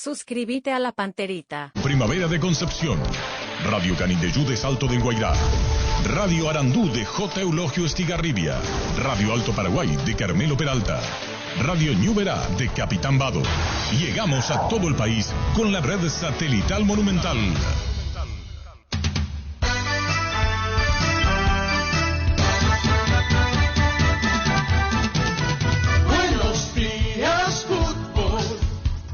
Suscríbete a La Panterita. Primavera de Concepción. Radio Canindeyú de Salto del Guairá. Radio Arandú de J. Eulogio Estigarribia. Radio Alto Paraguay de Carmelo Peralta. Radio Ñuberá de Capitán Vado. Llegamos a todo el país con la red satelital Monumental. Buenos días, fútbol.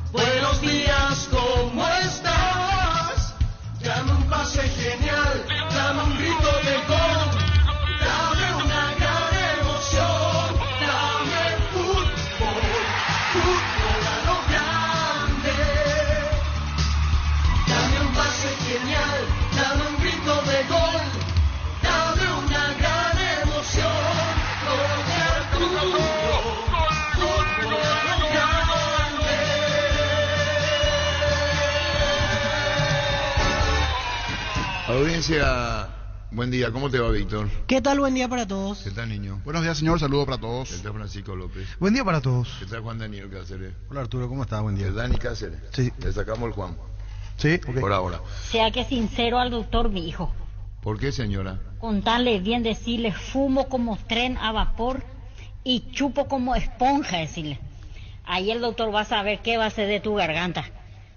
Buenos días, ¿cómo estás? Dame un pase genial, dame un grito de gol, dame una gran emoción, dame fútbol, fútbol a lo grande. Dame un pase genial, dame un grito de gol, dame una gran emoción, fútbol a lo grande. Audiencia, buen día, ¿cómo te va, Víctor? ¿Qué tal? Buen día para todos. ¿Qué tal, niño? Buenos días, señor. Saludos para ¿Qué todos. tal, Francisco López? Buen día para todos. ¿Qué tal, Juan Daniel Cáceres? Hola Arturo, ¿cómo estás? Buen día. ¿El Dani Cáceres? Sí. Le sacamos el Juan, Sí, ok. por ahora. Sea que sincero al doctor, mi hijo. ¿Por qué, señora? Contarle bien, decirle, fumo como tren a vapor y chupo como esponja, decirle. Ahí el doctor va a saber qué va a hacer de tu garganta.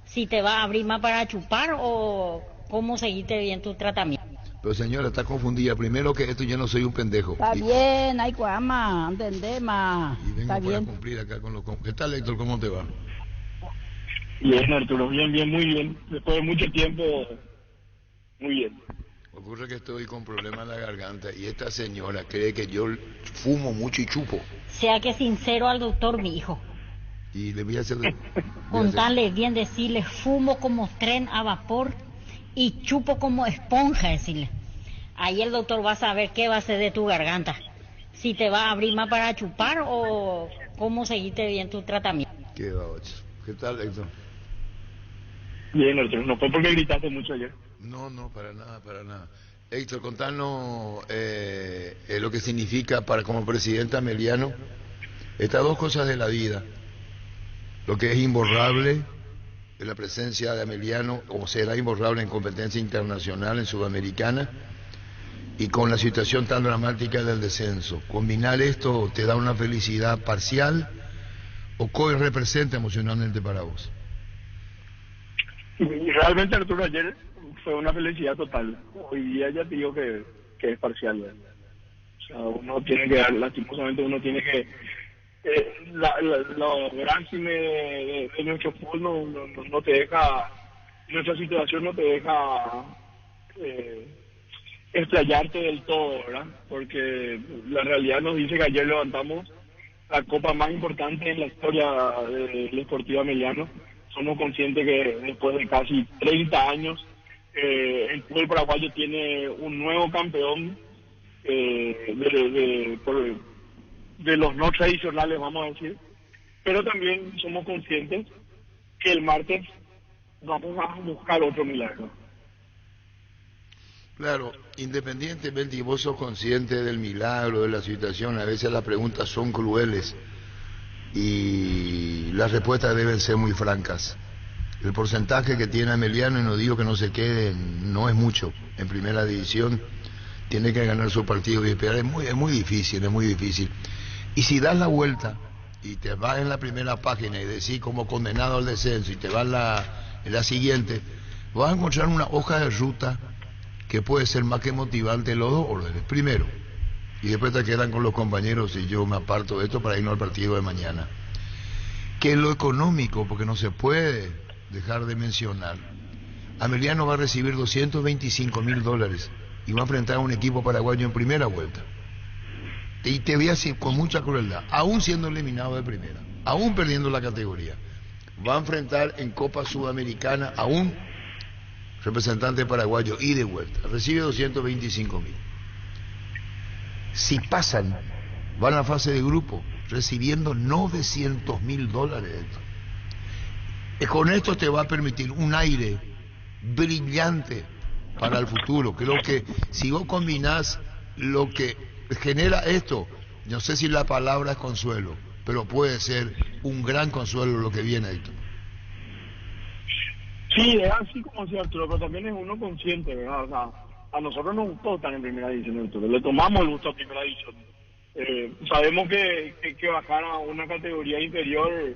Si te va a abrir más para chupar o cómo seguirte bien tu tratamiento. Pero, señora, está confundida. Primero que esto, yo no soy un pendejo. Está bien, hay cuama, entendés, ma. Y vengo Está para bien. cumplir acá con los... ¿Qué tal, Héctor? ¿Cómo te va? Bien, Arturo, bien, muy bien. Después de mucho tiempo, muy bien. Ocurre que estoy con problemas en la garganta y esta señora cree que yo fumo mucho y chupo. Sea que sincero al doctor, mi hijo. Y le voy a hacer... Contarle bien, decirle, fumo como tren a vapor y chupo como esponja, decirle. Ahí el doctor va a saber qué va a hacer de tu garganta. Si te va a abrir más para chupar o cómo seguirte bien tu tratamiento. ¿Qué va, ocho? ¿Qué tal, Héctor? Bien, Arturo, no fue porque gritaste mucho ayer. No, para nada, para nada. Héctor, contanos lo que significa para como presidente Ameliano estas dos cosas de la vida. Lo que es imborrable, la presencia de Ameliano, como será imborrable en competencia internacional, en Sudamericana, y con la situación tan dramática del descenso. Combinar esto te da una felicidad parcial o qué representa emocionalmente para vos. Y realmente, Arturo, ayer fue una felicidad total. Hoy día ya te digo que es parcial. ¿Verdad? O sea, uno tiene que dar, lastimosamente uno tiene que... lo grande de nuestro fútbol no te deja, nuestra situación no te deja explayarte del todo, ¿verdad? Porque la realidad nos dice que ayer levantamos la copa más importante en la historia del Sportivo Ameliano. Somos conscientes que después de casi 30 años el fútbol paraguayo tiene un nuevo campeón de los no tradicionales, vamos a decir, pero también somos conscientes que el martes vamos a buscar otro milagro. Claro, independientemente, y vos sos consciente del milagro, de la situación, a veces las preguntas son crueles y las respuestas deben ser muy francas. El porcentaje que tiene Ameliano, y no digo que no se quede, no es mucho en primera división, tiene que ganar su partido y esperar, es muy difícil, es muy difícil. Y si das la vuelta y te vas en la primera página y decís como condenado al descenso y te vas en la siguiente, vas a encontrar una hoja de ruta que puede ser más que motivante en los dos órdenes. Primero, y después te quedan con los compañeros y yo me aparto de esto para irnos al partido de mañana. Que lo económico, porque no se puede dejar de mencionar, Ameliano va a recibir $225,000 y va a enfrentar a un equipo paraguayo en primera vuelta. Y te voy a decir con mucha crueldad, aún siendo eliminado de primera, aún perdiendo la categoría, va a enfrentar en Copa Sudamericana a un representante paraguayo y de vuelta, recibe 225,000. Si pasan, van a la fase de grupo, recibiendo $900,000. Con esto te va a permitir un aire brillante para el futuro. Creo que si vos combinás lo que genera esto, no sé si la palabra es consuelo, pero puede ser un gran consuelo lo que viene, Héctor. Sí, es así como decía Arturo, pero también es uno consciente, ¿verdad? O sea, a nosotros nos gustó estar en primera división, Arturo. Le tomamos el gusto a primera división. Sabemos que bajar a una categoría inferior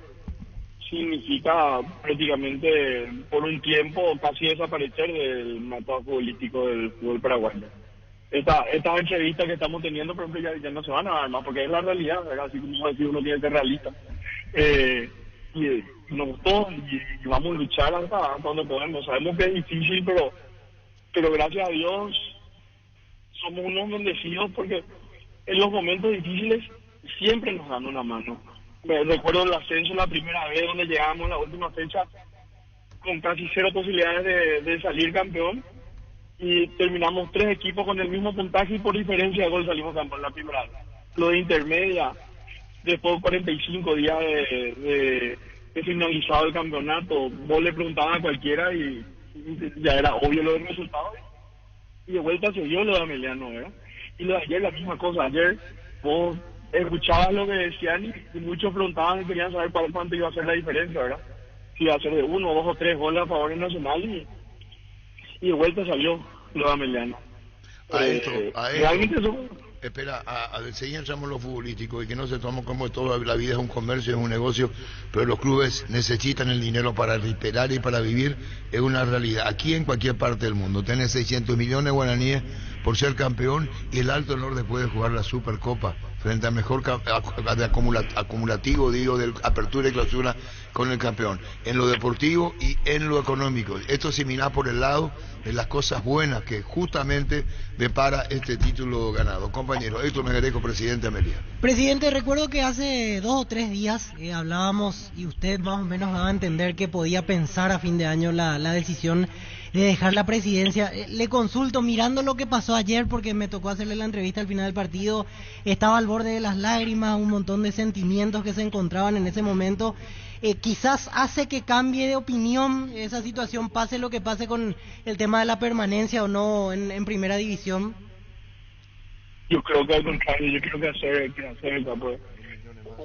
significa prácticamente por un tiempo casi desaparecer del mapa futbolístico del fútbol paraguayo. Esta entrevista que estamos teniendo, por ejemplo, ya no se van a dar más, porque es la realidad, ¿verdad? Así como decir, uno tiene que ser realista. Y nos gustó y vamos a luchar hasta donde podemos. Sabemos que es difícil, pero gracias a Dios somos unos bendecidos porque en los momentos difíciles siempre nos dan una mano. Me recuerdo el ascenso la primera vez donde llegamos la última fecha con casi 0 posibilidades de salir campeón y terminamos 3 equipos con el mismo puntaje y por diferencia de gol salimos campeón la primera vez. Lo de intermedia, después de 45 días de finalizado el campeonato, vos le preguntabas a cualquiera y ya era obvio lo del resultado y de vuelta se dio lo de Emiliano, ¿verdad? Y lo de ayer la misma cosa. Ayer vos escuchabas lo que decían y muchos preguntaban y querían saber cuánto iba a ser la diferencia, ¿verdad? Si iba a ser de 1, 2 o 3 goles a favor del Nacional y de vuelta salió lo de Emiliano. Realmente eso... Espera, enseguida entramos lo futbolístico y que no se toma como toda la vida es un comercio, es un negocio, pero los clubes necesitan el dinero para respirar y para vivir, es una realidad. Aquí en cualquier parte del mundo, tenés 600 millones de guaraníes por ser campeón y el alto honor después de jugar la Supercopa frente al mejor acumulativo, digo, de apertura y clausura con el campeón, en lo deportivo y en lo económico. Esto se mira por el lado de las cosas buenas que justamente depara este título ganado. Compañero, Héctor Melgarejo, presidente de Amelia. Presidente, recuerdo que hace 2 o 3 días hablábamos y usted más o menos daba a entender que podía pensar a fin de año la decisión de dejar la presidencia. Le consulto, mirando lo que pasó ayer, porque me tocó hacerle la entrevista al final del partido, estaba al borde de las lágrimas, un montón de sentimientos que se encontraban en ese momento. Quizás hace que cambie de opinión esa situación, pase lo que pase con el tema de la permanencia o no en primera división. Yo creo que al contrario, yo creo que hacer pues.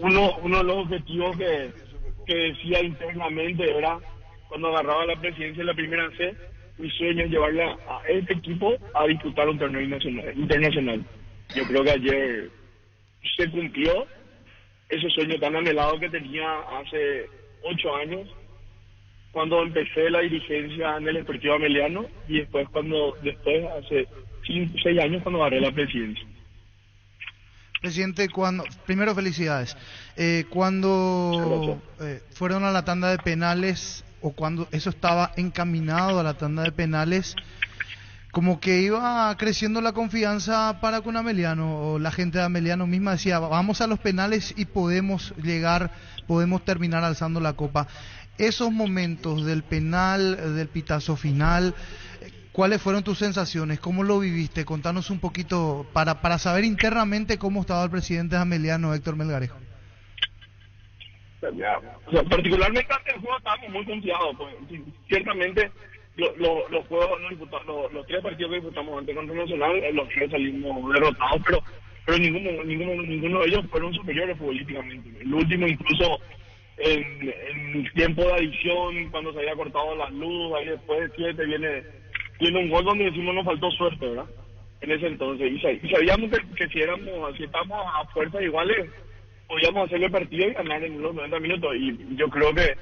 Uno de los objetivos que decía internamente era cuando agarraba la presidencia de la primera C, mi sueño es llevarle a este equipo a disputar un torneo internacional. Yo creo que ayer se cumplió ese sueño tan anhelado que tenía hace 8 años, cuando empecé la dirigencia en el Deportivo Ameliano y después hace 5 o 6 años cuando agarré la presidencia. Presidente, primero felicidades. Cuando fueron a la tanda de penales, o cuando eso estaba encaminado a la tanda de penales, como que iba creciendo la confianza para con Ameliano, o la gente de Ameliano misma decía, vamos a los penales y podemos terminar alzando la copa. Esos momentos del penal, del pitazo final, ¿cuáles fueron tus sensaciones? ¿Cómo lo viviste? Contanos un poquito para saber internamente cómo estaba el presidente de Ameliano, Héctor Melgarejo. O sea, particularmente antes del juego estábamos muy confiados, pues, ciertamente los juegos, los 3 partidos que disputamos ante contra Nacional, los 3 salimos derrotados, pero ninguno de ellos fueron superiores futbolísticamente. El último incluso en tiempo de adición, cuando se había cortado las luces, ahí después de 7 viene un gol donde decimos nos faltó suerte, ¿verdad? En ese entonces, y sabíamos que si estábamos a fuerzas iguales, podíamos hacerle el partido y ganar en los 90 minutos. Y yo creo que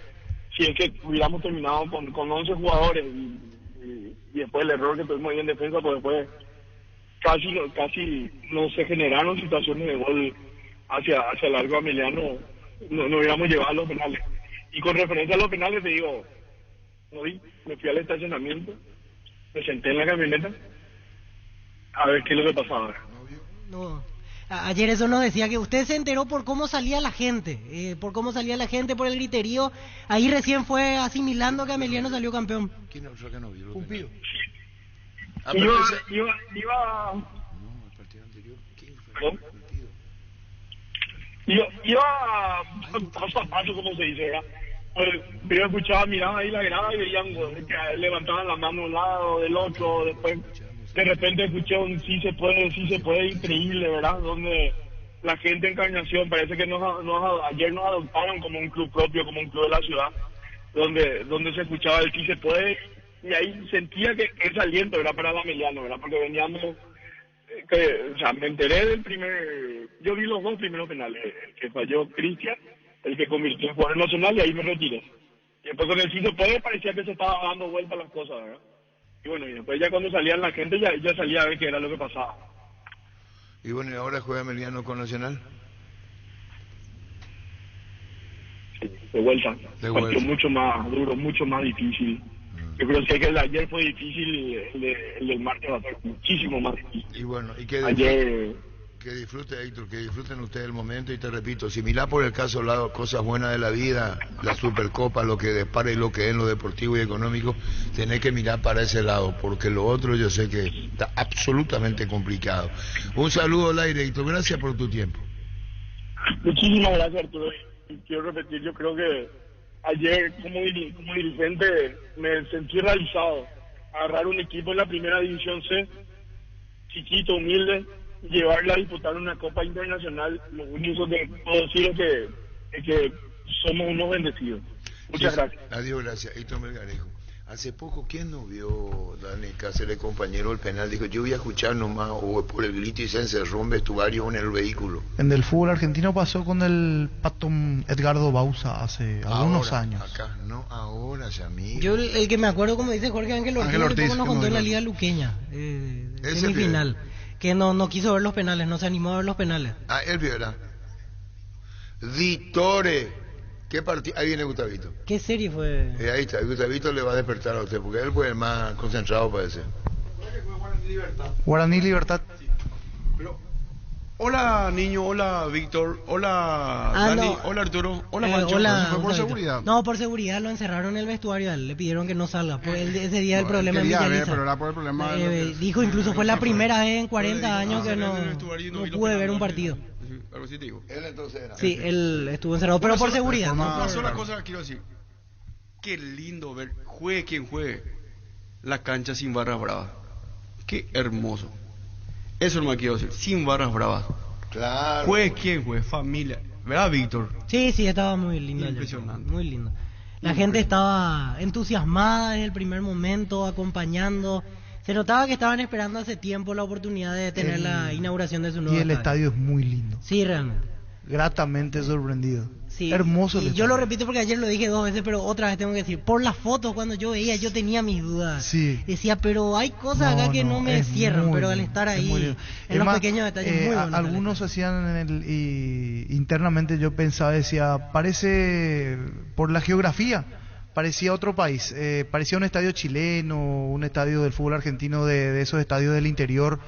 si es que hubiéramos terminado con 11 jugadores y después el error que tuvimos ahí en defensa, pues después casi no se generaron situaciones de gol hacia largo Ameliano, no hubiéramos llevado a los penales. Y con referencia a los penales te digo, hoy me fui al estacionamiento, me senté en la camioneta a ver qué es lo que pasaba. No. Ayer eso nos decía que usted se enteró por cómo salía la gente, por el griterío. Ahí recién fue asimilando que Ameliano salió campeón. ¿Quién no vio? Pumpido. Iba paso a paso, como se dice, ¿verdad? Pues, yo escuchaba, miraba ahí la grada y veían que levantaban la mano de un lado, del otro, después de repente escuché un sí se puede, increíble, ¿verdad? Donde la gente en Encarnación, parece que ayer nos adoptaron como un club propio, como un club de la ciudad. donde se escuchaba el sí se puede, y ahí sentía que ese aliento era para Ameliano, ¿verdad? Porque veníamos, o sea, me enteré yo vi los 2 primeros penales, el que falló Cristian, el que convirtió en jugador nacional, y ahí me retiré. Y después con el sí se puede parecía que se estaba dando vuelta las cosas, ¿verdad? Y bueno, y después ya cuando salían la gente ya salía a ver qué era lo que pasaba. Y bueno, ¿y ahora juega Emiliano con Nacional? Sí, de vuelta. Partió mucho más duro, mucho más difícil. Yo creo que el de ayer fue difícil, el del martes va a ser muchísimo más difícil. Y bueno, y que disfrute, Héctor, que disfruten ustedes el momento, y te repito, si mirá por el caso lado cosas buenas de la vida, la Supercopa, lo que depara y lo que es en lo deportivo y económico, tenés que mirar para ese lado, porque lo otro yo sé que está absolutamente complicado. Un saludo al aire, Héctor, gracias por tu tiempo. Muchísimas gracias, Arturo. Y quiero repetir, yo creo que ayer como dirigente me sentí realizado. Agarrar un equipo en la primera división C, chiquito, humilde, llevarla a disputar una Copa Internacional. Lo único que puedo decir es que somos unos bendecidos. Muchas gracias. Adiós, gracias. Héctor Melgarejo. Hace poco, ¿quién no vio, Dani Cáceres, compañero del penal? Dijo, yo voy a escuchar nomás, o por el grito, y se encerró un vestuario en el vehículo. En el fútbol argentino pasó con el Pato Edgardo Bausa hace algunos años. Acá, no ahora, amigo. Yo el que me acuerdo, como dice Jorge Ángel Ortiz, nos contó en la Liga Luqueña, semifinal, que no quiso ver los penales, no se animó a ver los penales. Ah, él vio, ¿verdad? Vitore. ¿Qué partido? Ahí viene Gustavito. ¿Qué serie fue? Ahí está, Gustavito le va a despertar a usted, porque él fue el más concentrado, parece. Guaraní Libertad. Sí. Pero, hola niño, hola Víctor, hola Dani, no. Hola Arturo, hola Pancho. Hola, ¿Fue por seguridad? No, por seguridad lo encerraron en el vestuario, le pidieron que no salga. Ese día el problema quería en ver, pero era por el problema dijo incluso fue la primera vez en 40 años que no pude ver un partido. Algo así te digo. Él entonces era. Sí, él estuvo encerrado, pero por seguridad. Una sola cosa que quiero decir. Qué lindo ver, juegue quien juegue, la cancha sin barras bravas. Qué hermoso. Eso es lo que quiero decir, sin barras bravas. Claro. Juegue quien juegue, familia. ¿Verdad, Víctor? Sí, estaba muy lindo. Impresionante. Muy lindo. La gente estaba entusiasmada desde el primer momento, acompañando. Se notaba que estaban esperando hace tiempo la oportunidad de tener la inauguración de su nuevo estadio. Y el estadio es muy lindo. Sí, realmente. Gratamente sorprendido. Sí. Hermoso. Y yo lo repito porque ayer lo dije 2 veces, pero otra vez tengo que decir, por las fotos cuando yo veía, yo tenía mis dudas. Sí. Decía, pero hay cosas acá que no me cierran, pero al estar ahí, en los pequeños detalles, muy bueno. Algunos hacían internamente, yo pensaba, decía, parece por la geografía. Parecía otro país, parecía un estadio chileno, un estadio del fútbol argentino, de esos estadios del interior,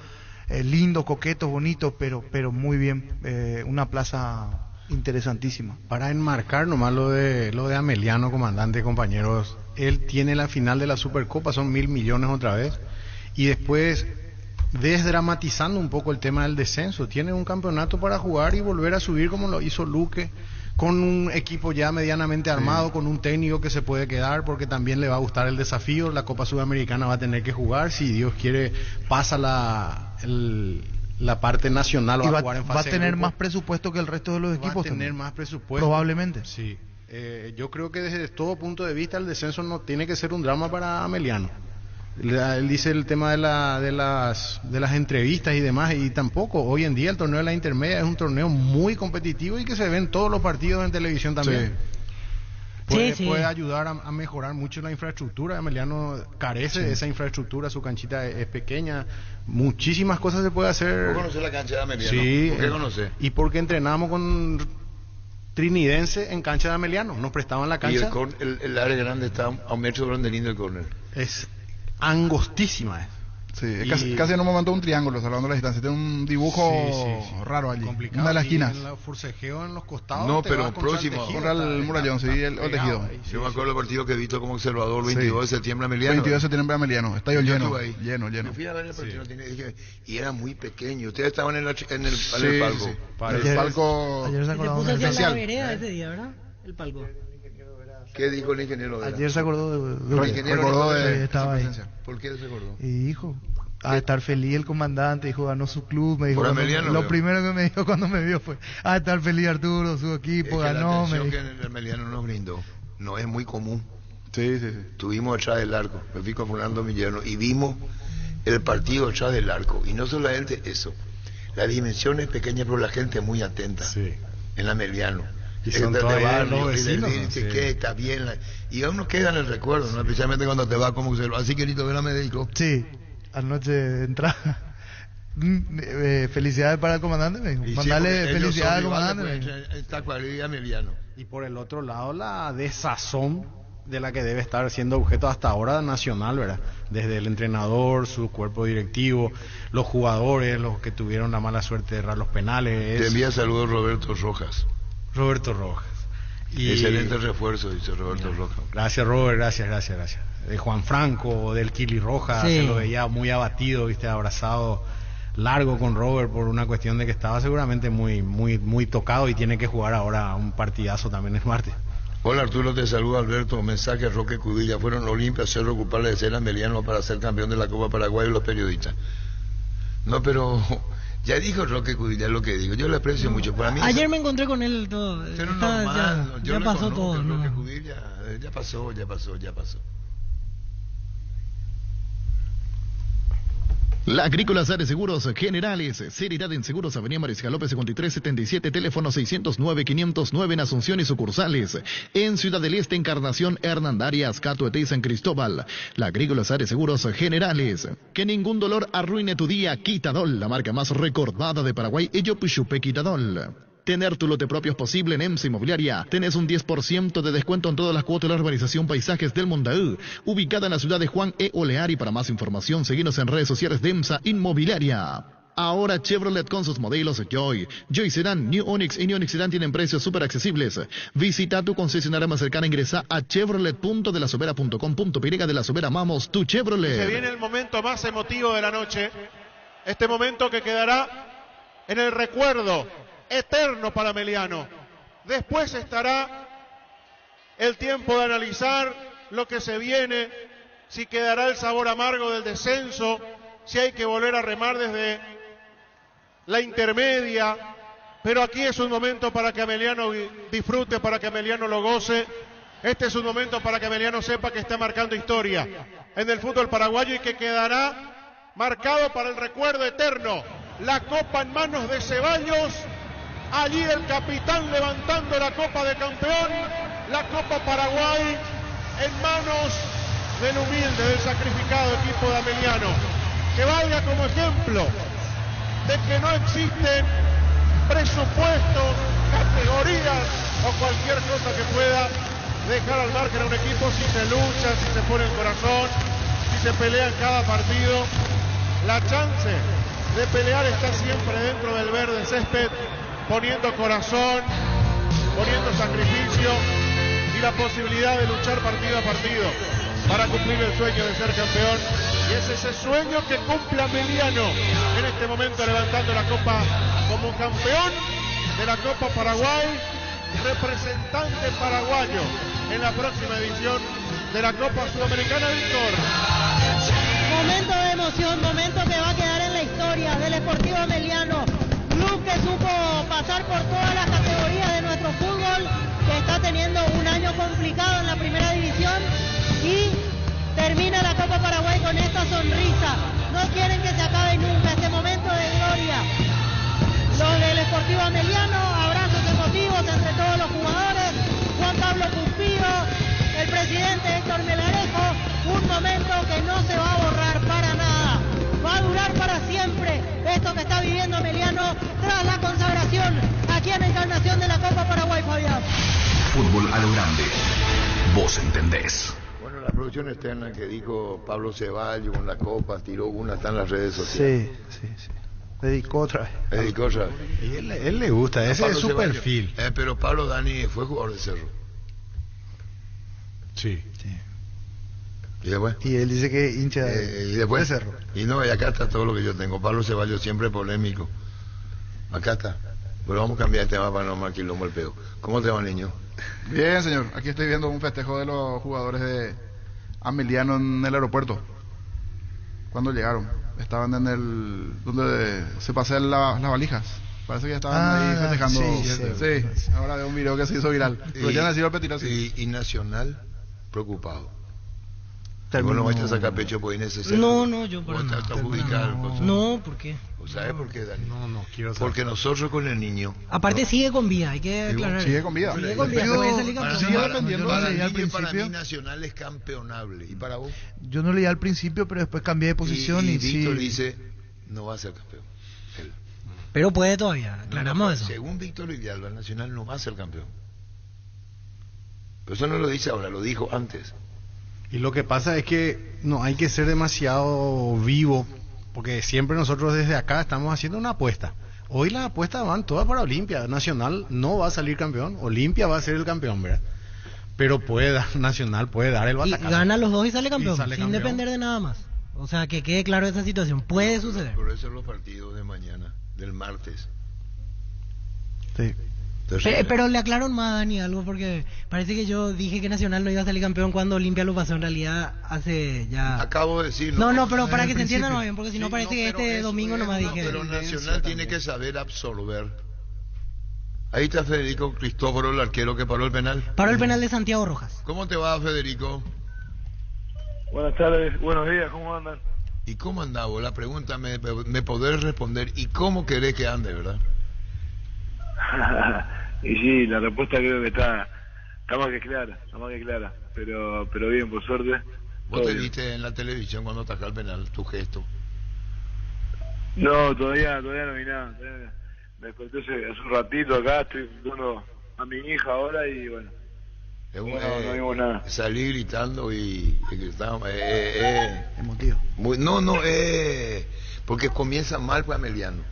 lindo, coqueto, bonito, pero muy bien, una plaza interesantísima. Para enmarcar nomás lo de Ameliano, comandante, compañeros, él tiene la final de la Supercopa, son 1.000 millones otra vez, y después, desdramatizando un poco el tema del descenso, tiene un campeonato para jugar y volver a subir como lo hizo Luque, con un equipo ya medianamente armado, con un técnico que se puede quedar porque también le va a gustar el desafío. La Copa Sudamericana va a tener que jugar, si Dios quiere pasa la parte nacional, va a jugar en fase va a tener grupo. Más presupuesto que el resto de los equipos. Va a tener también. más presupuesto. Probablemente. Sí. Yo creo que desde todo punto de vista el descenso no tiene que ser un drama para Ameliano. Él dice el tema de las entrevistas y demás, y tampoco hoy en día el torneo de la intermedia es un torneo muy competitivo y que se ven todos los partidos en televisión también. Puede ayudar a mejorar mucho la infraestructura. Emiliano carece de esa infraestructura, su canchita es pequeña, muchísimas cosas se puede hacer. ¿Vos conocés la cancha de Ameliano? Sí. ¿Por qué conocés? Y porque entrenamos con Trinidense en cancha de Ameliano, nos prestaban la cancha. Y el área grande está a un metro de lindo el córner. Es angostísima. Sí, casi en un momento un triángulo, salvando la distancia. Tiene un dibujo raro allí. Complicado. Una de las esquinas. El forcejeo en los costados. No, pero próximo. Contra el Murallón, sí, el tejido. Yo me acuerdo del partido que he visto como observador, 22 de septiembre Ameliano. 22 de septiembre Ameliano. Estadio lleno. Lleno. Me fui a ver el partido y era muy pequeño. Ustedes estaban en el palco. Sí. El palco. Ayer se puso hacia la vereda ese día, ¿verdad? El palco. ¿Qué dijo el ingeniero? Ayer se acordó de estaba ahí. ¿Por qué se acordó? Y dijo, a estar feliz el comandante, dijo, ganó su club, me dijo, lo primero que me dijo cuando me vio fue, estar feliz Arturo, su equipo, es que ganó. La atención que el Ameliano nos brindó no es muy común. Sí, sí, sí. Estuvimos atrás del arco, me fui con Fernando Millano y vimos el partido atrás del arco. Y no solamente eso, la dimensión es pequeña, pero la gente es muy atenta. Sí. En la Meliano. Y son todavía los vecinos, ¿no? Sí. Que está bien. Y a uno queda en el recuerdo, ¿no? Especialmente cuando te va como que se lo... Así que Lito Vera me dedicó. Sí, anoche de entrada. Felicidades para el comandante. Mandale felicidades al comandante. Esta cuadrilla Meliano. Y por el otro lado, la desazón de la que debe estar siendo objeto hasta ahora nacional, ¿verdad? Desde el entrenador, su cuerpo directivo, los jugadores, los que tuvieron la mala suerte de errar los penales. Te envía saludos Roberto Rojas. Roberto Rojas. Y excelente refuerzo, dice Roberto Rojas. Gracias, Robert, gracias. De Juan Franco, del Kili Rojas, sí. Se lo veía muy abatido, viste, abrazado largo con Robert por una cuestión de que estaba seguramente muy tocado y tiene que jugar ahora un partidazo también el martes. Hola Arturo, te saluda Alberto. Mensaje a Roque Cudilla. Fueron Olimpia, Cerro culpable de ser Meliano para ser campeón de la Copa Paraguay y los periodistas. No, pero ya dijo Roque Cudilla lo que dijo. Yo le aprecio mucho. Para mí ayer me encontré con él todo. Pero normal, ya pasó todo. Roque Cudilla, ya pasó. La Agrícola Sare Seguros Generales, seriedad en seguros, Avenida Mariscal López 5377, teléfono 609-509 en Asunción y sucursales. En Ciudad del Este, Encarnación, Hernandarias, Catuete y San Cristóbal. La Agrícola Sare Seguros Generales. Que ningún dolor arruine tu día. Quitadol, la marca más recordada de Paraguay, ello Pichupe Quitadol. Tener tu lote propio es posible en EMSA Inmobiliaria. Tenés un 10% de descuento en todas las cuotas de la urbanización Paisajes del Mondaú, ubicada en la ciudad de Juan E. Oleari. Para más información, seguinos en redes sociales de EMSA Inmobiliaria. Ahora Chevrolet con sus modelos Joy Sedan, New Onix y New Onix Sedan tienen precios súper accesibles. Visita tu concesionaria más cercana, ingresa a chevrolet.delasovera.com.py. De La Sobera, amamos tu Chevrolet. Se viene el momento más emotivo de la noche, este momento que quedará en el recuerdo eterno para Meliano. Después estará el tiempo de analizar lo que se viene, si quedará el sabor amargo del descenso, si hay que volver a remar desde la intermedia, pero aquí es un momento para que Meliano disfrute, para que Meliano lo goce. Este es un momento para que Meliano sepa que está marcando historia en el fútbol paraguayo y que quedará marcado para el recuerdo eterno. La copa en manos de Ceballos. Allí el capitán levantando la Copa de Campeón, la Copa Paraguay en manos del humilde, del sacrificado equipo de Ameliano, que valga como ejemplo de que no existen presupuestos, categorías o cualquier cosa que pueda dejar al margen a un equipo si se lucha, si se pone el corazón, si se pelea en cada partido. La chance de pelear está siempre dentro del verde césped, poniendo corazón, poniendo sacrificio y la posibilidad de luchar partido a partido para cumplir el sueño de ser campeón. Y es ese sueño que cumple Ameliano en este momento, levantando la copa como campeón de la Copa Paraguay, representante paraguayo en la próxima edición de la Copa Sudamericana. Víctor. Momento de emoción, momento que va a quedar en la historia del Sportivo Ameliano. Club que supo pasar por todas las categorías de nuestro fútbol, que está teniendo un año complicado en la primera división y termina la Copa Paraguay con esta sonrisa. No quieren que se acabe nunca este momento de gloria. Los del Sportivo Ameliano, abrazos emotivos entre todos los jugadores, Juan Pablo Cuspío, el presidente Héctor Melgarejo, un momento que no se va a borrar para nada. Va a durar para siempre esto que está viviendo Ameliano tras la consagración aquí en Encarnación de la Copa Paraguay, Fabián. Fútbol a lo grande. Vos entendés. Bueno, la producción externa que dijo Pablo Ceballos con la Copa, tiró una, está en las redes sociales. Sí. Dedicó otra vez. Y él le gusta, ese es su Ceballos. perfil. Pero Pablo Dani fue jugador de Cerro. Sí. ¿Y después? Y él dice que hincha y después de Cerro. Y no, y acá está todo lo que yo tengo. Pablo Ceballos siempre polémico. Acá está. Pero vamos a cambiar el tema para no más quilombo el peo. ¿Cómo te va, niño? Bien, señor. Aquí estoy viendo un festejo de los jugadores de Ameliano en el aeropuerto. Cuando llegaron. Estaban en el... donde se pasean las valijas. Parece que ya estaban ahí festejando. Sí. Ahora veo un video que se hizo viral. Pero ya nació el Petiro. ¿Y Nacional? preocupado. Vos no vas a sacar pecho por innecesario. No, yo por nada. No, ¿por qué? ¿Sabes por qué, Dani? No quiero saber. Porque nosotros con el niño... Aparte sigue con vida, hay que aclarar. Sigue con vida. Sigue con vida, puede salir campeón. Sigue dependiendo para de al mí principio. Nacional es campeonable. ¿Y para vos? Yo no leí al principio, pero después cambié de posición y Víctor sí. dice, no va a ser campeón. Él. Pero puede todavía, aclaramos eso. Según Víctor Villalba, el Nacional no va a ser campeón. Pero eso no lo dice ahora, lo dijo antes. Y lo que pasa es que no hay que ser demasiado vivo, porque siempre nosotros desde acá estamos haciendo una apuesta. Hoy las apuestas van todas para Olimpia. Nacional no va a salir campeón, Olimpia va a ser el campeón, ¿verdad? Pero Nacional puede dar el batacazo. Y gana los dos y sale campeón, sin campeón. depender de nada más. O sea, que quede claro esa situación, puede suceder. Por eso los partidos de mañana, del martes. Sí. Pero le aclararon más a Dani algo, porque parece que yo dije que Nacional no iba a salir campeón cuando Olimpia lo pasó, en realidad hace ya... Acabo de decirlo. No, pero para que se entienda más bien, porque si no parece que este domingo nomás dije... Pero Nacional tiene que saber absorber. Ahí está Federico Cristóforo, el arquero que paró el penal. Paró el penal de Santiago Rojas. ¿Cómo te va, Federico? Buenas tardes, buenos días, ¿cómo andan? ¿Y cómo andás vos? La pregunta me podés responder. ¿Y cómo querés que ande, verdad? Y sí, la respuesta creo que está más que clara, pero bien, por suerte. ¿Vos te viste en la televisión cuando atajó el penal tu gesto? No, todavía no vi nada. Me desperté hace un ratito acá, estoy viendo a mi hija ahora y bueno. No vimos nada. Salí gritando y gritamos. Emotivo. Porque comienza mal para Emiliano.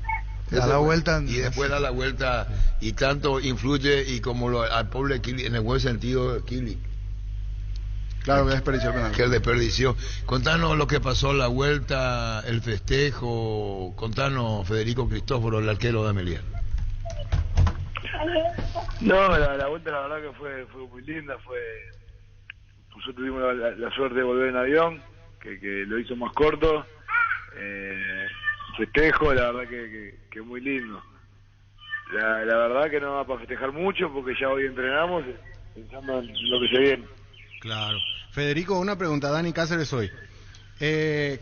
Da la vuelta y después da la vuelta y tanto influye y como al pobre Kili, en el buen sentido Kili. Claro, que desperdició el penal. Que desperdició. Contanos lo que pasó, la vuelta, el festejo. Contanos, Federico Cristóforo, el arquero de Emiliano. No, la vuelta la verdad que fue muy linda, nosotros tuvimos la suerte de volver en avión, que lo hizo más corto. Festejo, la verdad que muy lindo. La verdad que no va para festejar mucho porque ya hoy entrenamos pensando en lo que se viene. Claro. Federico, una pregunta, Dani Cáceres hoy.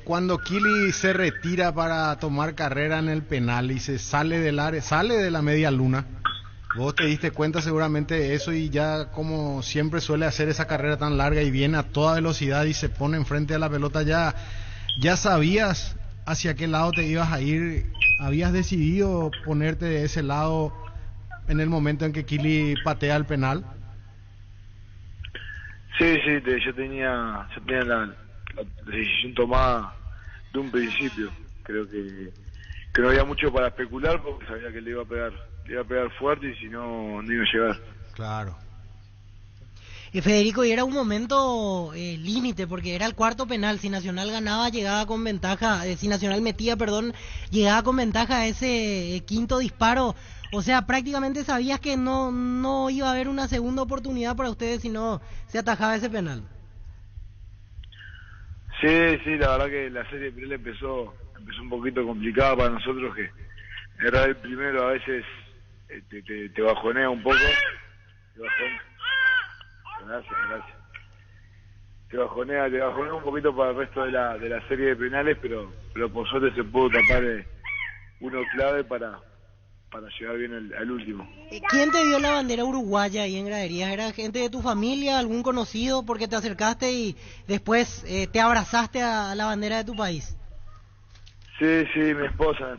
Cuando Kili se retira para tomar carrera en el penal y se sale del área, sale de la media luna, vos te diste cuenta seguramente de eso y ya como siempre suele hacer esa carrera tan larga y viene a toda velocidad y se pone enfrente de la pelota, ya sabías hacia qué lado te ibas a ir, habías decidido ponerte de ese lado en el momento en que Kili patea el penal. Sí, yo tenía la decisión tomada de un principio. Creo que no había mucho para especular porque sabía que le iba a pegar fuerte y si no iba a llegar. Claro. Federico, y era un momento límite porque era el cuarto penal. Si Nacional ganaba, llegaba con ventaja. Si Nacional metía, llegaba con ventaja a ese quinto disparo. O sea, prácticamente sabías que no iba a haber una segunda oportunidad para ustedes si no se atajaba ese penal. Sí, la verdad que la serie de penal empezó un poquito complicada para nosotros, que era el primero a veces te bajonea un poco. Gracias. Te bajonea un poquito para el resto de la serie de penales, pero por suerte se pudo tapar uno clave para llegar bien al último. ¿Quién te dio la bandera uruguaya ahí en graderías? ¿Era gente de tu familia, algún conocido, porque te acercaste y después te abrazaste a la bandera de tu país? Sí, mi esposa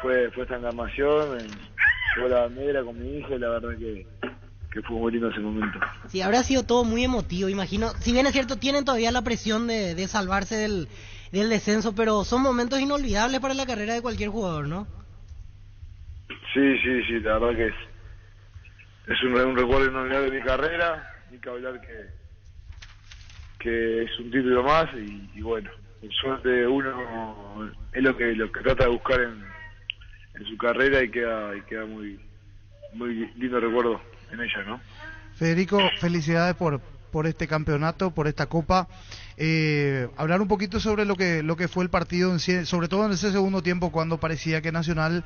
fue esta encarnación, llevó la bandera con mi hija y la verdad que fue muy lindo ese momento. Sí, habrá sido todo muy emotivo, imagino. Si bien es cierto, tienen todavía la presión de salvarse del descenso, pero son momentos inolvidables para la carrera de cualquier jugador, ¿no? Sí, la verdad que es un recuerdo inolvidable de mi carrera, ni que hablar que es un título más y bueno, por suerte uno es lo que trata de buscar en su carrera y queda muy lindo recuerdo en ella, ¿no? Federico, felicidades por este campeonato, por esta copa. Hablar un poquito sobre lo que fue el partido en sí, sobre todo en ese segundo tiempo cuando parecía que Nacional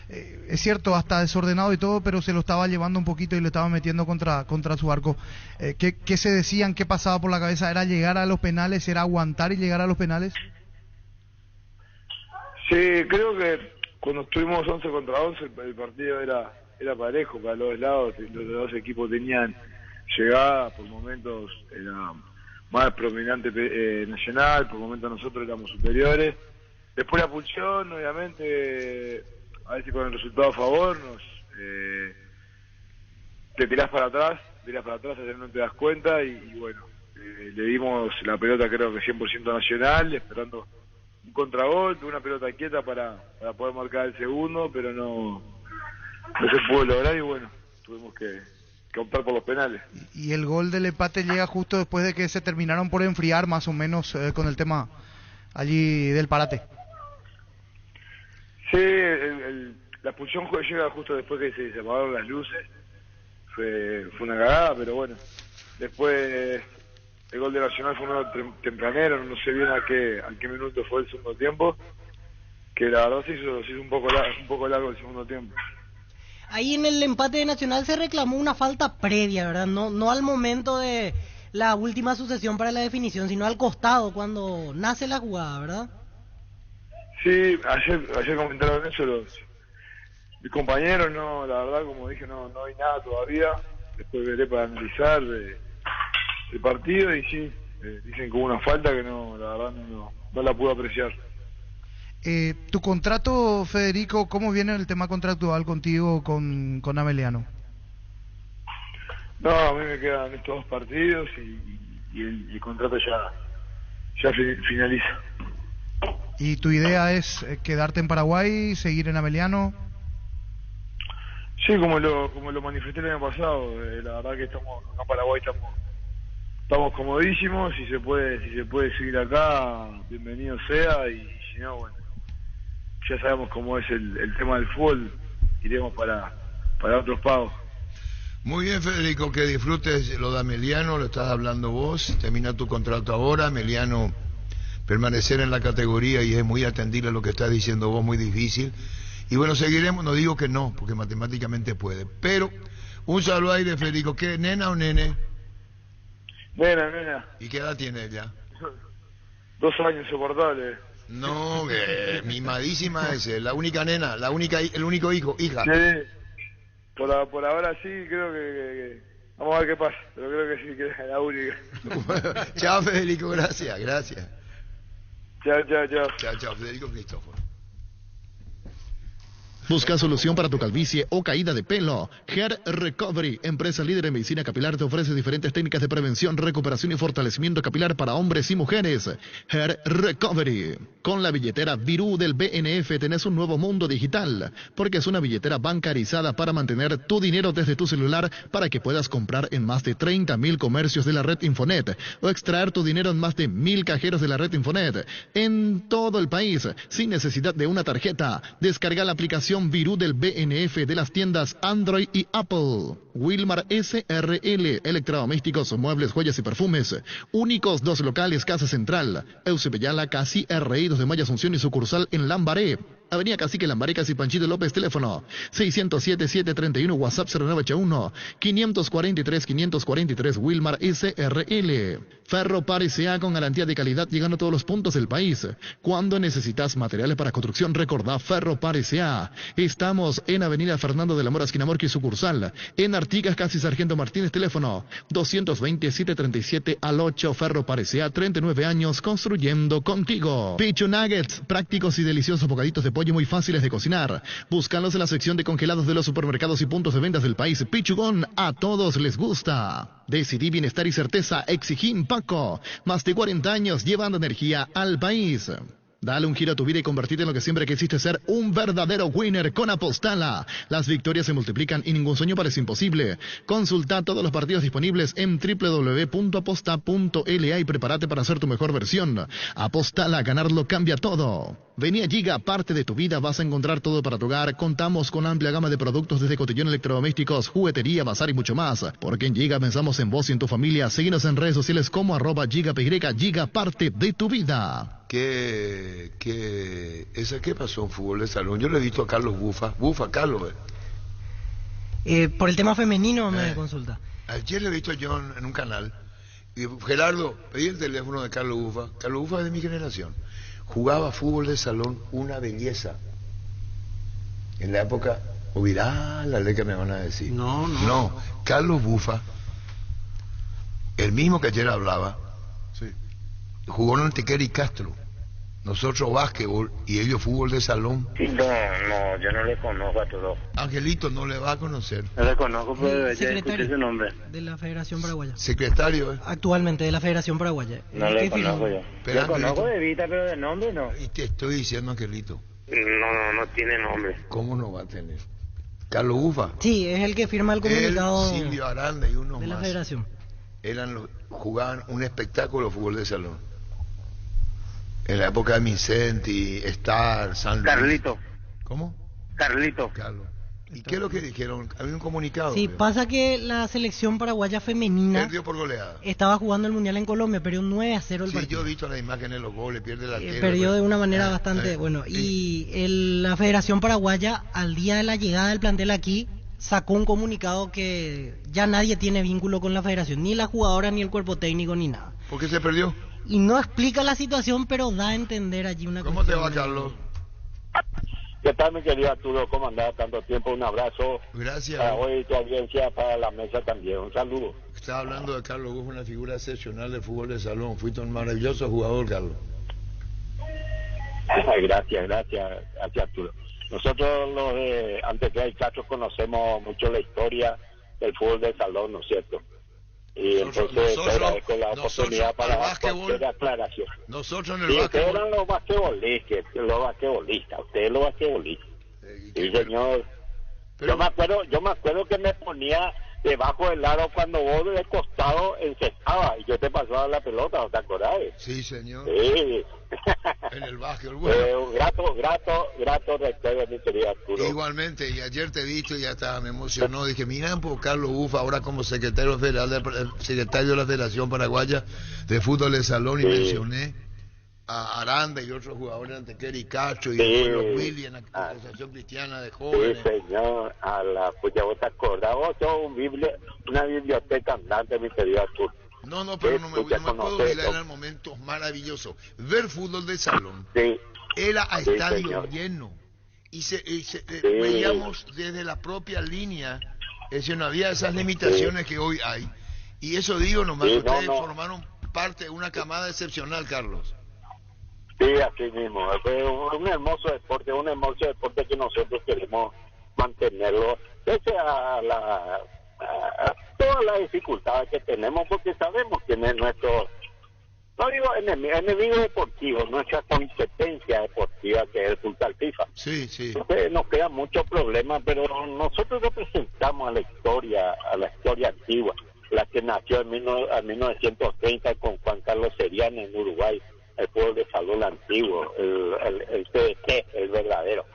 es cierto, hasta desordenado y todo, pero se lo estaba llevando un poquito y lo estaba metiendo contra su arco. ¿Qué se decían? ¿Qué pasaba por la cabeza? ¿Era llegar a los penales? ¿Era aguantar y llegar a los penales? Sí, creo que cuando estuvimos 11 contra 11 el partido era parejo para los dos lados. Los dos equipos tenían llegada, por momentos era más predominante Nacional, por momentos nosotros éramos superiores. Después la pulsión, obviamente, a veces con el resultado a favor, te tirás para atrás, hasta no te das cuenta y bueno, le dimos la pelota creo que 100% Nacional, esperando un contragolpe, una pelota quieta para poder marcar el segundo, pero no se pudo lograr y bueno, tuvimos que optar por los penales. Y el gol del empate llega justo después de que se terminaron por enfriar más o menos con el tema allí del parate. Sí, la expulsión llega justo después que se apagaron las luces. Fue una cagada, pero bueno. Después el gol de Nacional fue uno tempranero, no sé bien a qué minuto fue el segundo tiempo, que la verdad se hizo un poco largo el segundo tiempo. Ahí en el empate de Nacional se reclamó una falta previa, ¿verdad? No al momento de la última sucesión para la definición, sino al costado, cuando nace la jugada, ¿verdad? Sí, ayer comentaron eso mis compañeros, no, la verdad, como dije, no hay nada todavía. Después veré para analizar el partido y sí, dicen que hubo una falta que no, la verdad no la pude apreciar. Tu contrato, Federico, ¿cómo viene el tema contractual contigo con Ameliano? No, a mí me quedan estos dos partidos y el contrato ya finaliza. ¿Y tu idea es quedarte en Paraguay, seguir en Ameliano? Sí, como lo manifesté el año pasado, la verdad que estamos acá en Paraguay, estamos comodísimos. Si se puede seguir acá, bienvenido sea, y si no, bueno, ya sabemos cómo es el tema del fútbol, iremos para otros pagos. Muy bien, Federico, que disfrutes lo de Ameliano, lo estás hablando vos, termina tu contrato ahora. Ameliano, permanecer en la categoría y es muy atendible a lo que estás diciendo vos, muy difícil. Y bueno, seguiremos, no digo que no, porque matemáticamente puede. Pero, un saludo ahí de Federico. ¿Qué, nena o nene? Nena. ¿Y qué edad tiene ella? 2 años insoportable. No, mimadísima ese, la única nena, el único hijo, hija. Sí, por ahora sí, creo que vamos a ver qué pasa, pero creo que sí, que es la única. Chao, Federico, gracias. Chao, Federico Cristóforo. Busca solución para tu calvicie o caída de pelo. Hair Recovery, empresa líder en medicina capilar, te ofrece diferentes técnicas de prevención, recuperación y fortalecimiento capilar para hombres y mujeres. Hair Recovery. Con la billetera Virú del BNF tenés un nuevo mundo digital, porque es una billetera bancarizada para mantener tu dinero desde tu celular para que puedas comprar en más de 30.000 comercios de la red Infonet o extraer tu dinero en más de 1.000 cajeros de la red Infonet en todo el país sin necesidad de una tarjeta. Descarga la aplicación Virú del BNF de las tiendas Android y Apple. Wilmar SRL, electrodomésticos, muebles, joyas y perfumes. Únicos 2 locales, Casa Central, Eusebellala, Casi RI, 2 de Mayo, Asunción y sucursal en Lambaré. Avenida Cacique Lambaré, Casi Panchito López, teléfono 607-731, WhatsApp 0981-543-543, Wilmar SRL. Ferro Par S.A. con garantía de calidad, llegando a todos los puntos del país. Cuando necesitas materiales para construcción, recordá Ferro Par S.A. Estamos en Avenida Fernando de la Mora, esquina Morqui, sucursal. En Artigas, Casi Sargento Martínez, teléfono 220-737 al 8, Ferro Par S.A. 39 años construyendo contigo. Pichu Nuggets, prácticos y deliciosos bocaditos de pollo muy fáciles de cocinar. Búscalos en la sección de congelados de los supermercados y puntos de ventas del país. Pichugón, a todos les gusta. Decidí bienestar y certeza, exigí Paco. Más de 40 años llevando energía al país. Dale un giro a tu vida y convertirte en lo que siempre quisiste ser, un verdadero winner con Apostala. Las victorias se multiplican y ningún sueño parece imposible. Consulta todos los partidos disponibles en www.aposta.la y prepárate para ser tu mejor versión. Apostala, ganarlo cambia todo. Vení a Giga, parte de tu vida, vas a encontrar todo para tu hogar. Contamos con amplia gama de productos desde cotillón, electrodomésticos, juguetería, bazar y mucho más. Porque en Giga pensamos en vos y en tu familia. Síguenos en redes sociales como @GigaPY, Giga, parte de tu vida. ¿Qué pasó en fútbol de salón? Yo lo he visto a Carlos Bufa. Carlos. Por el tema femenino me consulta. Ayer lo he visto yo en un canal. Y Gerardo, pedí el teléfono de Carlos Bufa. Carlos Bufa es de mi generación. Jugaba fútbol de salón, una belleza. En la época, la ley que me van a decir. No, Carlos Bufa, el mismo que ayer hablaba, sí, jugó en Antequera y Castro. Nosotros básquetbol y ellos fútbol de salón. No, yo no le conozco a todos. Angelito no le va a conocer. No le conozco, pero ya escuché ese nombre. De la Federación Paraguaya. Secretario, Actualmente de la Federación Paraguaya. No le conozco yo. Pero Le conozco de vista, pero de nombre no. Y te estoy diciendo, Angelito. No tiene nombre. ¿Cómo no va a tener? Carlos Bufa. Sí, es el que firma el comunicado. Silvio Aranda y unos de la más. Federación. Jugaban un espectáculo de fútbol de salón. En la época de Vicente, Star, San Luis. Carlito. ¿Cómo? Carlito. Carlos. ¿Y qué es lo que dijeron? Había un comunicado. Sí, pasa que la selección paraguaya femenina perdió por goleada. Estaba jugando el Mundial en Colombia, perdió 9-0 el partido. Sí, yo he visto las imágenes de los goles, pierde la tele. Perdió de una manera bastante... Bueno, y la Federación Paraguaya, al día de la llegada del plantel aquí, sacó un comunicado que ya nadie tiene vínculo con la federación, ni la jugadora, ni el cuerpo técnico, ni nada. ¿Por qué se perdió? Y no explica la situación, pero da a entender allí una ¿Cómo te va, Carlos? ¿Qué tal, mi querido Arturo? ¿Cómo andás? Tanto tiempo, un abrazo. Gracias. Para hoy tu audiencia, para la mesa también. Un saludo. Estaba hablando de Carlos Bufa, una figura excepcional del fútbol de salón. Fuiste un maravilloso jugador, Carlos. Gracias, Arturo. Nosotros los de Antequera y Castro conocemos mucho la historia del fútbol de salón, ¿no es cierto? Y entonces te agradezco la oportunidad para cualquier aclaración. Nosotros en el básquetbol. básquetbol. Ustedes eran los basquetbolistas, ustedes los basquetbolistas. Sí, señor. Pero... Yo me acuerdo que me ponía debajo del aro cuando vos de costado encestaba y yo te pasaba la pelota, ¿no te acordás? Sí, señor. Sí. En el básquetbol. Bueno. Grato recuerdo, mi querido Arturo. Igualmente, y ayer te he visto y ya estaba, me emocionó. Dije, mira, por Carlos Bufa, ahora como secretario federal, secretario de la Federación Paraguaya de Fútbol de Salón, y mencioné a Aranda y otros jugadores de Antequera y Castro y William, la Asociación Cristiana de Jóvenes. Sí, señor, a la puya, vos te acordás, vos sos una biblioteca andante, mi querido Arturo. No, pero no me puedo olvidar, eran momentos maravillosos. Ver fútbol de salón era a estadio lleno. Y veíamos desde la propia línea, es decir, no había esas limitaciones que hoy hay. Y eso digo nomás, ustedes formaron parte de una camada excepcional, Carlos. Sí, así mismo. Es un hermoso deporte que nosotros queremos mantenerlo, pese a todas las dificultades que tenemos, porque sabemos que es nuestro, no digo enemigo deportivo, nuestra competencia deportiva, que es el futsal FIFA. Sí. Entonces nos quedan muchos problemas, pero nosotros representamos a la historia antigua, la que nació en 1930 con Juan Carlos Seriani en Uruguay, el fútbol de salón antiguo, el CDT, el verdadero.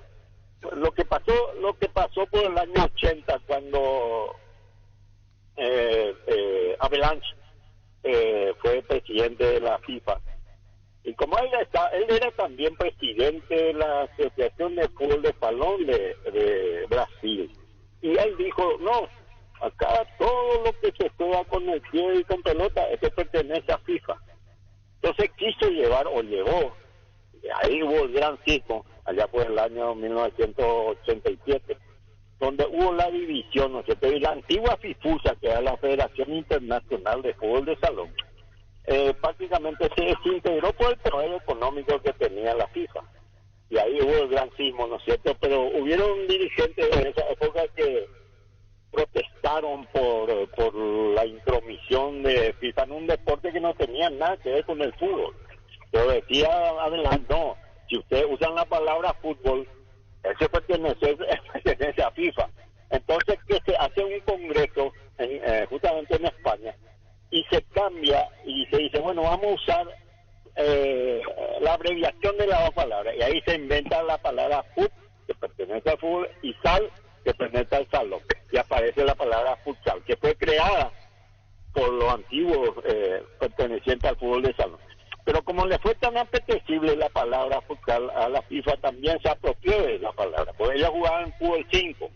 Lo que pasó por el año 80, cuando Avalanche fue presidente de la FIFA, y como él era también presidente de la Asociación de Fútbol de Salón de Brasil, y él dijo, no, acá todo lo que se juega con el pie y con pelota, pertenece a FIFA. Entonces quiso llevó, ahí hubo el gran sismo, allá por el año 1987, donde hubo la división, ¿no es cierto? Y la antigua FIFUSA, que era la Federación Internacional de Fútbol de Salón, prácticamente se desintegró por el poder económico que tenía la FIFA. Y ahí hubo el gran sismo, ¿no es cierto? Pero hubieron dirigentes de esa época que protestaron por la intromisión de FIFA en un deporte que no tenía nada que ver con el fútbol. Pero decía adelante, no, si ustedes usan la palabra fútbol, eso pertenece a FIFA. Entonces que se hace un congreso justamente en España y se cambia y se dice, bueno, vamos a usar la abreviación de las dos palabras, y ahí se inventa la palabra fut, que pertenece al fútbol, y sal, que pertenece al salón, y aparece la palabra futsal, que fue creada por los antiguos pertenecientes al fútbol de salón. Pero como le fue tan apetecible la palabra futsal, a la FIFA también se apropió de la palabra, porque ellos jugaban en fútbol 5.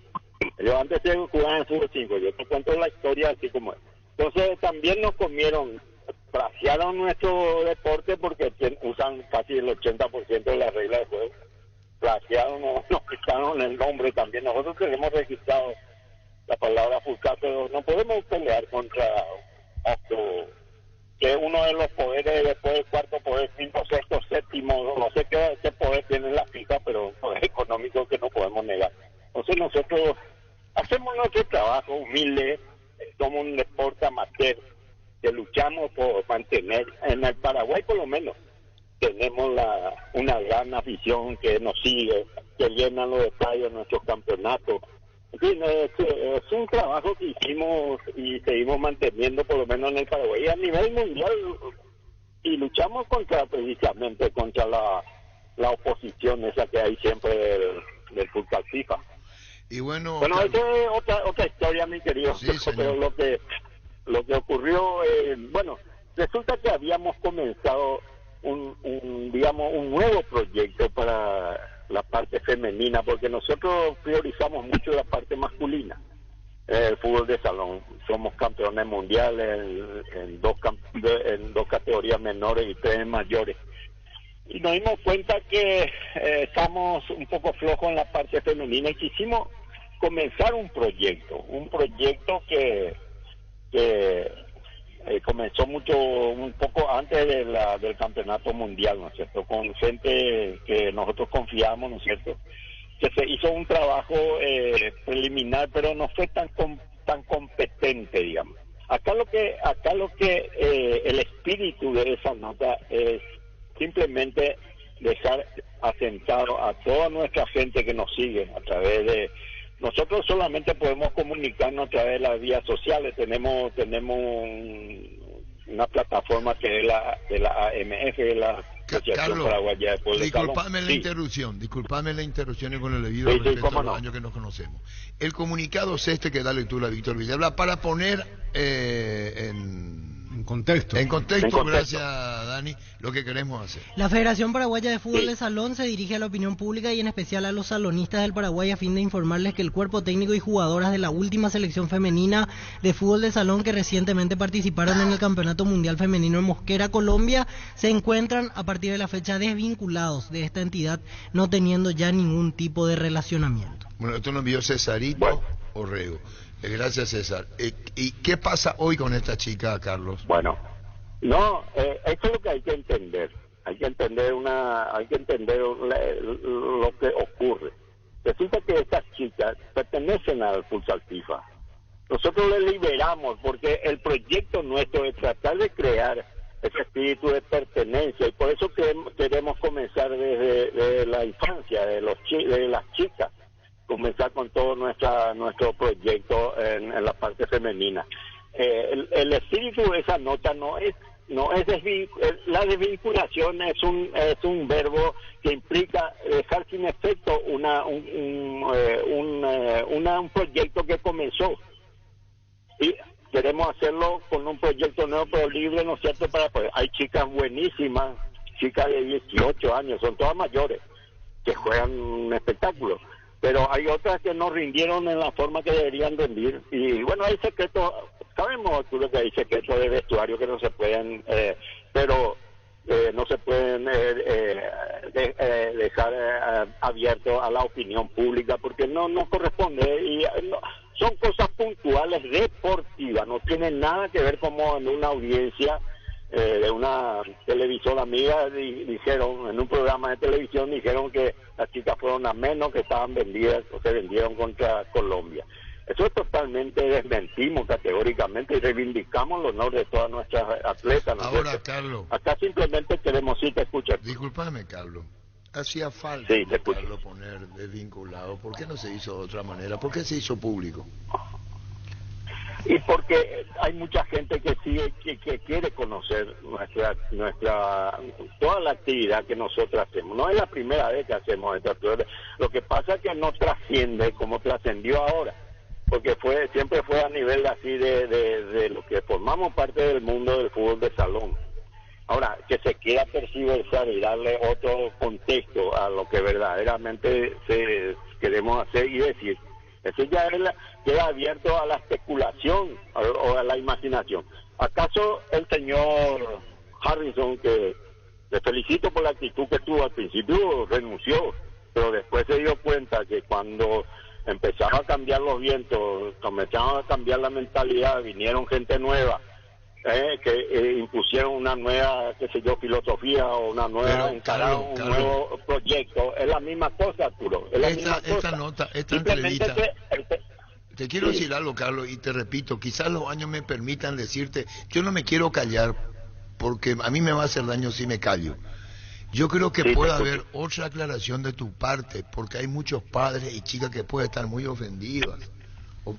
Ellos antes jugaban en fútbol 5, yo te cuento la historia así como es. Entonces también nos comieron, plagiaron nuestro deporte porque usan casi el 80% de las reglas de juego. Plagiaron, nos quitaron el nombre también. Nosotros tenemos registrado la palabra futsal, pero no podemos pelear contra otro, que es uno de los poderes después del cuarto poder, quinto, sexto, séptimo, no sé qué poder tiene la FIFA, pero un poder económico que no podemos negar. Entonces nosotros hacemos nuestro trabajo humilde, somos un deporte amateur, que luchamos por mantener, en el Paraguay por lo menos, tenemos una gran afición que nos sigue, que llena los estadios de nuestros campeonatos. En fin, es un trabajo que hicimos y seguimos manteniendo por lo menos en el Paraguay. Y a nivel mundial, y luchamos precisamente contra la oposición esa que hay siempre del futsal FIFA. Y bueno, esa es otra historia, mi querido. Sí, pero lo que ocurrió, bueno, resulta que habíamos comenzado un nuevo proyecto para la parte femenina, porque nosotros priorizamos mucho la parte masculina. El fútbol de salón, somos campeones mundiales en dos categorías menores y 3 mayores. Y nos dimos cuenta que estamos un poco flojos en la parte femenina y quisimos comenzar un proyecto que comenzó un poco antes del campeonato mundial, ¿no es cierto? Con gente que nosotros confiamos, ¿no es cierto? Que se hizo un trabajo preliminar, pero no fue tan competente, digamos. Acá lo que el espíritu de esa nota es simplemente dejar asentado a toda nuestra gente que nos sigue a través de... Nosotros solamente podemos comunicarnos a través de las vías sociales. Tenemos una plataforma que es de la AMF, de la Asociación Carlos, Paraguaya de Fútbol de Salón. Disculpame la interrupción y con el debido respeto a los años que nos conocemos. El comunicado es este que da lectura a Víctor Villalba para poner en contexto, gracias Dani, lo que queremos hacer. La Federación Paraguaya de Fútbol de Salón se dirige a la opinión pública y en especial a los salonistas del Paraguay a fin de informarles que el cuerpo técnico y jugadoras de la última selección femenina de fútbol de salón que recientemente participaron en el Campeonato Mundial Femenino en Mosquera, Colombia, se encuentran a partir de la fecha desvinculados de esta entidad, no teniendo ya ningún tipo de relacionamiento. Bueno, esto lo envió Cesarito Orrego. Gracias, César. ¿Y qué pasa hoy con esta chica, Carlos? Bueno, esto es lo que hay que entender. Hay que entender lo que ocurre. Resulta que estas chicas pertenecen al futsal FIFA. Nosotros les liberamos porque el proyecto nuestro es tratar de crear ese espíritu de pertenencia y por eso queremos comenzar desde la infancia de las chicas. Comenzar con todo nuestro proyecto en la parte femenina. El espíritu de esa nota no es la desvinculación es un verbo que implica dejar sin efecto un proyecto que comenzó. Y queremos hacerlo con un proyecto nuevo pero libre, ¿no es cierto? Hay chicas buenísimas, chicas de 18 años, son todas mayores, que juegan un espectáculo. Pero hay otras que no rindieron en la forma que deberían rendir. Y bueno, hay secretos, sabemos tú lo que hay secretos de vestuario que no se pueden, no se pueden dejar abierto a la opinión pública porque no corresponde. Y son cosas puntuales deportivas, no tienen nada que ver como en una audiencia de una televisora amiga dijeron, en un programa de televisión dijeron que las chicas fueron a menos, que estaban vendidas o se vendieron contra Colombia. Eso es totalmente desmentimos categóricamente y reivindicamos el honor de todas nuestras atletas. Ahora, Carlos. Acá simplemente queremos, sí, te escucho. Disculpame, Carlos. Hacía falta Carlos poner desvinculado. ¿Por qué no se hizo de otra manera? ¿Por qué se hizo público? Y porque hay mucha gente que sigue, que quiere conocer toda la actividad que nosotros hacemos. No es la primera vez que hacemos esta actividad. Lo que pasa es que no trasciende como trascendió ahora, porque siempre fue a nivel así de lo que formamos parte del mundo del fútbol de salón. Ahora, que se quiera tergiversar y darle otro contexto a lo que verdaderamente queremos hacer y decir, eso ya queda abierto a la especulación o a la imaginación. ¿Acaso el señor Harrison, que le felicito por la actitud que tuvo al principio, renunció, pero después se dio cuenta que cuando empezaron a cambiar los vientos, comenzaron a cambiar la mentalidad, vinieron gente nueva, que impusieron una nueva, qué sé yo, filosofía o una nueva encarada, un nuevo proyecto? Es la misma cosa, Arturo. Es la misma cosa. Esta entrevista... Te quiero decir algo, Carlos, y te repito, quizás los años me permitan decirte, yo no me quiero callar, porque a mí me va a hacer daño si me callo. Yo creo que puede haber otra aclaración de tu parte, porque hay muchos padres y chicas que pueden estar muy ofendidas,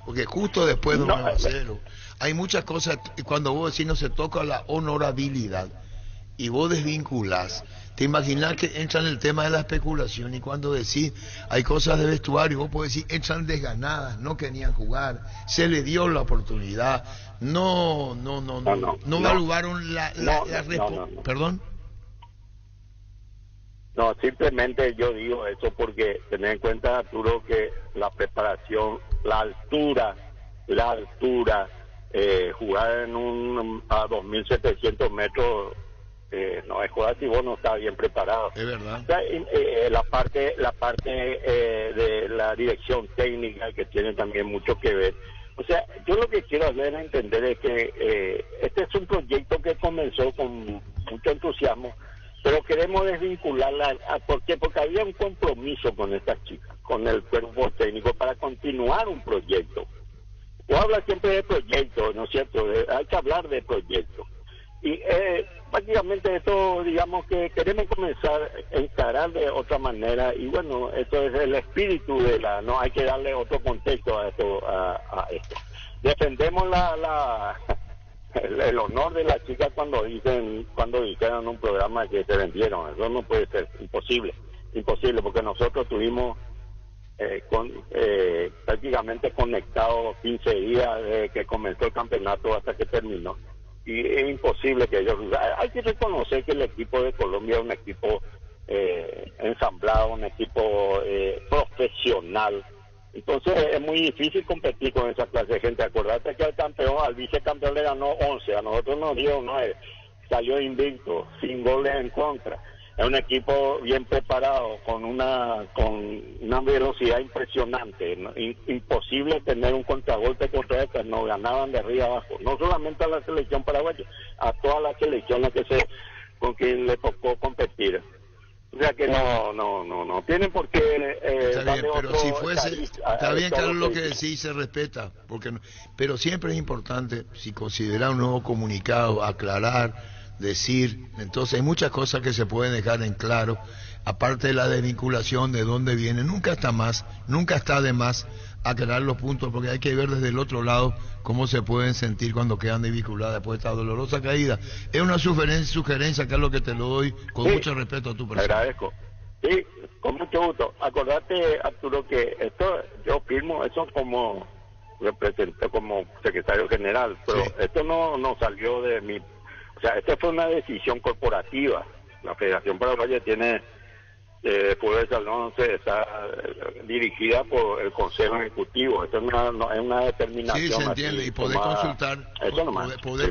porque justo después de 9-0, hay muchas cosas, cuando vos decís no se toca la honorabilidad, y vos desvinculás, te imaginás que entra en el tema de la especulación, y cuando decís hay cosas de vestuario, vos podés decir entran desganadas, no querían jugar, se le dio la oportunidad, no evaluaron la ¿Perdón? No, simplemente yo digo eso porque tener en cuenta, Arturo, que la preparación, la altura, jugar a 2.700 metros, no es jugar si vos no estás bien preparado. Es verdad. O sea, la parte de la dirección técnica, que tiene también mucho que ver. O sea, yo lo que quiero hacer es entender es que este es un proyecto que comenzó con mucho entusiasmo, pero queremos desvincularla. ¿Por qué? Porque había un compromiso con estas chicas, con el cuerpo técnico, para continuar un proyecto. Yo hablo siempre de proyecto, ¿no es cierto? Hay que hablar de proyecto. Y prácticamente esto, digamos que queremos comenzar a encarar de otra manera, y bueno, esto es el espíritu de no hay que darle otro contexto a esto. Defendemos el honor de las chicas cuando dijeron en un programa que se vendieron. Eso no puede ser, imposible, porque nosotros tuvimos prácticamente conectados 15 días desde que comenzó el campeonato hasta que terminó, y es imposible que ellos... Hay que reconocer que el equipo de Colombia es un equipo ensamblado, un equipo profesional. Entonces es muy difícil competir con esa clase de gente. Acordate que al vicecampeón le ganó 11, a nosotros nos dio 9, salió invicto, sin goles en contra. Es un equipo bien preparado, con una velocidad impresionante, ¿no? Imposible tener un contragolpe contra ellos, nos ganaban de arriba abajo, no solamente a la selección paraguaya, a todas las selecciones con quien le tocó competir. O sea que no tienen por qué está bien, pero si fuese, está bien, Carlos, lo que decís se respeta, pero siempre es importante, si considera un nuevo comunicado, aclarar, decir. Entonces hay muchas cosas que se pueden dejar en claro, aparte de la desvinculación de dónde viene. Nunca está de más aclarar los puntos, porque hay que ver desde el otro lado cómo se pueden sentir cuando quedan desvinculadas después de esta dolorosa caída. Es una sugerencia, Carlos, que te lo doy con mucho respeto a tu persona. Te agradezco. Sí, con mucho gusto. Acordate, Arturo, que esto yo firmo eso como representante, como secretario general, pero esto no salió de mi... O sea, esta fue una decisión corporativa. La Federación Paraguaya tiene Fútbol de Salón, está dirigida por el Consejo Ejecutivo. Esto no es una determinación. Sí, se entiende, y poder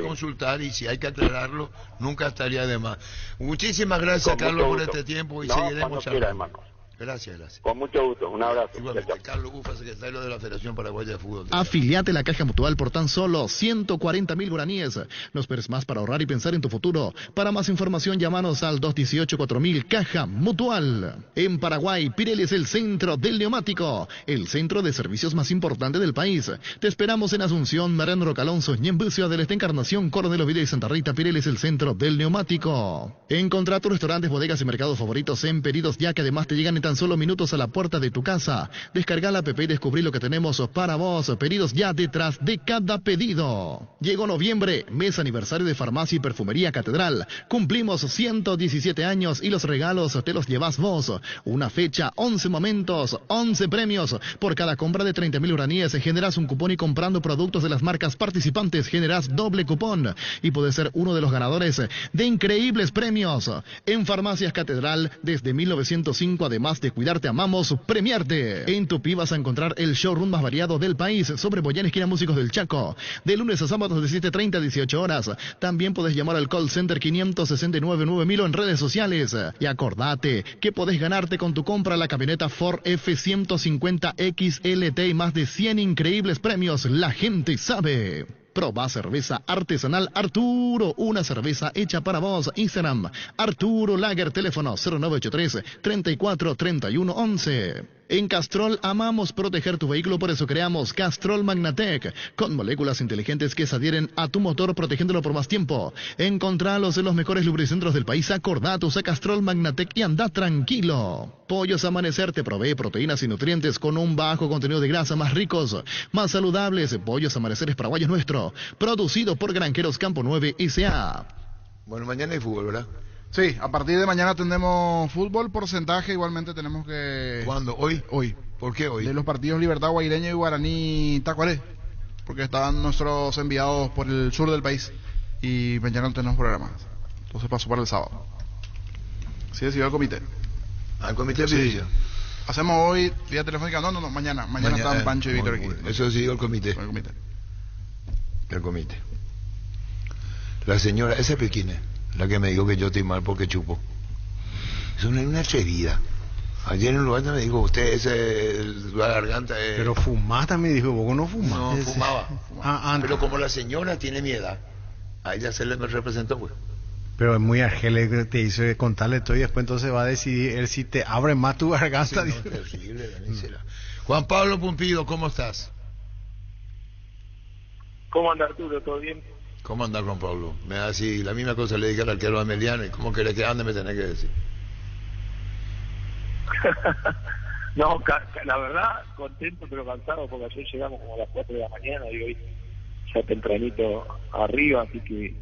consultar, y si hay que aclararlo, nunca estaría de más. Muchísimas gracias, Carlos, por este tiempo, y seguiremos charlando. Gracias. Con mucho gusto, un abrazo. Igualmente, Carlos Ufa, secretario de la Federación Paraguaya de Fútbol. Afiliate a la Caja Mutual por tan solo 140.000 guaraníes. No esperes más para ahorrar y pensar en tu futuro. Para más información, llámanos al 218-4000 Caja Mutual. En Paraguay, Pirelli es el centro del neumático, el centro de servicios más importante del país. Te esperamos en Asunción, Mariano Roca Alonso, Ñemby, Ciudad del Este, Encarnación, Coronel Oviedo y Santa Rita. Pirelli es el centro del neumático. Encontrá tus restaurantes, bodegas y mercados favoritos en Pedidos Ya, que además te llegan en tan solo minutos a la puerta de tu casa. Descarga la app y descubrí lo que tenemos para vos. Pedidos ya detrás de cada pedido. Llegó noviembre, mes aniversario de Farmacia y Perfumería Catedral. Cumplimos 117 años y los regalos te los llevas vos. Una fecha, 11 momentos, 11 premios. Por cada compra de 30.000 uraníes generas un cupón y comprando productos de las marcas participantes generas doble cupón. Y puedes ser uno de los ganadores de increíbles premios. En Farmacias Catedral, desde 1905, además de cuidarte, amamos premiarte. En Tupí vas a encontrar el showroom más variado del país sobre Boyán, esquina Músicos del Chaco. De lunes a sábados de 7:30 a 18 horas. También puedes llamar al call center 569-9000 en redes sociales. Y acordate que podés ganarte con tu compra la camioneta Ford F-150 XLT y más de 100 increíbles premios. La gente sabe. Proba cerveza artesanal Arturo, una cerveza hecha para vos. Instagram, Arturo Lager, teléfono 0983-343111. En Castrol amamos proteger tu vehículo, por eso creamos Castrol Magnatec, con moléculas inteligentes que se adhieren a tu motor protegiéndolo por más tiempo. Encontralos en los mejores lubricentros del país. Acordate, usa Castrol Magnatec y anda tranquilo. Pollos Amanecer te provee proteínas y nutrientes con un bajo contenido de grasa, más ricos, más saludables. Pollos Amanecer es paraguayo nuestro, producido por Granjeros Campo 9 S.A. Bueno, mañana hay fútbol, ¿verdad? Sí, a partir de mañana tendremos fútbol, porcentaje, igualmente tenemos que... ¿Cuándo? ¿Hoy? Hoy. ¿Por qué hoy? De los partidos Libertad Guaireña y Guaraní Tacuaré, porque estaban nuestros enviados por el sur del país y mañana no tenemos programas. Entonces pasó para el sábado. Sí, decidió el comité. ¿Al comité de sí. petición? Hacemos hoy vía telefónica, no, mañana están Pancho y Víctor aquí. Eso decidió el comité. El comité. El comité. La señora, esa es Pequine, la que me dijo que yo estoy mal porque chupo. Es una atrevida. Ayer en un lugar me dijo, usted la garganta es... Pero fumás me dijo, vos no fumás. No, fumaba. Pero como la señora tiene mi edad, a ella se le me representó, pues. Pero es muy argel que te hizo contarle todo y después entonces va a decidir él si te abre más tu garganta. Sí, no, terrible, la mísera. Juan Pablo Pumpido, ¿cómo estás? ¿Cómo anda Arturo? ¿Todo bien? ¿Cómo anda Juan Pablo? Me da así, la misma cosa le dije al arquero Ameliano, y cómo querés que ande me tenés que decir. No, la verdad, contento pero cansado porque ayer llegamos como a las 4 de la mañana y hoy ya tempranito arriba, así que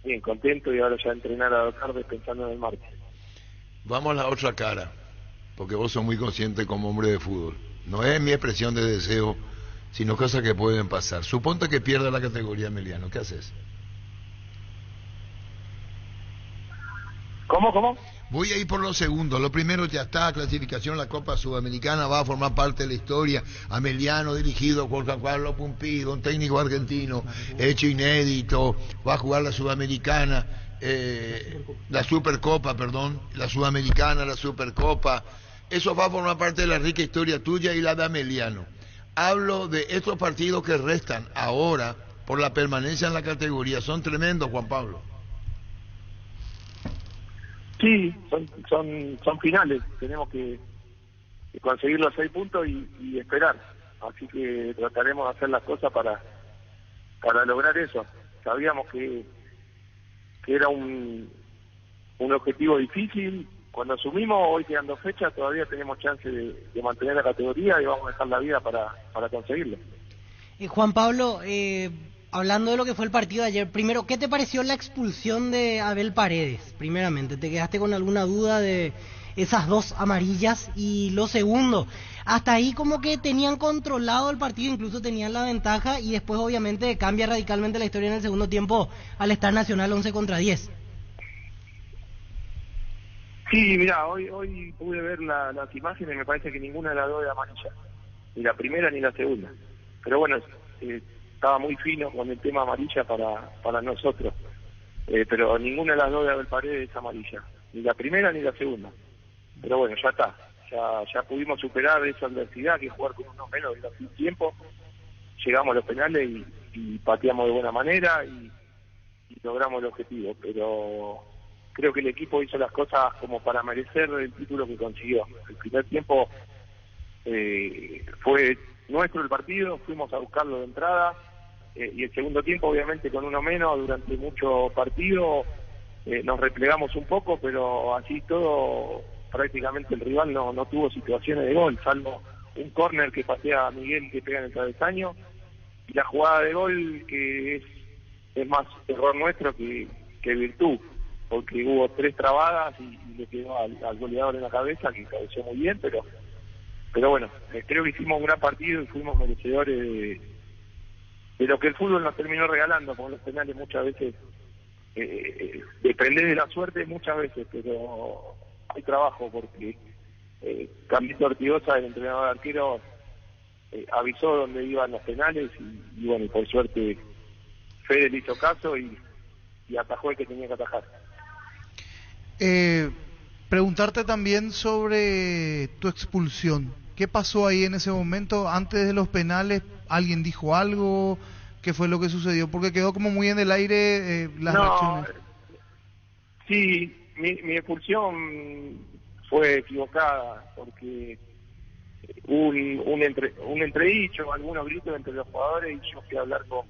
bien, contento y ahora ya entrenar a la tarde pensando en el martes. Vamos a la otra cara, porque vos sos muy consciente como hombre de fútbol. No es mi expresión de deseo, sino cosas que pueden pasar. Suponte que pierda la categoría Emiliano, ¿qué haces? ¿Cómo? Voy a ir por los segundos. Lo primero ya está, clasificación, la Copa Sudamericana va a formar parte de la historia. Ameliano dirigido por Juan Pablo Pumpido, un técnico argentino, hecho inédito, va a jugar la Sudamericana, la Supercopa, la Sudamericana, la Supercopa. Eso va a formar parte de la rica historia tuya y la de Ameliano. Hablo de estos partidos que restan ahora por la permanencia en la categoría. Son tremendos, Juan Pablo. Sí, son finales, tenemos que conseguir los 6 puntos y esperar, así que trataremos de hacer las cosas para lograr eso. Sabíamos que era un objetivo difícil, cuando asumimos, hoy quedando fecha, todavía tenemos chance de mantener la categoría y vamos a dejar la vida para conseguirlo. Juan Pablo, hablando de lo que fue el partido de ayer, primero, ¿qué te pareció la expulsión de Abel Paredes? Primeramente, ¿te quedaste con alguna duda de esas 2 amarillas? Y lo segundo, hasta ahí como que tenían controlado el partido, incluso tenían la ventaja, y después obviamente cambia radicalmente la historia en el segundo tiempo al estar Nacional 11-10. Sí, mira, hoy pude ver las imágenes y me parece que ninguna de las 2 de amarilla, ni la primera ni la segunda, pero bueno, estaba muy fino con el tema amarilla para nosotros, pero ninguna de las 2 de Abel Paredes es amarilla, ni la primera ni la segunda, pero bueno, ya está, ya pudimos superar esa adversidad que es jugar con uno menos durante un tiempo, llegamos a los penales y pateamos de buena manera y logramos el objetivo, pero creo que el equipo hizo las cosas como para merecer el título que consiguió. El primer tiempo fue nuestro el partido, fuimos a buscarlo de entrada, y el segundo tiempo obviamente con uno menos durante mucho partido nos replegamos un poco, pero así todo prácticamente el rival no tuvo situaciones de gol, salvo un córner que patea a Miguel que pega en el travesaño, y la jugada de gol que es más error nuestro que virtud, porque hubo 3 trabadas y le quedó al goleador en la cabeza, que cabeció muy bien, pero bueno, creo que hicimos un gran partido y fuimos merecedores de lo que el fútbol nos terminó regalando, porque los penales muchas veces depende de la suerte muchas veces, pero hay trabajo, porque Camilo Ortigosa, el entrenador de arqueros, avisó dónde iban los penales y bueno, por suerte Fede le hizo caso y atajó el que tenía que atajar. Preguntarte también sobre tu expulsión. ¿Qué pasó ahí en ese momento? Antes de los penales, ¿alguien dijo algo? ¿Qué fue lo que sucedió? Porque quedó como muy en el aire las reacciones. Sí, mi expulsión fue equivocada, porque hubo un entredicho, algunos gritos entre los jugadores, y yo fui a hablar con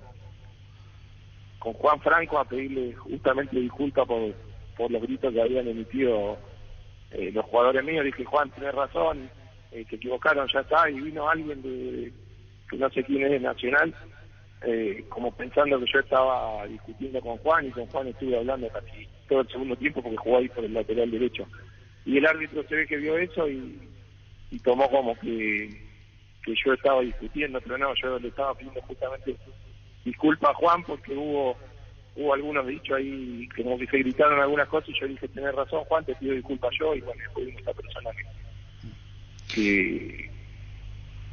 Juan Franco a pedirle justamente disculpas por los gritos que habían emitido los jugadores míos. Dije, Juan, tenés razón, se equivocaron, ya está, y vino alguien que no sé quién es, de Nacional, como pensando que yo estaba discutiendo con Juan, y con Juan estuve hablando casi todo el segundo tiempo porque jugó ahí por el lateral derecho. Y el árbitro se ve que vio eso y tomó como que yo estaba discutiendo, pero no, yo le estaba pidiendo justamente disculpas a Juan, porque hubo algunos dichos ahí, como que se gritaron algunas cosas, y yo dije, tenés razón, Juan, te pido disculpas yo, y bueno, después vino esta persona que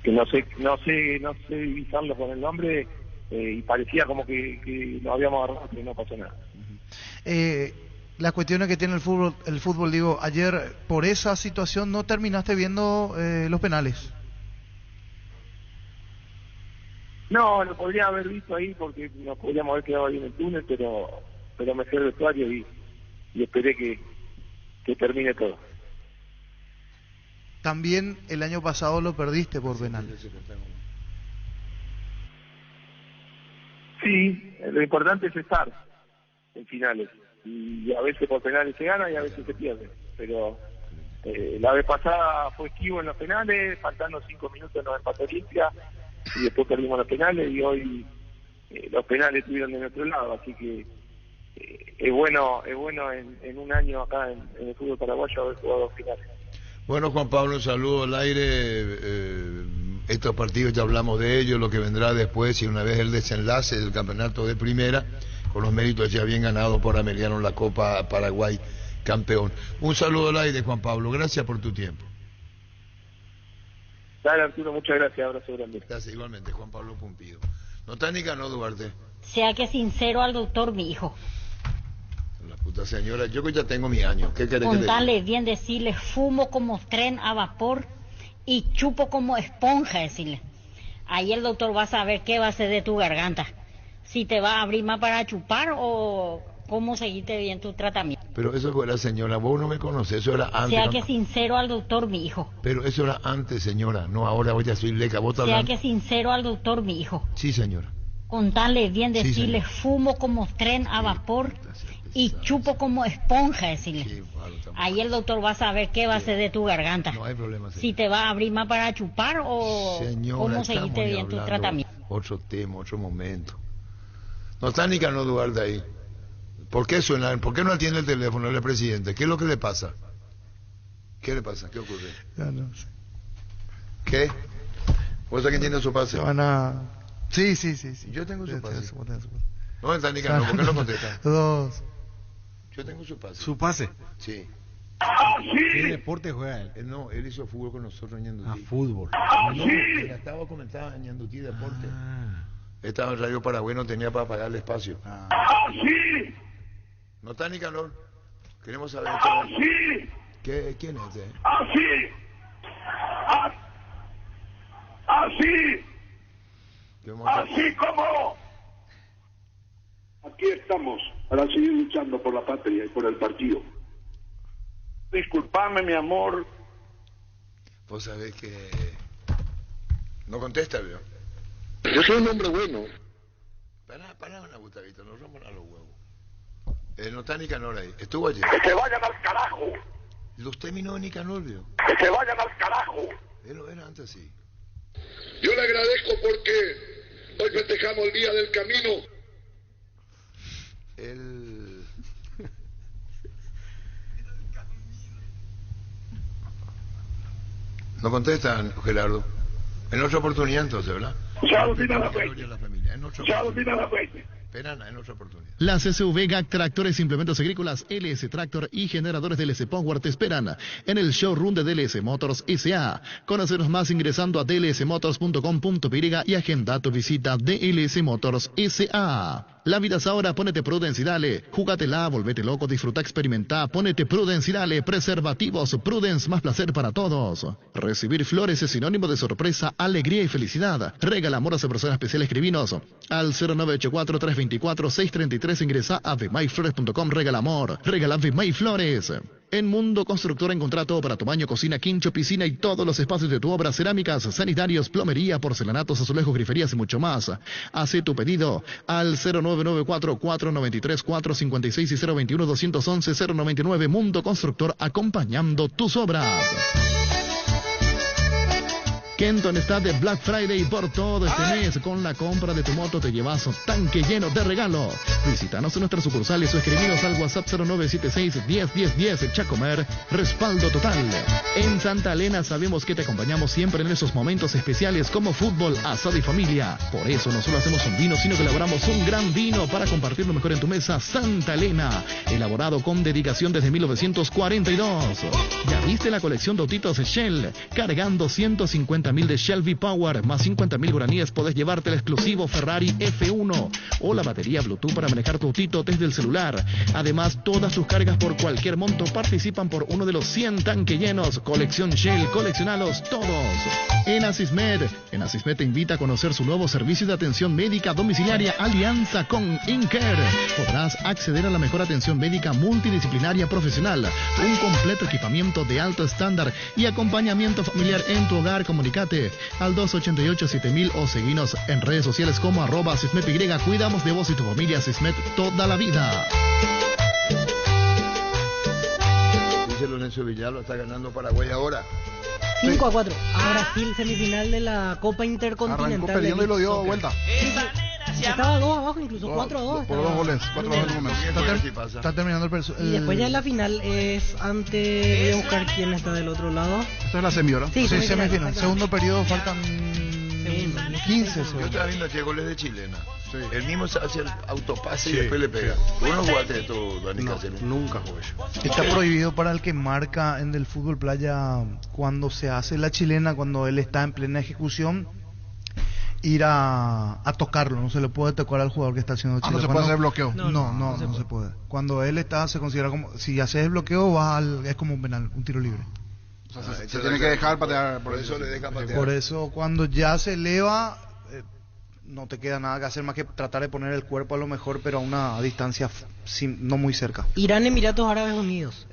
no sé divisarlo con el nombre, y parecía como que nos habíamos agarrado, pero no pasó nada. Las cuestiones que tiene el fútbol, digo, ayer por esa situación no terminaste viendo los penales. No, lo podría haber visto ahí porque nos podríamos haber quedado ahí en el túnel, pero me fui al vestuario y esperé que termine todo. También el año pasado lo perdiste por penales. Sí, lo importante es estar en finales, y a veces por penales se gana y a veces se pierde, pero la vez pasada fue esquivo en los penales, faltando 5 minutos nos empató Olimpia, y después perdimos los penales, y hoy los penales estuvieron de nuestro lado, así que es bueno en un año acá en el fútbol paraguayo haber jugado 2 finales. Bueno, Juan Pablo, un saludo al aire. Estos partidos ya hablamos de ellos, lo que vendrá después, y una vez el desenlace del campeonato de primera, con los méritos ya bien ganados por Ameliano en la Copa Paraguay campeón. Un saludo al aire, Juan Pablo, gracias por tu tiempo. Dale, Arturo, muchas gracias, abrazo grande. Gracias, igualmente, Juan Pablo Pumpido. ¿Notánica no, Duarte? Sea que sincero al doctor, mi hijo. La puta señora, yo que ya tengo mi año, ¿qué querés que te diga? Contarle bien, decirle, fumo como tren a vapor y chupo como esponja, decirle. Ahí el doctor va a saber qué va a hacer de tu garganta. Si te va a abrir más para chupar o cómo seguirte bien tu tratamiento. Pero eso fue la señora, vos no me conocés, eso era antes. Sea no, que sincero al doctor, mi hijo. Pero eso era antes, señora, no ahora, vos ya soy leca, vos estás Sea hablando. que sincero al doctor, mi hijo. Sí, señora. Contarle bien, Sí, decirle, señor. fumo como tren a vapor y chupo como esponja, decirle. Ahí el doctor va a saber qué va a hacer de tu garganta. No hay problema, señora. Si te va a abrir más para chupar o Señora, cómo estamos seguirte bien tu hablando tratamiento. Otro tema, otro momento. No está ni Cano Duarte ahí. ¿Por qué suena? ¿Por qué no atiende el teléfono el presidente? ¿Qué es lo que le pasa? ¿Qué le pasa? ¿Qué ocurre? Ya no sé. ¿Qué? ¿Vos sabés quién tiene su pase? Sí. Yo tengo su pase. Sí. No está ni Cano, ¿por qué no contesta? Dos. Yo tengo su pase. ¿Su pase? Sí. ¿Qué deporte juega él? No, él hizo fútbol con nosotros en Ñandutí. Fútbol. No, él estaba comentando en Ñandutí Deporte. Estaba en Radio Paraguay, no tenía para pagar el espacio. ¿No está ni calor? Queremos saber esto. ¿Quién es este? Así como aquí estamos para seguir luchando por la patria y por el partido. Disculpame, mi amor. Vos sabés que no contesta, ¿vio? Yo soy un hombre bueno. Pará una Gustavito, nos rompan a los huevos. No está ni Canor ahí. Estuvo ayer. Que se vayan al carajo. Los términos de Nicanor, vio. Que se vayan al carajo. Él lo era antes así. Yo le agradezco porque hoy festejamos el Día del Camino. No contestan, Gerardo. En otra oportunidad entonces, ¿verdad? Ya lo tiene la frente. Ya lo tiene la frente. Esperan en otra oportunidad. Las SUV GAC Tractores, Implementos Agrícolas, LS Tractor y generadores DLS Power te esperan en el showroom de DLS Motors S.A. Conoceros más ingresando a dlsmotors.com.py y agenda tu visita DLS Motors S.A. La vida es ahora, ponete Prudence y dale. Júgatela, volvete loco, disfruta, experimenta, ponete Prudence y dale. Preservativos, Prudence, más placer para todos. Recibir flores es sinónimo de sorpresa, alegría y felicidad. Regala amor a persona especial, escribinos al 0984-324-633. Ingresa a vmayflores.com, regala amor, regala Vmay Flores. En Mundo Constructor encontrá todo para tu baño, cocina, quincho, piscina y todos los espacios de tu obra, cerámicas, sanitarios, plomería, porcelanatos, azulejos, griferías y mucho más. Haz tu pedido al 0994-493-456 y 021-211-099. Mundo Constructor, acompañando tus obras. Kenton está de Black Friday por todo este mes. Con la compra de tu moto te llevas un tanque lleno de regalo. Visítanos en nuestras sucursales o escribinos al WhatsApp 0976-101010. Chacomer, respaldo total. En Santa Elena sabemos que te acompañamos siempre en esos momentos especiales como fútbol, asado y familia. Por eso no solo hacemos un vino, sino que elaboramos un gran vino para compartirlo mejor en tu mesa. Santa Elena, elaborado con dedicación desde 1942. ¿Ya viste la colección de autitos Shell? Cargando 150.000 de Shell V-Power más 50.000 guaraníes, podés llevarte el exclusivo Ferrari F1 o la batería Bluetooth para manejar tu autito desde el celular. Además, todas tus cargas por cualquier monto participan por uno de los 100 tanques llenos. Colección Shell, coleccionalos todos. En Asismed te invita a conocer su nuevo servicio de atención médica domiciliaria alianza con InCare. Podrás acceder a la mejor atención médica multidisciplinaria profesional, un completo equipamiento de alto estándar y acompañamiento familiar en tu hogar. Comunicate al 288-7000 o seguinos en redes sociales como @AsismedY. Cuidamos de vos y tu familia. Asismed, toda la vida. Dice Lorenzo Villalba, está ganando Paraguay ahora. 5-4 a Brasil, semifinal de la Copa Intercontinental. Arrancó perdiendo y lo dio vuelta. Estaba 2 abajo, incluso 4-2. Por 2 goles, 4-2 en el momento. Está terminando el Y después ya en la final es ante... Voy a buscar quién está del otro lado. Esta es la semi, ¿verdad? Sí, semifinal. Segundo periodo, faltan 15 Yo estaba viendo que goles de chilena. Sí. El mismo se hace el autopase y después le pega. ¿Tú no jugaste esto, Dani Cáceres? Nunca jugué yo. Está prohibido para el que marca en el fútbol playa cuando se hace la chilena, cuando él está en plena ejecución, ir a tocarlo. No se le puede tocar al jugador que está haciendo chilena. No se puede hacer bloqueo. No se puede. Cuando él está, se considera como, si haces el bloqueo, es como un penal, un tiro libre. O sea, se tiene que dejar patear. Por eso le deja patear. Por eso cuando ya se eleva, no te queda nada que hacer más que tratar de poner el cuerpo a lo mejor, pero a una distancia no muy cerca. Irán, Emiratos Árabes Unidos.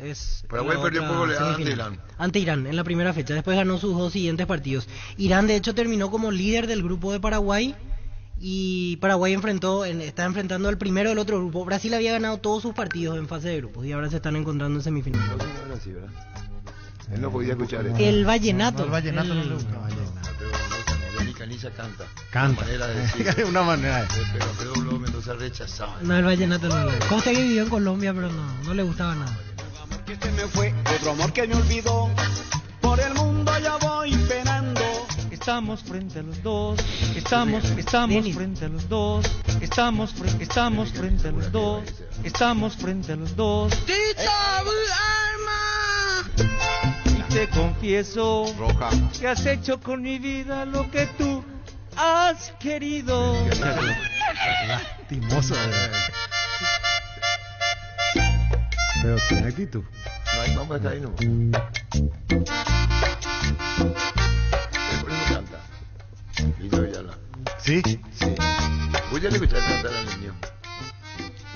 Paraguay perdió por goleada ante Irán. Ante Irán en la primera fecha. Después ganó sus 2 siguientes partidos. Irán, de hecho, terminó como líder del grupo de Paraguay. Y Paraguay está enfrentando al primero del otro grupo. Brasil había ganado todos sus partidos en fase de grupos y ahora se están encontrando en semifinales. Él no podía escuchar eso. El vallenato. No, el vallenato no le gusta. Caniza canta. Canta. Una manera de decir. Pero Alfredo Mendoza rechazaba. No, el vallenato no le gusta. Consta que vivió en Colombia, pero no le gustaba nada. Otro amor que se me fue, otro amor que me olvidó. Por el mundo ya voy penando. Estamos frente a los dos. Estamos frente a los dos. Estamos frente a los dos. Estamos frente a los dos. Y te confieso que has hecho con mi vida lo que tú has querido. Lastimoso. Pero tiene actitud. No hay nombre acá ahí, no. Por eso canta. Lino Villalba. ¿Sí? Sí. Voy a escuchar cantar al niño.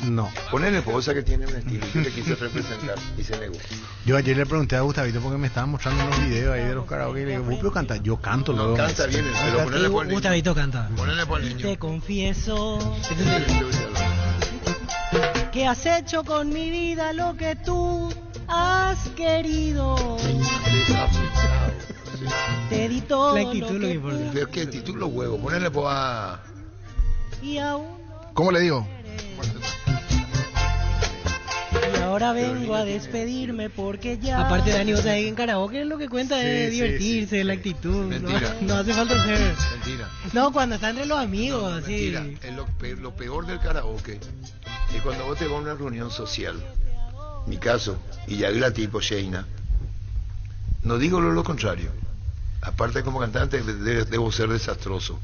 No. Ponele esposa que tiene un estilo que le quise representar y se negó. Yo ayer le pregunté a Gustavito porque me estaban mostrando unos videos ahí de los karaoke y le digo, ¿vos pero canta? Yo canto, no, canta bien, pero ponele por el niño. Gustavito canta. Ponele por el niño. Te confieso. que has hecho con mi vida lo que tú has querido. Te di todo La actitud lo que importa. Pero qué actitud los huevos, ponerle pues a... y aún ¿Cómo le digo? y ahora vengo a despedirme porque ya. Aparte Dani, vos sabés que en karaoke lo que cuenta es divertirse, la actitud. Mentira. No hace falta ser. Mentira. No, cuando está entre los amigos, No, sí. mentira. Lo peor del karaoke es cuando vos te vas a una reunión social. Mi caso, y ya la tipo Sheina. No digo lo contrario. Aparte como cantante debo ser desastroso.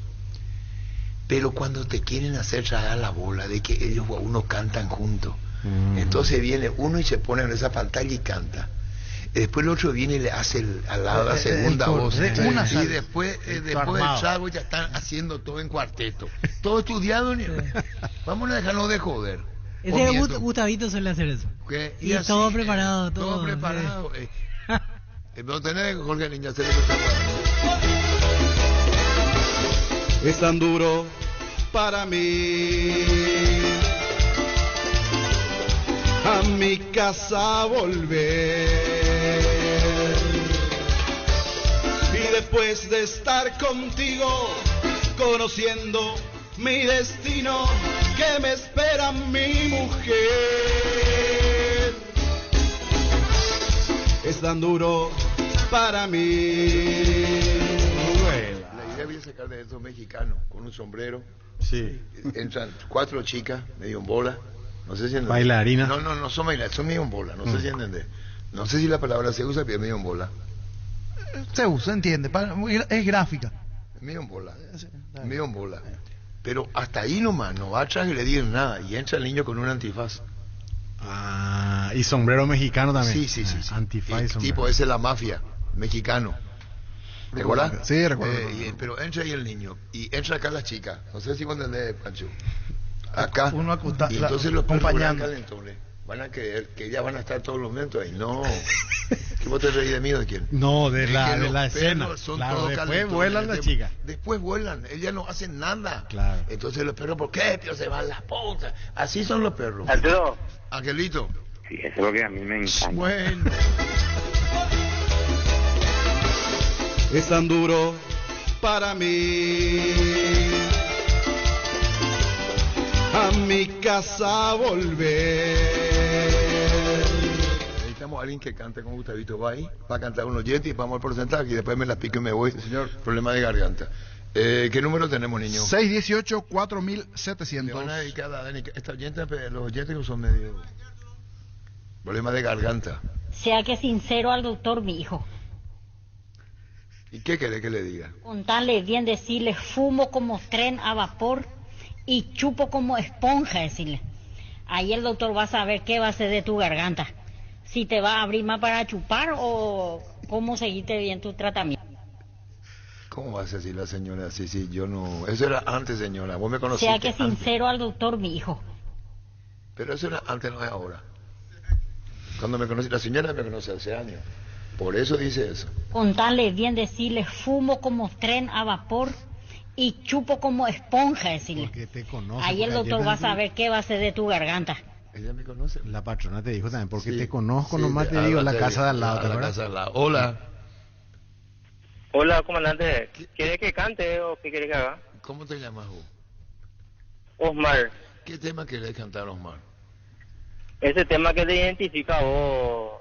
Pero cuando te quieren hacer tragar la bola de que ellos o uno cantan juntos. Entonces viene uno y se pone en esa pantalla y canta. Y después el otro viene y le hace al lado la segunda voz. Y después del trago ya están haciendo todo en cuarteto. Todo estudiado. Vamos a dejarnos de joder. Ese Gustavito suele hacer eso. ¿Qué? Y así, todo preparado, todo preparado. No tenés Jorge Niña hacer Es tan duro para mí a mi casa volver, y después de estar contigo conociendo mi destino, que me espera mi mujer. Es tan duro para mí. La idea había sacar de estos mexicanos con un sombrero. Sí. Entran 4 chicas medio en bola. No sé si entiendes. Bailarinas. No son bailarinas, son medio en bola. No sé si entiendes. No sé si la palabra se usa, pero es medio en bola. Se usa, entiende. Es gráfica. Medio en bola. Medio en bola. Pero hasta ahí nomás, no va a transgredir nada. Y entra el niño con un antifaz. Ah, y sombrero mexicano también. Sí. Antifaz y sombrero. Tipo, ese es la mafia, mexicano. ¿Te acuerdas? Sí, recuerdo. Pero entra ahí el niño. Y entra acá la chica. No sé si vos entendés, Pancho. Acá. Y entonces los perros calentones van a creer que ellas van a estar todos los momentos ahí. No. ¿Que vos te reís de mí o de quién? No, de la escena. Claro, después vuelan las chicas. Después vuelan, ellas no hacen nada. Claro. Entonces los perros, ¿por qué? Pero se van las putas. Así son los perros. Arturo. Angelito. Sí, eso es lo que a mí me encanta. Bueno. Es tan duro para mí a mi casa volver. Necesitamos a alguien que cante con Gustavito. Va ahí, va a cantar unos yetis, vamos al porcentaje y después me las pico y me voy. Señor, problema de garganta. ¿Qué número tenemos, niño? 618-4700. Le van a dedicar a Dani. Esta oyente, los oyentes son medio... Problema de garganta. Sea que sincero al doctor, mi hijo. ¿Y qué querés que le diga? Contarle bien, decirle, fumo como tren a vapor y chupo como esponja, decirle. Ahí el doctor va a saber qué va a hacer de tu garganta. Si te va a abrir más para chupar o cómo seguiste bien tu tratamiento. ¿Cómo vas a decir la señora? Sí, yo no... Eso era antes, señora. Vos me conociste Sea que sincero al doctor, mi hijo. Pero eso era antes, no es ahora. Cuando me conocí, la señora me conoce hace años. Por eso dice eso. Contarle bien, decirle, fumo como tren a vapor y chupo como esponja, decirle. Porque te conoce. Ahí el doctor va a saber qué va a hacer de tu garganta. Ella me conoce. La patrona te dijo también, porque te conozco, sí, nomás te digo, la casa de al lado. La casa de al lado. Hola. Hola, comandante. ¿Quiere que cante o qué quiere que haga? ¿Cómo te llamas vos? Osmar. ¿Qué tema querés cantar, Osmar? Ese tema que te identifica vos,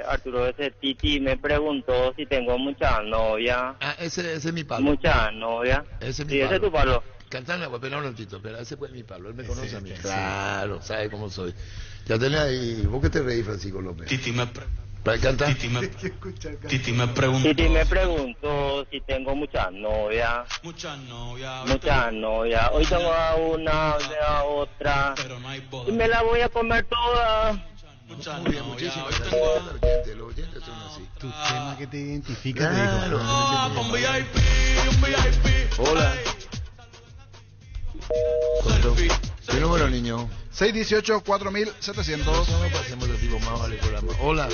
Arturo, ese Titi me preguntó si tengo mucha novia. Ah, ese es mi palo. Mucha novia. Ese es mi sí, palo. ese es tu palo. Cantale, espera un ratito, pero ese fue mi palo, él me conoce a mí. Claro, sabe cómo soy. Ya tenés ahí, ¿vos qué te reís, Francisco López? Titi me preguntó si tengo mucha novia. Mucha novia. Hoy tengo a una, a otra. Pero no hay boda. Y me la voy a comer toda. Mucha Muy bien, novia. muchísimas Hoy gracias. tengo Los oyentes son así. Tu tema que te identifica, Claro. te dijo. un VIP. Hola. ¿Qué número, niño? 618-4700. No pasemos de tipo más vale programa. Hola.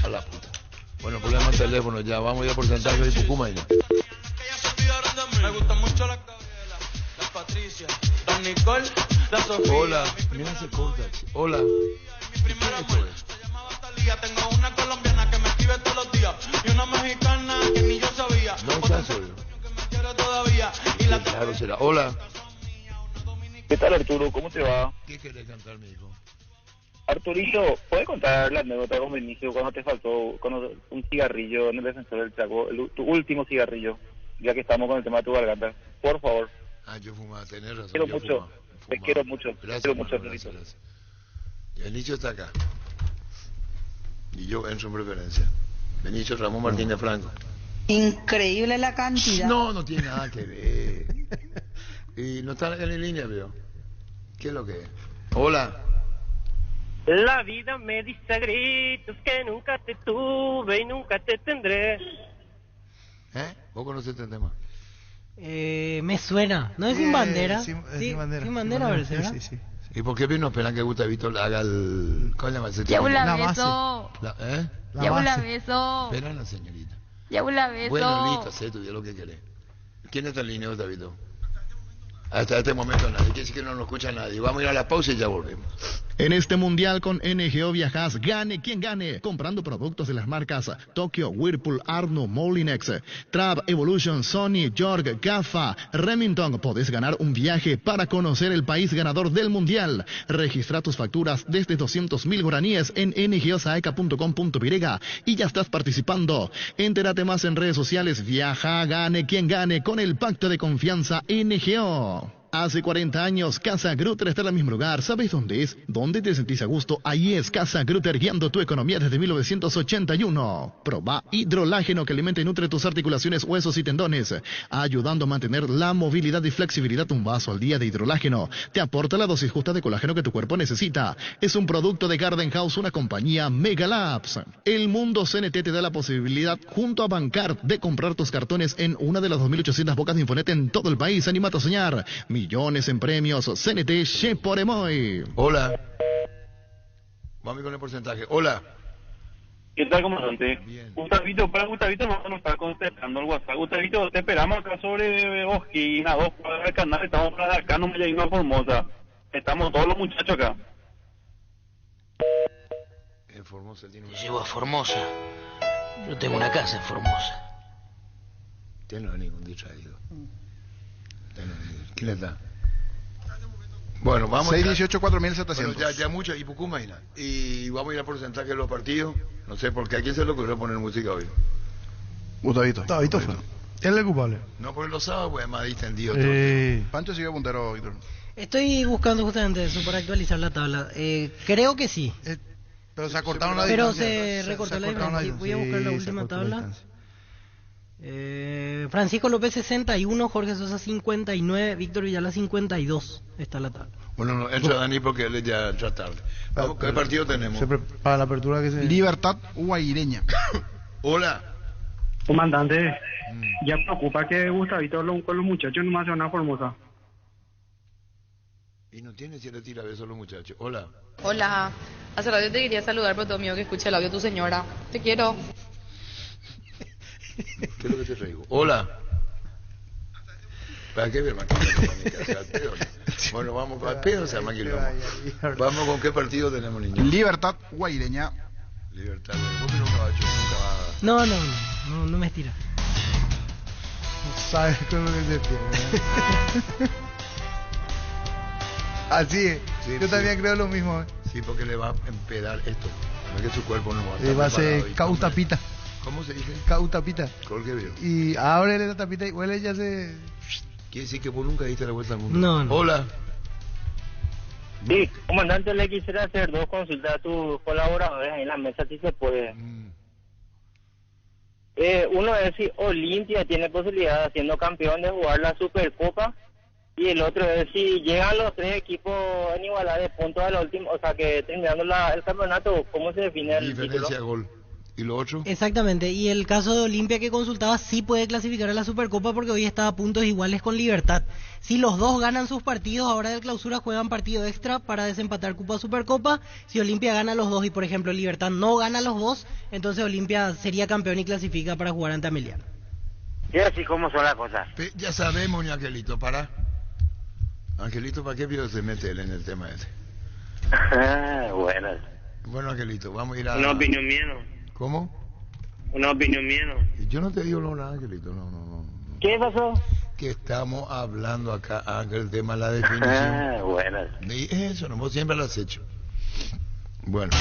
A la puta. Bueno, problema de teléfono ya. Vamos ya por porcentaje de Pucuma ya. Me gusta mucho la Gabriela. Patricia, Don Nicole, la Sofía. Hola, mira se corta. Hola. Mi primera amor, se llamaba Talía. Tengo una colombiana que me escribe todos los días y una mexicana que ni yo sabía. No está solo. Que me quiero todavía y la Claro será. Hola. ¿Qué tal, Arturo? ¿Cómo te va? ¿Qué querés cantar, mi hijo? Arturito, ¿puedes contar la anécdota con Benicio cuando te faltó un cigarrillo en el defensor del Chaco, tu último cigarrillo, ya que estamos con el tema de tu garganta? Por favor. Ah, yo fumaba, tenés razón. Quiero yo mucho, fumaba. te quiero mucho, Gracias, quiero mucho, hermano, Arturito. gracias. Benicio está acá. Y yo en su preferencia. Benicio Ramón Martínez Franco. Increíble la cantidad. No, no tiene nada que ver. Y no están en línea, veo. ¿Qué es lo que es? Hola. La vida me dice a gritos que nunca te tuve y nunca te tendré. ¿Vos conocés este tema? Me suena. ¿No es Sin Bandera? Sin Sí, Bandera. Sin Bandera, ¿verdad? Sí, sí. ¿Y por qué no esperan que Gustavito le haga el... ¿Cómo se llama ese Ya tema? la La beso. Ya la beso. Espera la señorita. Ya la beso. Bueno, listo, sé tú, ya lo que querés. ¿Quién está en línea, Gustavito? Hasta este momento nadie. Quiere decir que no nos escucha nadie. Vamos a ir a la pausa y ya volvemos. En este mundial con NGO viajas, gane quien gane, comprando productos de las marcas Tokyo, Whirlpool, Arno, Molinex, Trab, Evolution, Sony, York, Gafa, Remington. Podés ganar un viaje para conocer el país ganador del mundial. Registra tus facturas desde 200.000 guaraníes en ngosaeca.com.py y ya estás participando. Entérate más en redes sociales. Viaja, gane quien gane con el pacto de confianza NGO. Hace 40 años, Casa Grutter está en el mismo lugar. ¿Sabes dónde es? ¿Dónde te sentís a gusto? Ahí es Casa Grutter, guiando tu economía desde 1981. Proba hidrolágeno que alimenta y nutre tus articulaciones, huesos y tendones, ayudando a mantener la movilidad y flexibilidad. Un vaso al día de hidrolágeno te aporta la dosis justa de colágeno que tu cuerpo necesita. Es un producto de Garden House, una compañía Mega Labs. El Mundo CNT te da la posibilidad, junto a Bancard, de comprar tus cartones en una de las 2.800 bocas de Infonet en todo el país. Anímate a soñar. Millones en premios. CNT Sheporemoy. Hola. Vamos con el porcentaje. Hola. ¿Qué tal, comandante? Gustavito, no nos está contestando el WhatsApp. Gustavito, te esperamos acá sobre Ojina, 2 cuadras del canal. Estamos para acá, no me llegué a Formosa. Estamos todos los muchachos acá. En Formosa tiene una... Llevo a Formosa. Yo tengo una casa en Formosa. Usted no es ningún distraído. ¿Quién está? Bueno, vamos 618 4700. Bueno, ya mucho, y Pucú, imagina. Y vamos a ir a porcentaje de los partidos. No sé por qué. ¿A quién se le ocurrió poner música hoy? Gustavito. Gustavito fue. Él es el culpable. No, porque los sábados, pues, más distendido. Pancho sigue puntero, Víctor. Estoy buscando justamente eso para actualizar la tabla. Creo que sí. Pero se acortaron la Pero distancia. se recortó la acortaron distancia. Voy a buscar la Sí, última se acortó la tabla. distancia. Francisco López 61, Jorge Sosa 59, Víctor Villalba 52. Está la tabla. Bueno, no, entra Dani porque él ya entra tarde. Vamos, ¿qué partido tenemos? Para la apertura que se... Libertad Guaireña. Hola. Comandante, ya preocupa que Gustavito con los muchachos nomás se van a Formosa. Y no tiene si le tira besos a los muchachos. Hola. Hola. Hace rato te quería saludar, pero todo mío que escuche el audio de tu señora. Te quiero. ¿Qué es lo que te traigo? Hola. ¿Para qué ver maquillo? Bueno, vamos para pedo, o sea, maquillo. Vamos con qué partido tenemos, niños. Libertad Guaireña. Libertad. Vos nunca va a... No me estira. No sabes con lo que se pierde. Así es. Sí, Yo también creo lo mismo. Sí, porque le va a empedar esto. No es que su cuerpo no va a estar Va a ser preparado y cautapita. ¿Cómo se dice? Cautapita. ¿Con qué veo? Y ábrele la tapita y huele ya se... Quiere decir que vos nunca diste la vuelta al mundo. No. Hola. Sí, comandante, le quisiera hacer 2 consultas a tus colaboradores ahí en la mesa, si se puede. Uno es si Olimpia tiene posibilidad, siendo campeón, de jugar la Supercopa. Y el otro es si llegan los 3 equipos en igualdad de puntos a la última, o sea que terminando el campeonato, ¿cómo se define el Diferencia título? de gol. ¿Y lo otro? Exactamente, y el caso de Olimpia que consultaba sí puede clasificar a la Supercopa porque hoy está a puntos iguales con Libertad. Si los dos ganan sus partidos, ahora de clausura juegan partido extra para desempatar Copa Supercopa. Si Olimpia gana los dos y por ejemplo Libertad no gana los dos, entonces Olimpia sería campeón y clasifica para jugar ante Ameliano. Y así como son las cosas. Ya sabemos, ñaquelito, para. Angelito, ¿para qué se mete él en el tema este? Buenas. Bueno, Angelito, vamos a ir a... Una opinión mía, ¿no? ¿Cómo? Una opinión mía, ¿no? Yo no te digo nada, Angelito, no. ¿Qué pasó? Que estamos hablando acá, Ángel, el tema de la definición. Buenas. Y eso, no, vos siempre lo has hecho. Bueno.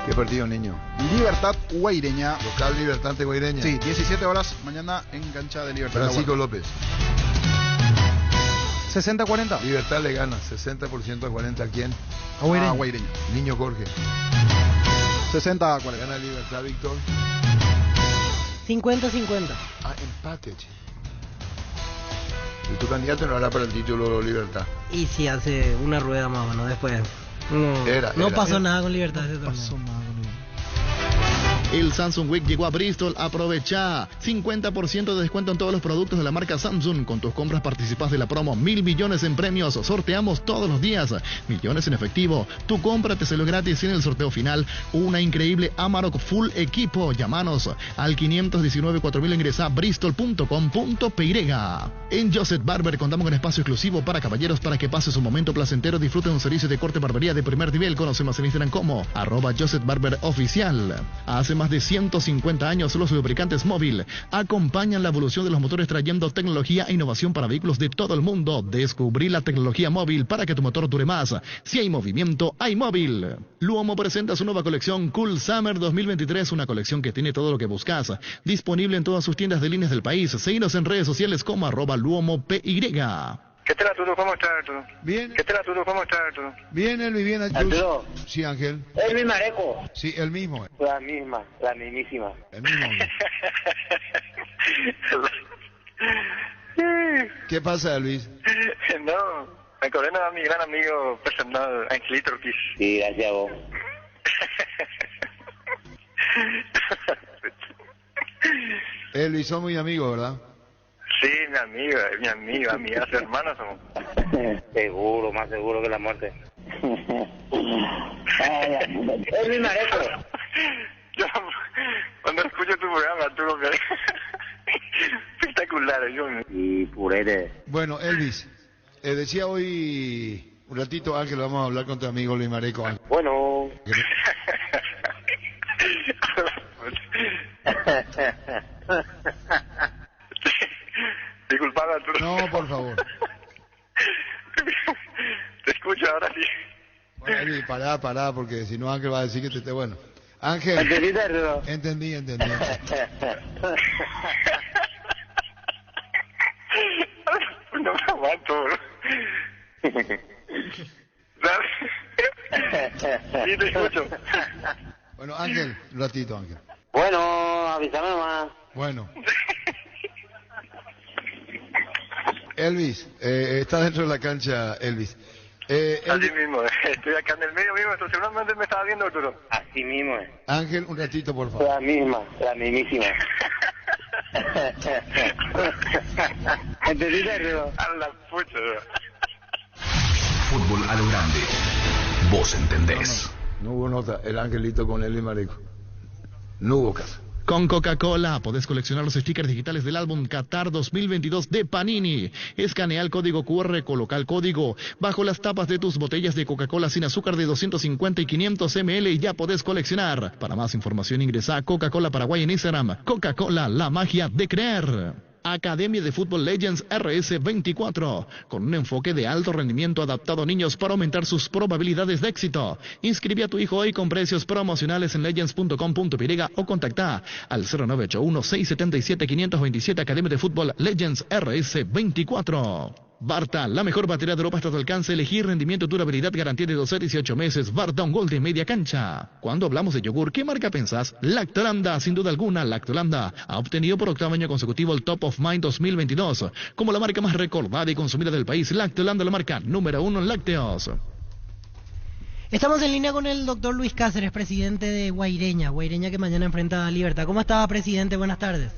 ¿Qué partido, niño? Libertad Guaireña. Local Libertad de Guaireña. Sí, 17 horas, mañana en cancha de Libertad. Francisco López. 60-40. Libertad le gana, 60% a 40 a quién? A Guaireña. Guaireña. Niño Jorge. 60-40. Gana Libertad, Víctor. 50-50. Ah, empate, che. Y tu candidato no hará para el título Libertad. Y si hace una rueda más o menos después. No pasó nada con Libertad ese torneo. El Samsung Week llegó a Bristol. Aprovecha 50% de descuento en todos los productos de la marca Samsung. Con tus compras participas de la promo 1.000 millones en premios. Sorteamos todos los días millones en efectivo. Tu compra te salió gratis y en el sorteo final una increíble Amarok Full Equipo. Llámanos al 519-4000. Ingresa a bristol.com.py. En Joseph Barber contamos con espacio exclusivo para caballeros para que pases un momento placentero. Disfrute de un servicio de corte barbería de primer nivel. Conoce más en Instagram como @JosephBarberOficial. Hace más de 150 años los lubricantes Móvil acompañan la evolución de los motores trayendo tecnología e innovación para vehículos de todo el mundo. Descubrí la tecnología Móvil para que tu motor dure más. Si hay movimiento, hay Móvil. Luomo presenta su nueva colección Cool Summer 2023, una colección que tiene todo lo que buscas. Disponible en todas sus tiendas de líneas del país. Seguinos en redes sociales como @LuomoPY. ¿Qué tal, Arturo? ¿Cómo estás, Arturo? Bien. ¿Qué tal, Arturo? ¿Cómo estás, Arturo? Bien, Elvis, bien. Arturo. Sí, Ángel. El mismo Areco. Sí, el mismo. La misma, la mismísima. El mismo. ¿Qué pasa, Luis? No, me acordé de mi gran amigo personal, Angelito Ortiz. Sí, gracias a vos. Luis, son muy amigos, ¿verdad? Sí, mi amiga, sus hermanos somos. Seguro, más seguro que la muerte. Es mi Mareco. Yo, cuando escucho tu programa, Arturo, espectacular. Y purete. Bueno, Elvis, decía hoy un ratito, Ángel, vamos a hablar con tu amigo Luis Mareco. Bueno. Disculpame, Arturo. No, por favor. Te escucho ahora sí. Bueno, Elvis, pará, porque si no Ángel va a decir que te esté bueno. Ángel. ¿Entendiste, Arturo? Entendí. No me aguanto, bro. Sí, te escucho. Bueno, Ángel, un ratito, Ángel. Bueno, avísame nomás. Bueno. Elvis, está dentro de la cancha, Elvis. Así mismo, estoy acá en el medio mismo, entonces seguramente me estaba viendo, Arturo. Así mismo. Ángel, un ratito, por favor. La mismísima. ¿Entendiste, Arturo? A la pucha. Fútbol a lo grande. Vos entendés. No hubo nota, el Angelito con Elvis Mareco. No hubo caso. Con Coca-Cola podés coleccionar los stickers digitales del álbum Qatar 2022 de Panini. Escanea el código QR, coloca el código bajo las tapas de tus botellas de Coca-Cola sin azúcar de 250 y 500 ml y ya podés coleccionar. Para más información ingresa a Coca-Cola Paraguay en Instagram. Coca-Cola, la magia de creer. Academia de Fútbol Legends RS24, con un enfoque de alto rendimiento adaptado a niños para aumentar sus probabilidades de éxito. Inscribe a tu hijo hoy con precios promocionales en legends.com.py o contacta al 0981-677-527. Academia de Fútbol Legends RS24. Barta, la mejor batería de Europa hasta tu alcance. Elegir rendimiento, durabilidad, garantía de 12 a 18 meses. Barta, un gol de media cancha. Cuando hablamos de yogur, ¿qué marca pensás? Lactolanda, sin duda alguna. Lactolanda ha obtenido por octavo año consecutivo el Top of Mind 2022 como la marca más recordada y consumida del país. Lactolanda, la marca número 1 en lácteos. Estamos en línea con el doctor Luis Cáceres, presidente de Guaireña que mañana enfrenta a Libertad. ¿Cómo está, presidente? Buenas tardes.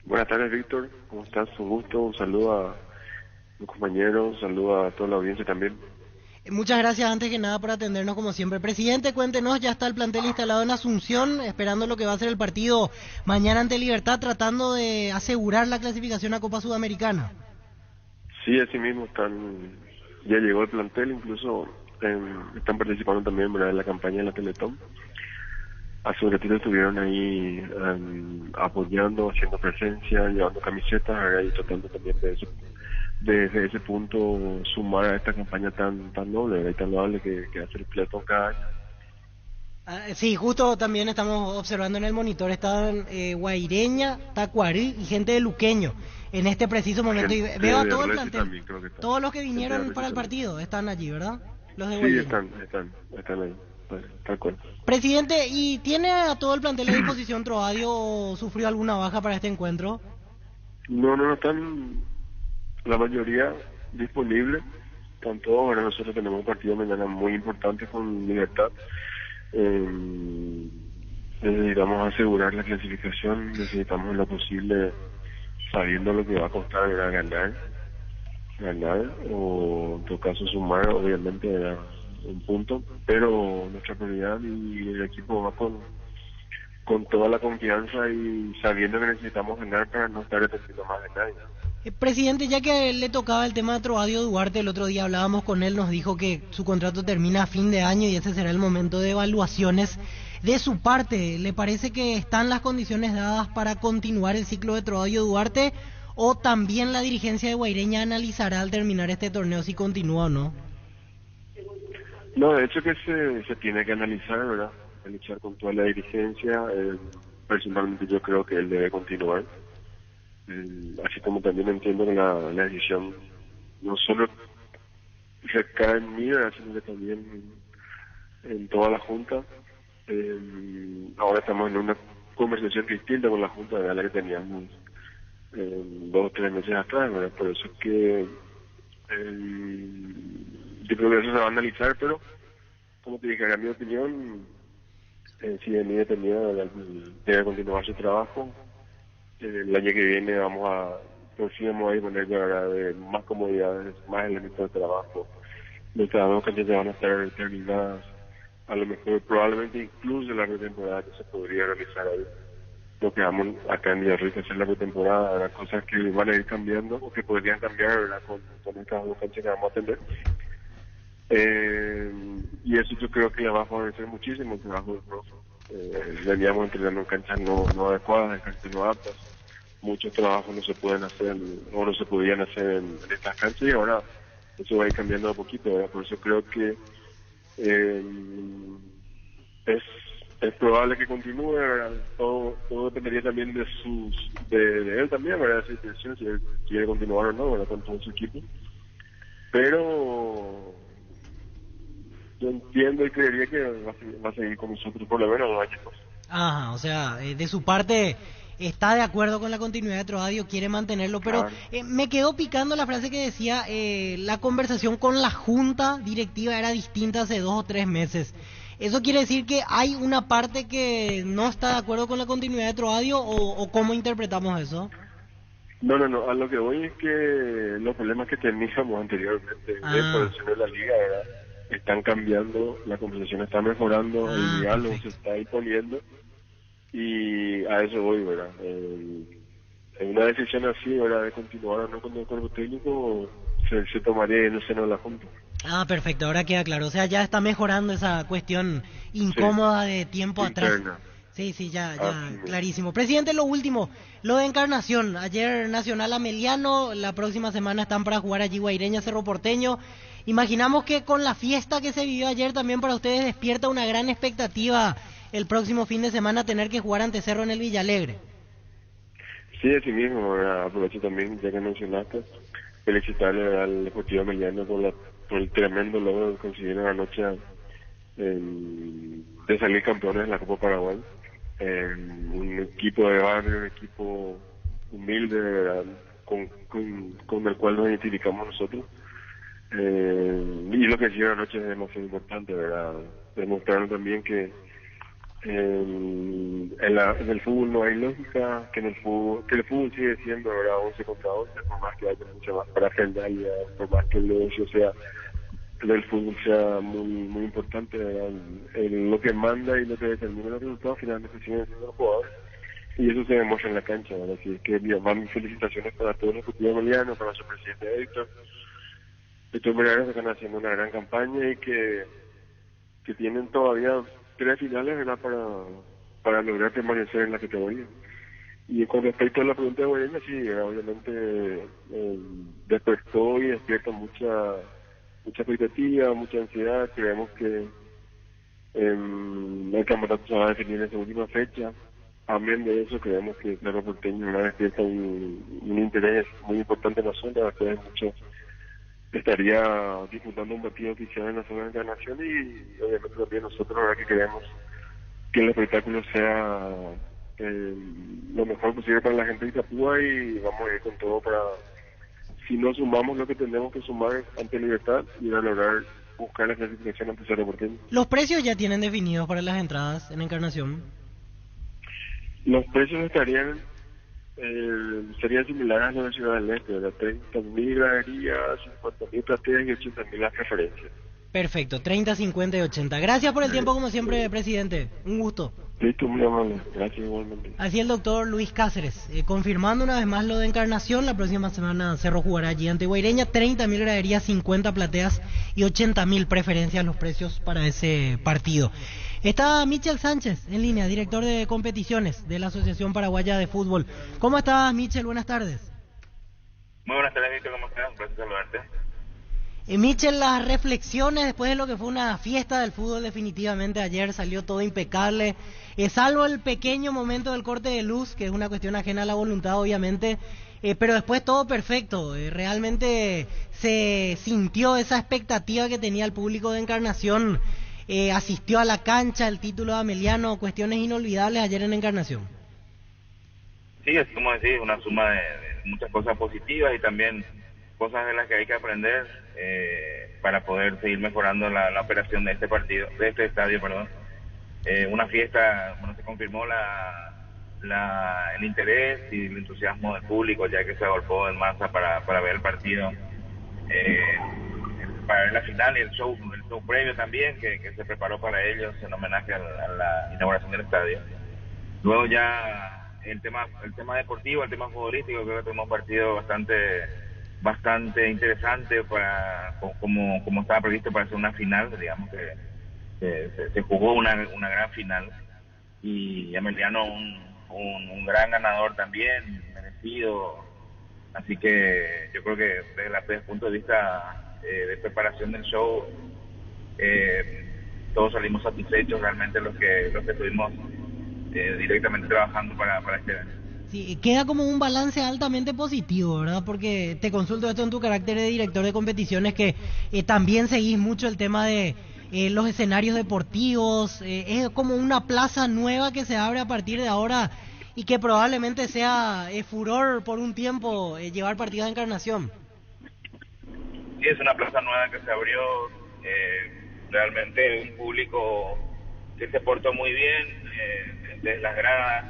Buenas tardes, Víctor. ¿Cómo estás? Un gusto. Un saludo a mis compañeros, un saludo a toda la audiencia también. Muchas gracias antes que nada por atendernos como siempre. Presidente, cuéntenos, ya está el plantel instalado en Asunción, esperando lo que va a ser el partido mañana ante Libertad, tratando de asegurar la clasificación a Copa Sudamericana. Sí, así mismo, ya llegó el plantel, incluso están participando también, ¿verdad?, en la campaña de la Teletón. Hace un ratito estuvieron ahí apoyando, haciendo presencia, llevando camisetas, ¿verdad?, y tratando también desde ese punto sumar a esta campaña tan noble, ¿verdad?, y tan loable que hace el Teletón cada año. Sí, justo también estamos observando en el monitor, están Guaireña, Tacuarí y gente de Luqueño en este preciso momento. Y veo a todo el plantel, todos los que vinieron para el partido están allí, ¿verdad? Los de Guaireña. Sí, están ahí, tal cual. Presidente, ¿y tiene a todo el plantel a disposición Trovadio o sufrió alguna baja para este encuentro? No están la mayoría disponibles, están todos. Ahora nosotros tenemos un partido mañana muy importante con Libertad. Necesitamos asegurar la clasificación, necesitamos en lo posible, sabiendo lo que va a costar, era ganar o en todo caso sumar, obviamente era un punto, pero nuestra prioridad y el equipo va con toda la confianza y sabiendo que necesitamos ganar para no estar dependiendo más de nadie. Presidente, ya que le tocaba el tema de Trovadio Duarte, el otro día hablábamos con él, nos dijo que su contrato termina a fin de año y ese será el momento de evaluaciones. De su parte, ¿le parece que están las condiciones dadas para continuar el ciclo de Trovadio Duarte o también la dirigencia de Guaireña analizará al terminar este torneo si continúa o no? No, de hecho que se tiene que analizar, ¿verdad? Analizar con toda la dirigencia. Personalmente yo creo que él debe continuar. Así como también entiendo que la decisión no solo recae en mí, sino que también en toda la Junta. Ahora estamos en una conversación distinta con la Junta de la que teníamos 2 o 3 meses atrás, ¿verdad? Por eso es que yo creo que eso se va a analizar, pero como te dije, en mi opinión, si de mí dependía, debe continuar su trabajo. El año que viene por fin vamos a disponer de más comodidades, más elementos de trabajo. Nuestras 2 canchas van a estar terminadas, a lo mejor probablemente incluso la pretemporada que se podría realizar ahí. Lo que vamos acá en Villarrica a hacer la pretemporada, ¿verdad? Cosas que van a ir cambiando o que podrían cambiar, ¿verdad?, con estas 2 canchas que vamos a tener. Y eso yo creo que le va a favorecer muchísimo el trabajo del profe. Veníamos entrenando en canchas no adecuadas, en canchas no aptas. Muchos trabajos no se pueden hacer o no se podían hacer en estas canchas y ahora eso va a ir cambiando a poquito, ¿verdad? Por eso creo que es probable que continúe, ¿verdad? Todo dependería también de él también, ¿verdad? Si él quiere continuar o no, ¿verdad?, con todo su equipo. Pero yo entiendo y creería que va a seguir con nosotros por lo menos 2 años más. Ajá, o sea, de su parte está de acuerdo con la continuidad de Trovadio, quiere mantenerlo, pero me quedó picando la frase que decía la conversación con la junta directiva era distinta hace 2 o 3 meses. ¿Eso quiere decir que hay una parte que no está de acuerdo con la continuidad de Trovadio o cómo interpretamos eso? No, a lo que voy es que los problemas que teníamos anteriormente de la liga, ¿verdad?, están cambiando, la conversación está mejorando, el diálogo se está ahí poniendo y a eso voy, ¿verdad? En una decisión así, ¿verdad?, de continuar o no con el cuerpo técnico se tomaría en el seno de la Junta. Perfecto, ahora queda claro, o sea, ya está mejorando esa cuestión incómoda de tiempo interna. Atrás. Sí, ya clarísimo. Presidente, lo último, lo de Encarnación, ayer Nacional Ameliano, la próxima semana están para jugar allí Guaireña, Cerro Porteño. Imaginamos que con la fiesta que se vivió ayer también para ustedes despierta una gran expectativa el próximo fin de semana tener que jugar ante Cerro en el Villalegre. Sí, así mismo, aprovecho también, ya que mencionaste, felicitarle al Deportivo Ameliano por el tremendo logro que consiguieron anoche de salir campeones de la Copa Paraguay. Un equipo de barrio, un equipo humilde, ¿verdad?, con el cual nos identificamos nosotros. Y lo que hicieron anoche es demasiado importante, ¿verdad? Demostraron también que en el fútbol no hay lógica, que el fútbol sigue siendo, ¿verdad?, 11 contra 11, por más que haya mucha más parafernalia, por más que el negocio sea del fútbol sea muy importante. Lo que manda y lo que determina los resultados finalmente siguen siendo los jugadores, y eso se demuestra en la cancha, ¿verdad? Así es que van mis felicitaciones para todo el ejecutivo emiliano, para su presidente Héctor. Estos emilianos están haciendo una gran campaña y que tienen todavía 3 finales, ¿verdad?, para lograr permanecer en la categoría. Y con respecto a la pregunta de Guareña, sí, obviamente despertó y despierta mucha expectativa, mucha ansiedad. Creemos que el campeonato se va a definir en esa última fecha. Amén de eso, creemos que Cerro Porteño una despierta un interés muy importante en la zona. Después mucho estaría disputando un partido oficial en la zona de Encarnación, y obviamente también nosotros, la verdad, que queremos que el espectáculo sea lo mejor posible para la gente de Itapúa, y vamos a ir con todo para, si no sumamos lo que tenemos que sumar ante Libertad, y a lograr buscar la clasificación ante Cerro Porteño. ¿Los precios ya tienen definidos para las entradas en Encarnación? Los precios estarían serían similares a los de Ciudad del Este, de 30.000 graderías, 50.000 plateas y 80.000 las preferencias. Perfecto, 30, 50 y 80. Gracias por el tiempo, como siempre, presidente. Un gusto. Listo, muy amable. Gracias igualmente. Así el doctor Luis Cáceres, confirmando una vez más lo de Encarnación. La próxima semana Cerro jugará allí ante Guaireña. 30.000 graderías, 50 plateas y 80.000 preferencias los precios para ese partido. Está Michel Sánchez en línea, director de competiciones de la Asociación Paraguaya de Fútbol. ¿Cómo estás, Michel? Buenas tardes. Muy buenas tardes, Víctor. ¿Cómo estás? Un placer saludarte. Michel, las reflexiones después de lo que fue una fiesta del fútbol, definitivamente ayer salió todo impecable, salvo el pequeño momento del corte de luz, que es una cuestión ajena a la voluntad, obviamente, pero después todo perfecto. Realmente se sintió esa expectativa que tenía el público de Encarnación. Asistió a la cancha, el título de Ameliano, cuestiones inolvidables ayer en Encarnación. Sí, es como decir, una suma de muchas cosas positivas y también cosas de las que hay que aprender para poder seguir mejorando la operación de este partido, de este estadio, perdón. Una fiesta, bueno, se confirmó el interés y el entusiasmo del público, ya que se agolpó en masa para ver el partido, para ver la final y el show previo también que se preparó para ellos en homenaje a la inauguración del estadio. Luego ya el tema deportivo, el tema futbolístico, creo que tuvimos un partido bastante interesante como estaba previsto para hacer una final. Digamos que se jugó una gran final, y Ameliano un gran ganador también, merecido. Así que yo creo que desde el punto de vista de preparación del show, todos salimos satisfechos, realmente los que estuvimos directamente trabajando para este evento. Sí, queda como un balance altamente positivo, ¿verdad? Porque te consulto esto en tu carácter de director de competiciones, que también seguís mucho el tema de los escenarios deportivos. Es como una plaza nueva que se abre a partir de ahora y que probablemente sea furor por un tiempo llevar partidos de Encarnación. Sí, es una plaza nueva que se abrió, realmente un público que se portó muy bien desde las gradas.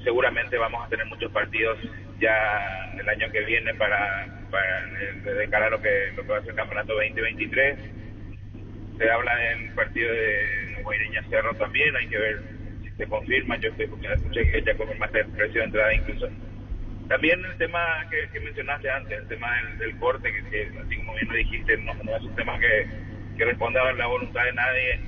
Seguramente vamos a tener muchos partidos ya el año que viene para de cara a lo que va a ser el campeonato 2023. Se habla del partido de Guaireña Cerro también, hay que ver si se confirma. Yo escuché que ya confirmaste el precio de entrada incluso. También el tema que mencionaste antes, el tema del corte, que así como bien lo dijiste, no es un tema que responde a la voluntad de nadie,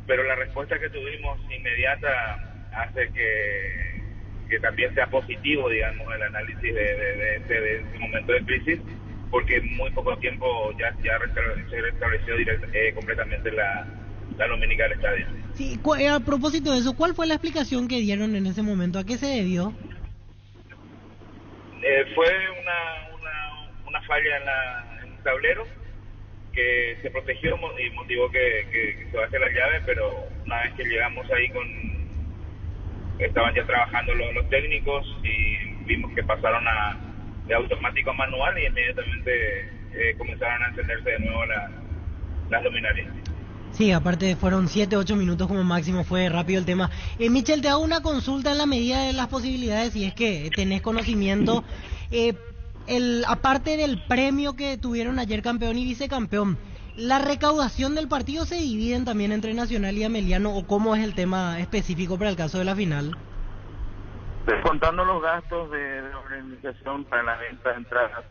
pero la respuesta que tuvimos inmediata hace que también sea positivo, digamos, el análisis de este momento de crisis, porque en muy poco tiempo ya se restableció completamente la lumínica del estadio. Sí, a propósito de eso, ¿cuál fue la explicación que dieron en ese momento? ¿A qué se debió? Fue una falla en el tablero que se protegió y motivó que se baje la llave, pero una vez que llegamos ahí estaban ya trabajando los técnicos y vimos que pasaron de automático a manual, y inmediatamente comenzaron a encenderse de nuevo las luminarias. Sí, aparte fueron 7-8 minutos como máximo, fue rápido el tema. Michel, te hago una consulta en la medida de las posibilidades, si es que tenés conocimiento. aparte del premio que tuvieron ayer campeón y vicecampeón, ¿la recaudación del partido se dividen también entre Nacional y Ameliano o cómo es el tema específico para el caso de la final? Descontando los gastos de organización para la venta de entradas,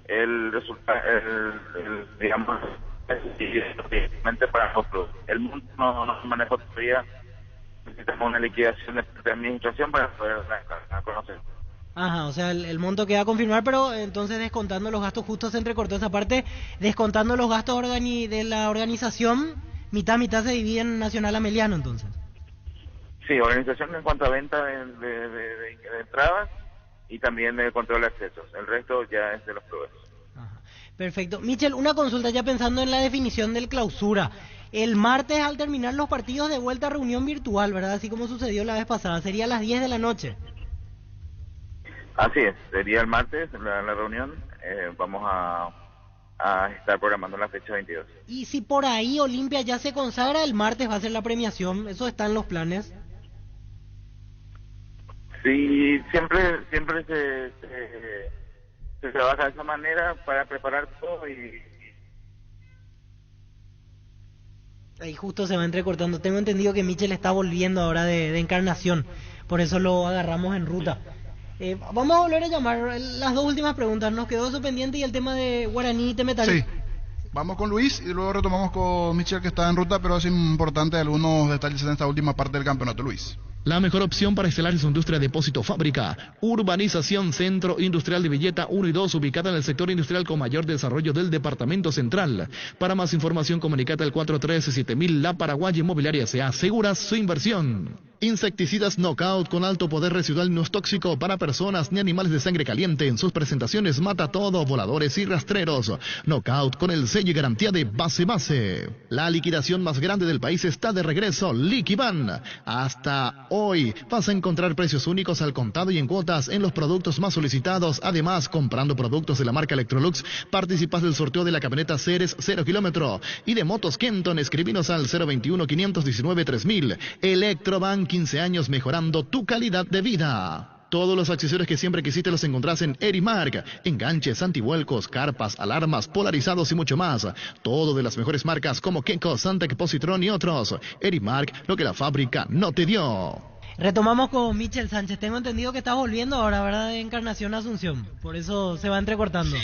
el resultado, digamos, es para nosotros. El monto no se maneja todavía, necesitamos una liquidación de administración para poder dar a conocer. Ajá, o sea, el monto queda a confirmar, pero entonces descontando los gastos, justo se entrecortó esa parte, descontando los gastos de la organización, mitad a mitad se divide en Nacional Ameliano, entonces. Sí, organización en cuanto a venta de entradas y también de control de accesos. El resto ya es de los proveedores. Perfecto. Michel, una consulta ya pensando en la definición del clausura. El martes al terminar los partidos de vuelta a reunión virtual, ¿verdad? Así como sucedió la vez pasada. Sería a las 10 de la noche. Así es, sería el martes la reunión. Vamos a estar programando la fecha 22. Y si por ahí Olimpia ya se consagra, el martes va a ser la premiación. ¿Eso está en los planes? Sí, siempre se trabaja de esa manera para preparar todo y... Ahí justo se va entrecortando. Tengo entendido que Michel está volviendo ahora de Encarnación, por eso lo agarramos en ruta. Vamos a volver a llamar las dos últimas preguntas. Nos quedó eso pendiente y el tema de Guaraní y Temetal. Sí. Vamos con Luis y luego retomamos con Michel, que está en ruta, pero es importante algunos detalles en esta última parte del campeonato. Luis. La mejor opción para instalar es Industria Depósito Fábrica. Urbanización Centro Industrial de Villeta 1 y 2, ubicada en el sector industrial con mayor desarrollo del departamento central. Para más información, comunicate al 413-7000. La Paraguay Inmobiliaria S.A. Asegura su inversión. Insecticidas Knockout con alto poder residual no es tóxico para personas ni animales de sangre caliente. En sus presentaciones mata todo, voladores y rastreros. Knockout con el sello y garantía de base. La liquidación más grande del país está de regreso. Liquiban. Hasta hoy vas a encontrar precios únicos al contado y en cuotas en los productos más solicitados. Además, comprando productos de la marca Electrolux, participas del sorteo de la camioneta Ceres 0 kilómetro y de motos Kenton. Escribinos al 021-519-3000. Electroban, 15 años mejorando tu calidad de vida. Todos los accesorios que siempre quisiste los encontrás en Erimark. Enganches, antivuelcos, carpas, alarmas, polarizados y mucho más. Todo de las mejores marcas como Kenko, Santec, Positron y otros. Erimark, lo que la fábrica no te dio. Retomamos con Michel Sánchez. Tengo entendido que estás volviendo ahora, ¿verdad? De Encarnación a Asunción. Por eso se va entrecortando. Sí.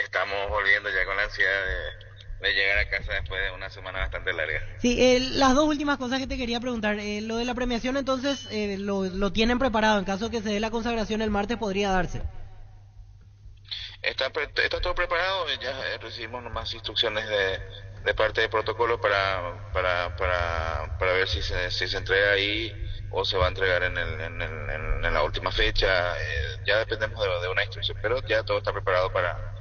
Estamos volviendo ya con la ansiedad de llegar a casa después de una semana bastante larga. Sí, las dos últimas cosas que te quería preguntar. Lo de la premiación, entonces, lo tienen preparado. En caso que se dé la consagración el martes, podría darse. Está todo preparado. Ya recibimos nomás instrucciones de parte de protocolo para ver si se entrega ahí o se va a entregar en la última fecha. Ya dependemos de una instrucción, pero ya todo está preparado para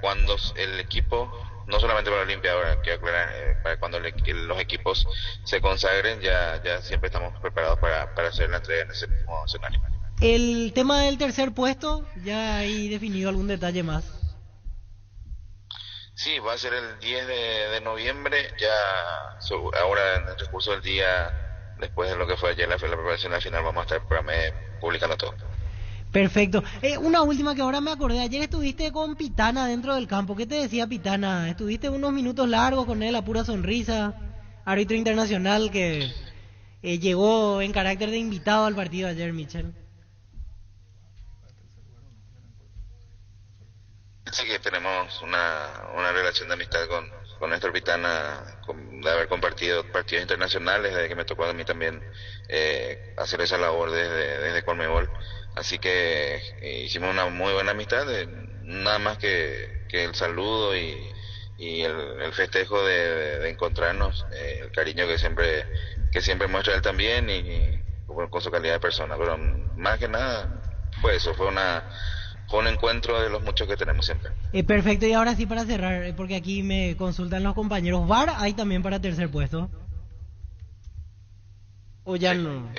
cuando el equipo, no solamente para Olimpia, ahora quiero aclarar, para cuando los equipos se consagren, ya siempre estamos preparados para hacer la entrega en ese mismo escenario. El tema del tercer puesto, ¿ya hay definido algún detalle más? Sí, va a ser el 10 de noviembre, ya ahora en el transcurso del día, después de lo que fue ayer la preparación de la final, vamos a estar publicando todo. Perfecto. Una última que ahora me acordé. Ayer estuviste con Pitana dentro del campo. ¿Qué te decía Pitana? Estuviste unos minutos largos con él, a pura sonrisa. Árbitro internacional que llegó en carácter de invitado al partido ayer, Michel. Sí, que tenemos una relación de amistad con Néstor Pitana, de haber compartido partidos internacionales, desde que me tocó a mí también hacer esa labor desde Conmebol. Así que hicimos una muy buena amistad, nada más que el saludo y el festejo de encontrarnos, el cariño que siempre muestra él también y con su calidad de persona. Pero más que nada fue eso, fue un encuentro de los muchos que tenemos siempre. Perfecto, y ahora sí para cerrar, porque aquí me consultan los compañeros, ¿VAR hay también para tercer puesto? ¿O ya sí, no?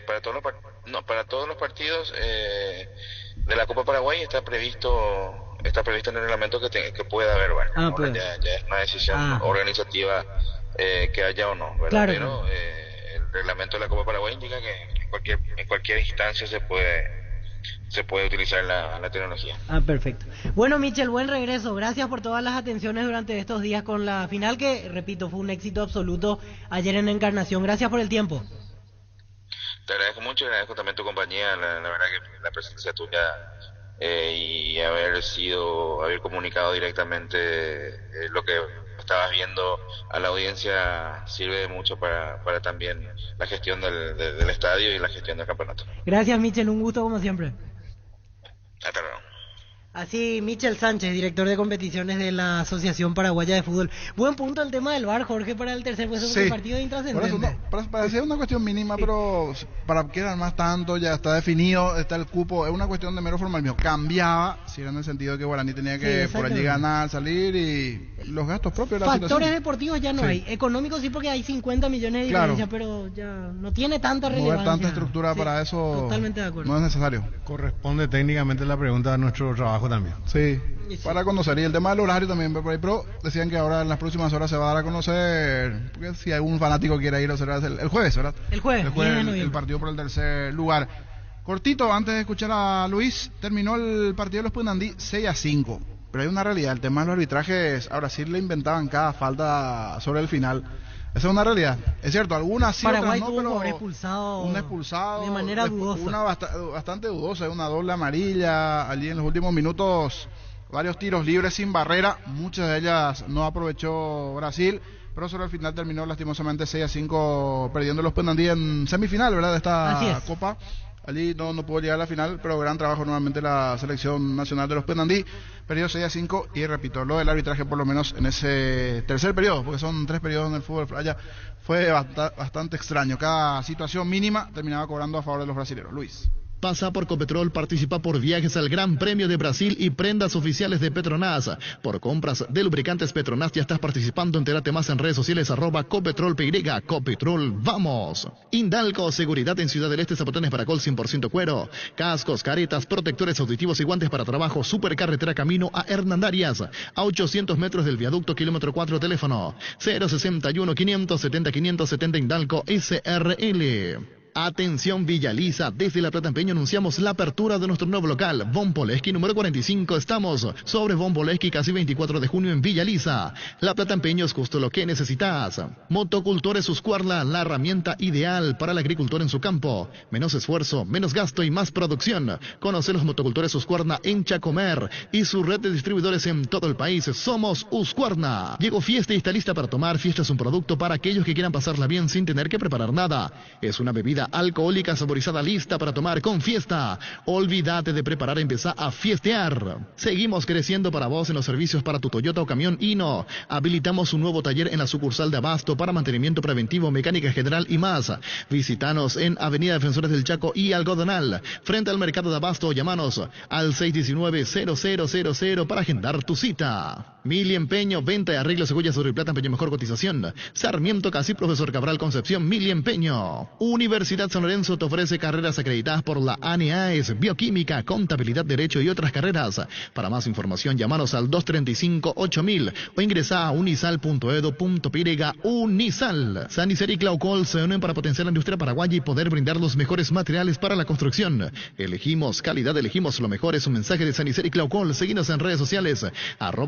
Para todos los partidos de la Copa Paraguay está previsto en el reglamento que pueda haber VAR. Pues. Ya es una decisión organizativa que haya o no, ¿verdad? Claro. Pero el reglamento de la Copa Paraguay indica en cualquier instancia se puede utilizar la tecnología. Perfecto. Bueno, Michel, buen regreso. Gracias por todas las atenciones durante estos días con la final que, repito, fue un éxito absoluto ayer en Encarnación. Gracias por el tiempo. Te agradezco mucho y agradezco también tu compañía, la verdad que la presencia tuya y haber comunicado directamente lo que estabas viendo a la audiencia sirve mucho para también la gestión del estadio y la gestión del campeonato. Gracias, Michel, un gusto como siempre. Hasta luego. Así, Michel Sánchez, director de competiciones de la Asociación Paraguaya de Fútbol. Buen punto el tema del VAR, Jorge, para el tercer puesto, porque el partido es intrascendente. Parecía una cuestión mínima, pero para que eran más tanto, ya está definido, está el cupo, es una cuestión de mero formalismo. Cambiaba, si era en el sentido de que Guaraní tenía que por allí ganar, salir y los gastos propios de la Factores situación. deportivos ya no hay, económicos sí, porque hay 50 millones de diferencia, pero ya no tiene tanta relevancia. Mover tanta estructura para eso totalmente de acuerdo. No es necesario. Corresponde técnicamente la pregunta a nuestro trabajo también. Sí, para conocer. Y el tema del horario también, pero decían que ahora en las próximas horas se va a dar a conocer, porque si algún fanático quiere ir a observar el jueves, ¿verdad? El jueves el partido por el tercer lugar. Cortito, antes de escuchar a Luis, terminó el partido de los Punandí 6-5. Pero hay una realidad, el tema de los arbitrajes, ahora sí le inventaban cada falta sobre el final. Esa es una realidad. Es cierto, algunas sí, Paraguay otras no, tuvo pero un expulsado de manera dudosa. Una bastante dudosa, una doble amarilla allí en los últimos minutos, varios tiros libres sin barrera, muchas de ellas no aprovechó Brasil, pero sobre el final terminó lastimosamente 6-5 perdiendo los Penandí en semifinal, ¿verdad? De esta Copa. Allí no pudo llegar a la final, pero gran trabajo nuevamente la selección nacional de los Penandí. Perdió 6-5 y repito, lo del arbitraje por lo menos en ese tercer periodo, porque son 3 periodos en el fútbol playa, fue bastante extraño. Cada situación mínima terminaba cobrando a favor de los brasileños. Luis. Pasa por Copetrol, participa por viajes al Gran Premio de Brasil y prendas oficiales de Petronas. Por compras de lubricantes Petronas ya estás participando. Entérate más en redes sociales @CopetrolPY. Copetrol, vamos. Indalco, seguridad en Ciudad del Este, zapatones para col 100% cuero. Cascos, caretas, protectores auditivos y guantes para trabajo. Supercarretera camino a Hernandarias. A 800 metros del viaducto, kilómetro 4, teléfono 061 570 570 Indalco SRL. Atención Villaliza, desde La Plata Empeño anunciamos la apertura de nuestro nuevo local, Von Poleski número 45, estamos sobre Von Poleski casi 24 de junio en Villaliza. La Plata Empeño es justo lo que necesitas. Motocultores Husqvarna, la herramienta ideal para el agricultor en su campo. Menos esfuerzo, menos gasto y más producción. Conoce los motocultores Husqvarna en Chacomer y su red de distribuidores en todo el país. Somos Husqvarna. Llegó Fiesta y está lista para tomar. Fiesta es un producto para aquellos que quieran pasarla bien sin tener que preparar nada. Es una bebida alcohólica saborizada lista para tomar con Fiesta. Olvídate de preparar, empezá a fiestear. Seguimos creciendo para vos en los servicios para tu Toyota o camión Hino. Habilitamos un nuevo taller en la sucursal de Abasto para mantenimiento preventivo, mecánica general y más. Visítanos en Avenida Defensores del Chaco y Algodonal, frente al mercado de Abasto. Llámanos al 619-0000 para agendar tu cita. Mili Empeño, venta y arreglo cebollas oro y plata, empeño mejor cotización. Sarmiento Casi, Profesor Cabral Concepción, Mili Empeño. Universidad San Lorenzo te ofrece carreras acreditadas por la ANEAES, bioquímica, contabilidad, derecho y otras carreras. Para más información, llámanos al 235-8000 o ingresá a unisal.edu.py. Unisal. Sanicer y Claucol se unen para potenciar la industria paraguaya y poder brindar los mejores materiales para la construcción. Elegimos calidad, elegimos lo mejor. Es un mensaje de Sanicer y Claucol. Seguinos en redes sociales,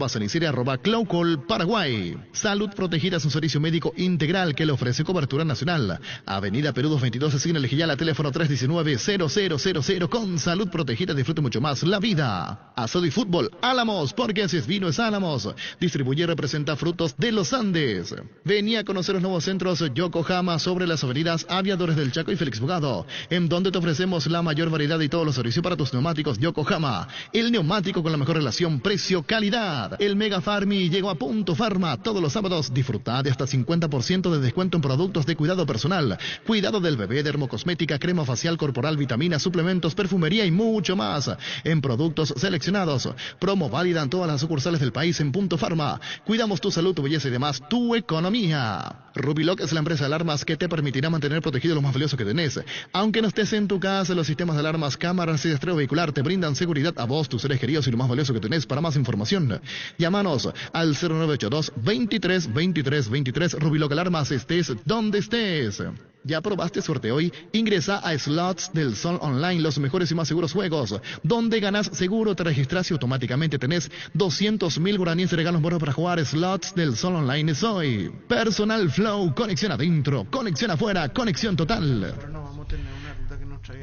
@Sanicer @Claucol Paraguay. Salud Protegida es un servicio médico integral que le ofrece cobertura nacional. Avenida Perú 222, esquina El Gillala, teléfono 319-0000. Con Salud Protegida disfrute mucho más la vida. Asado y Fútbol Álamos, porque si es vino es Álamos. Distribuye y representa Frutos de los Andes. Venía a conocer los nuevos centros Yokohama sobre las avenidas Aviadores del Chaco y Félix Bugado, en donde te ofrecemos la mayor variedad y todos los servicios para tus neumáticos. Yokohama, el neumático con la mejor relación precio-calidad. El Mega Farmi llegó a Punto Farma. Todos los sábados disfruta de hasta 50% de descuento en productos de cuidado personal, cuidado del bebé, dermocosmética, crema facial corporal, vitaminas, suplementos, perfumería y mucho más en productos seleccionados. Promo válida en todas las sucursales del país en Punto Farma. Cuidamos tu salud, tu belleza y demás, tu economía. Rubiloc es la empresa de alarmas que te permitirá mantener protegido lo más valioso que tenés. Aunque no estés en tu casa, los sistemas de alarmas, cámaras y rastreo vehicular te brindan seguridad a vos, tus seres queridos y lo más valioso que tenés. Para más información, llámanos al 0982 23 23 23. Rubiloc Alarmas, estés donde estés. ¿Ya probaste suerte hoy? Ingresa a Slots del Sol Online, los mejores y más seguros juegos, donde ganas seguro, te registras y automáticamente tenés 200.000 guaraníes de regalos buenos para jugar. Slots del Sol Online es hoy. Personal Flow, conexión adentro, conexión afuera, conexión total.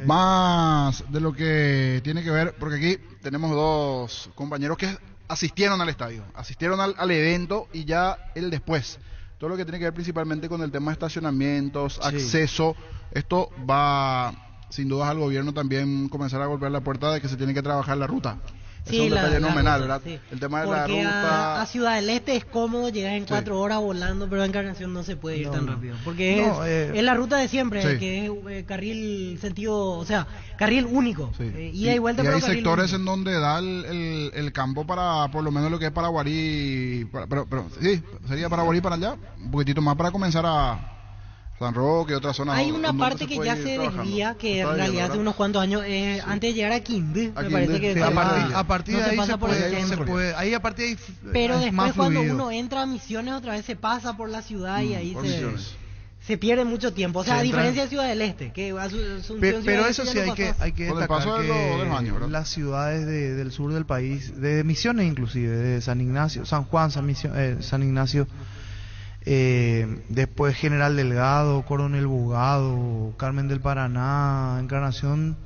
Más de lo que tiene que ver, porque aquí tenemos dos compañeros que asistieron al estadio, asistieron al evento y ya el después. Todo lo que tiene que ver principalmente con el tema de estacionamientos, acceso, esto va sin dudas al gobierno también comenzar a golpear la puerta de que se tiene que trabajar la ruta. Sí, es un detalle fenomenal, ¿verdad? Sí. El tema de porque la ruta... a Ciudad del Este es cómodo llegar en 4 horas volando, pero a Encarnación no se puede ir tan rápido. Porque es la ruta de siempre, que es carril sentido, o sea, carril único. Ida y vuelta, y pero hay carril sectores único. en donde da el campo para, por lo menos lo que es para Guarí, pero sí, sería para Guarí para allá, un poquitito más para comenzar a... San Roque y otras zonas. Hay una parte que ya se desvía, que en realidad hace unos cuantos años, antes de llegar a Quindé, me parece que a partir de ahí pasa por el centro. Ahí a partir de ahí pero es después más cuando fluido. Uno entra a Misiones otra vez se pasa por la ciudad y ahí se pierde mucho tiempo. O sea, a diferencia de Ciudad del Este, que pero eso sí hay que destacar que las ciudades del sur del país, de Misiones inclusive, de San Ignacio, San Juan, San Ignacio, después General Delgado, Coronel Bugado, Carmen del Paraná, Encarnación,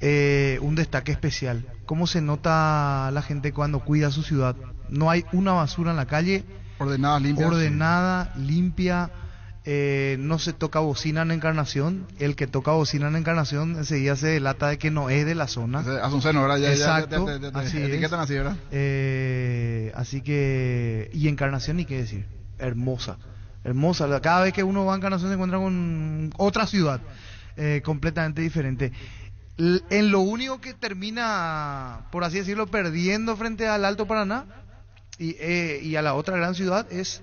un destaque especial. ¿Cómo se nota la gente cuando cuida su ciudad? No hay una basura en la calle, ordenada, limpia. No se toca bocina en Encarnación. El que toca bocina en Encarnación enseguida se delata de que no es de la zona. Hace un seno, ¿verdad? Exacto, así etiquetan así, ¿verdad? Así que, y Encarnación ni qué decir, hermosa. Cada vez que uno va a Encarnación se encuentra con otra ciudad completamente diferente. En lo único que termina, por así decirlo, perdiendo frente al Alto Paraná y a la otra gran ciudad es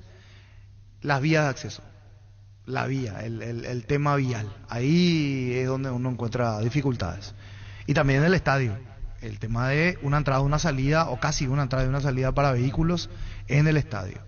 las vías de acceso. La vía, el tema vial. Ahí es donde uno encuentra dificultades. Y también en el estadio. El tema de una entrada, una salida, o casi una entrada y una salida para vehículos en el estadio.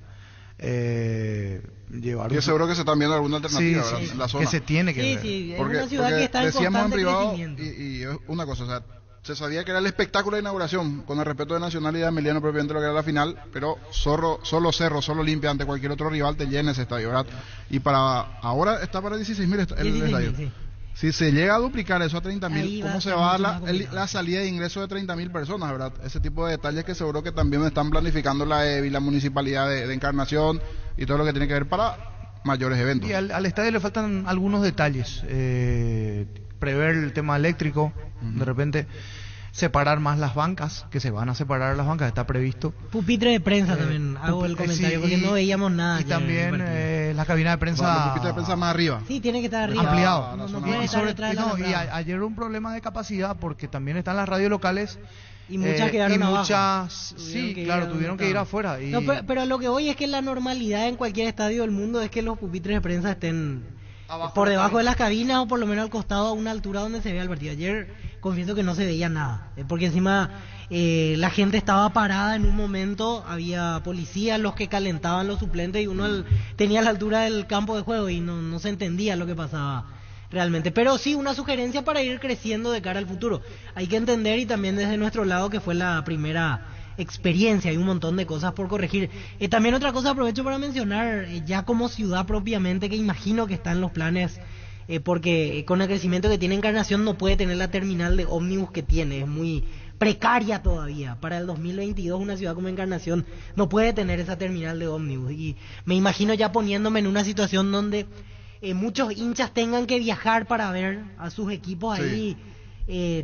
Yo seguro que se están viendo alguna alternativa, ¿verdad? En la zona. Que se tiene que ver. Sí, es una ciudad que está en decíamos en constante privado, crecimiento. y una cosa, o sea, se sabía que era el espectáculo de inauguración, con el respeto de Nacional y de Emiliano propiamente lo que era la final, pero solo Cerro, solo Limpia ante cualquier otro rival te llena ese estadio, ¿verdad? Y para ahora está para 16.000 el estadio. Sí. Si se llega a duplicar eso a 30.000, ¿cómo se va a dar la salida de ingreso de 30.000 personas, verdad? Ese tipo de detalles que seguro que también están planificando la municipalidad de Encarnación y todo lo que tiene que ver para mayores eventos. Y al estadio le faltan algunos detalles. Prever el tema eléctrico, de repente separar más las bancas, que se van a separar las bancas, está previsto. Pupitre de prensa también, hago el comentario, porque no veíamos nada. Y también la cabina de prensa... Los pupitres de prensa más arriba. Sí, tiene que estar arriba. Ampliado. No puede estar detrás de la entrada. Ayer un problema de capacidad, porque también están las radios locales. Y muchas quedaron abajo. Tuvieron que ir afuera. No, pero lo que voy es que la normalidad en cualquier estadio del mundo es que los pupitres de prensa estén por debajo de las cabinas o por lo menos al costado a una altura donde se vea el partido. Ayer confieso que no se veía nada, porque encima la gente estaba parada en un momento, había policías los que calentaban los suplentes y uno tenía la altura del campo de juego y no se entendía lo que pasaba realmente. Pero sí, una sugerencia para ir creciendo de cara al futuro. Hay que entender, y también desde nuestro lado, que fue la primera experiencia, hay un montón de cosas por corregir. También otra cosa aprovecho para mencionar, ya como ciudad propiamente, que imagino que está en los planes, porque con el crecimiento que tiene Encarnación no puede tener la terminal de ómnibus que tiene, es muy precaria todavía. Para el 2022 una ciudad como Encarnación no puede tener esa terminal de ómnibus, y me imagino ya poniéndome en una situación donde muchos hinchas tengan que viajar para ver a sus equipos ahí.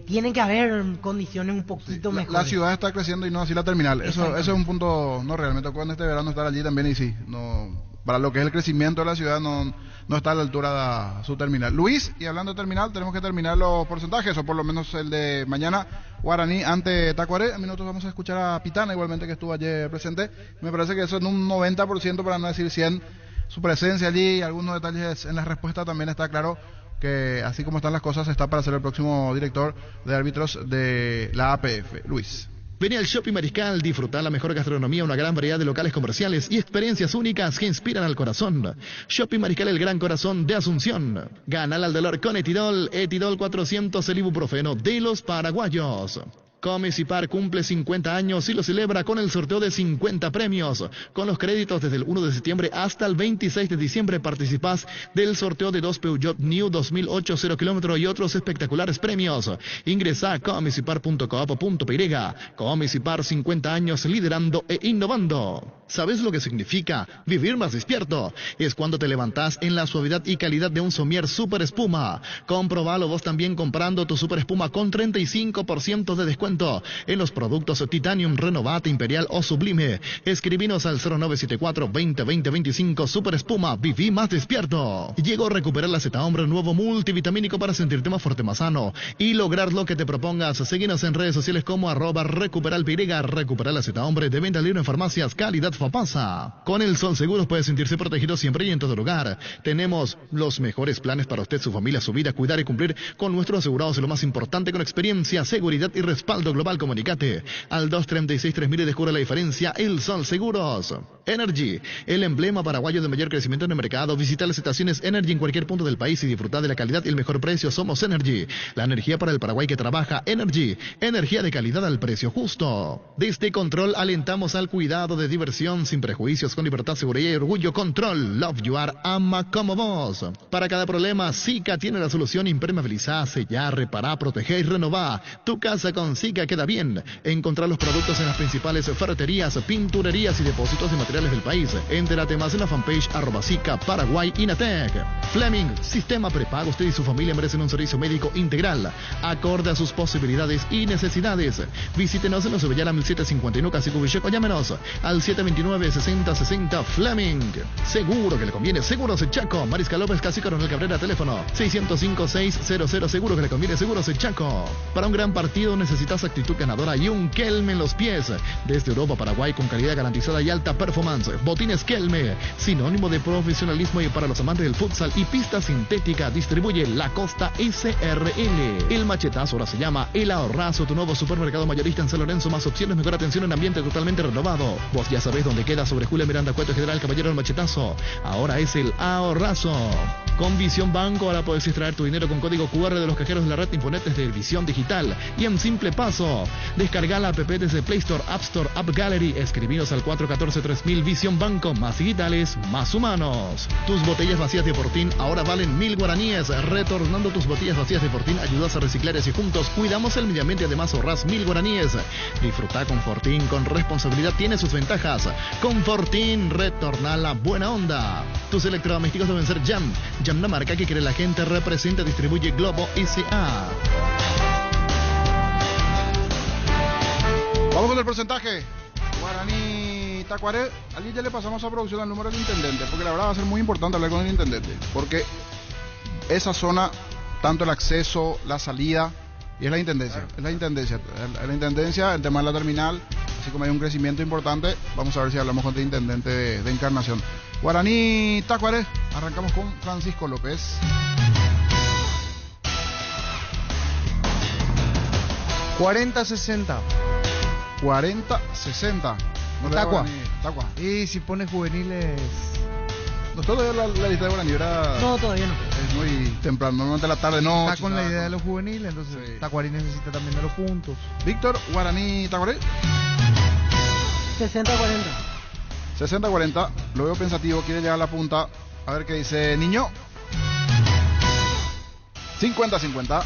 Tienen que haber condiciones un poquito mejores. La ciudad está creciendo y no así la terminal. Eso es un punto, no realmente. Cuando este verano estar allí también, y sí, no, para lo que es el crecimiento de la ciudad no está a la altura de su terminal. Luis, y hablando de terminal, tenemos que terminar los porcentajes, o por lo menos el de mañana, Guaraní ante Tacuaré. A minutos vamos a escuchar a Pitana, igualmente, que estuvo ayer presente. Me parece que eso en un 90%, para no decir 100%, su presencia allí y algunos detalles en la respuesta también está claro que así como están las cosas está para ser el próximo director de árbitros de la APF. Luis. Vení al Shopping Mariscal, disfruta la mejor gastronomía, una gran variedad de locales comerciales y experiencias únicas que inspiran al corazón. Shopping Mariscal, el gran corazón de Asunción. Ganale al dolor con Etidol, Etidol 400, el ibuprofeno de los paraguayos. Comecipar cumple 50 años y lo celebra con el sorteo de 50 premios. Con los créditos desde el 1 de septiembre hasta el 26 de diciembre participás del sorteo de 2 Peugeot New 2008 0 kilómetros y otros espectaculares premios. Ingresa a comecipar.coop.py. Comecipar, 50 años liderando e innovando. ¿Sabes lo que significa vivir más despierto? Es cuando te levantás en la suavidad y calidad de un somier Super Espuma. Comprobalo vos también comprando tu Super Espuma con 35% de descuento en los productos Titanium, Renovate, Imperial o Sublime. Escribinos al 0974 20 20 25. Super Espuma, viví más despierto. Llegó a recuperar la Z Hombre, nuevo multivitamínico para sentirte más fuerte, más sano y lograr lo que te propongas. Seguinos en redes sociales como @recuperalpirega. Recuperar la Z Hombre, de venta libre en farmacias, calidad Fapasa. Con el Sol Seguros puede sentirse protegido siempre y en todo lugar. Tenemos los mejores planes para usted, su familia, su vida, cuidar y cumplir con nuestros asegurados, lo más importante, con experiencia, seguridad y respaldo global. Comunicate al 236-3000 y descubre la diferencia. El Sol Seguros. Energy, el emblema paraguayo de mayor crecimiento en el mercado. Visita las estaciones Energy en cualquier punto del país y disfruta de la calidad y el mejor precio. Somos Energy, la energía para el Paraguay que trabaja. Energy, energía de calidad al precio justo. Desde Control alentamos al cuidado de diversión sin prejuicios, con libertad, seguridad y orgullo. Control, love you are, ama como vos. Para cada problema, Sika tiene la solución. Impermeabilizar, sellar, reparar, proteger y renovar. Tu casa con Sika queda bien. Encontrar los productos en las principales ferreterías, pinturerías y depósitos de materiales del país. Entérate más en la fanpage @Sika Paraguay Inatec. Fleming, sistema prepago. Usted y su familia merecen un servicio médico integral, acorde a sus posibilidades y necesidades. Visítenos en Osebellana 1751 Casi Cubicheco. Llámenos al 729-6060 Fleming. Seguro que le conviene. Seguros Chaco. Mariscal López, Casi Coronel Cabrera. Teléfono 605-600. Seguro que le conviene. Seguros Chaco. Para un gran partido necesitas actitud ganadora y un Kelme en los pies. Desde Europa, Paraguay, con calidad garantizada y alta performance. Botines Kelme, sinónimo de profesionalismo y para los amantes del futsal y pista sintética. Distribuye La Costa SRL. El Machetazo ahora se llama El Ahorrazo, tu nuevo supermercado mayorista en San Lorenzo. Más opciones, mejor atención en ambiente totalmente renovado. Vos ya sabés dónde queda, sobre Julia Miranda, Cueto General Caballero. El Machetazo ahora es El Ahorrazo. Con Visión Banco ahora podés extraer tu dinero con código QR de los cajeros de la red Infonet desde Visión Digital y en simple paso. Descarga la app desde Play Store, App Store, App Gallery. Escribinos al 414-3000. Visión Banco, más digitales, más humanos. Tus botellas vacías de Fortín ahora valen 1000 guaraníes. Retornando tus botellas vacías de Fortín, ayudas a reciclar y así juntos cuidamos el medio ambiente. Además ahorras 1000 guaraníes. Disfruta con Fortín, con responsabilidad, tiene sus ventajas. Con Fortín, retorna la buena onda. Tus electrodomésticos deben ser Jam. Jam, la marca que quiere la gente, representa, distribuye Globo S.A. Vamos con el porcentaje. Guaraní Tacuaré. Allí ya le pasamos a producción al número del intendente, porque la verdad va a ser muy importante hablar con el intendente, porque esa zona, tanto el acceso, la salida, y es la intendencia. Es la intendencia. La intendencia, el tema de la terminal, así como hay un crecimiento importante, vamos a ver si hablamos con el intendente de Encarnación. Guaraní Tacuaré. Arrancamos con Francisco López. 40-60. 40-60. No Tacua. Tacua. Y si pones juveniles. No, todavía la lista de Guaraní era. No, todavía no. Es muy temprano, normalmente a la tarde no. Está con la idea de los juveniles, entonces sí. Tacuarí necesita también de los puntos. Víctor, Guaraní Tacuaré. 60-40. 60-40. Lo veo pensativo, quiere llegar a la punta. A ver qué dice Niño. 50-50.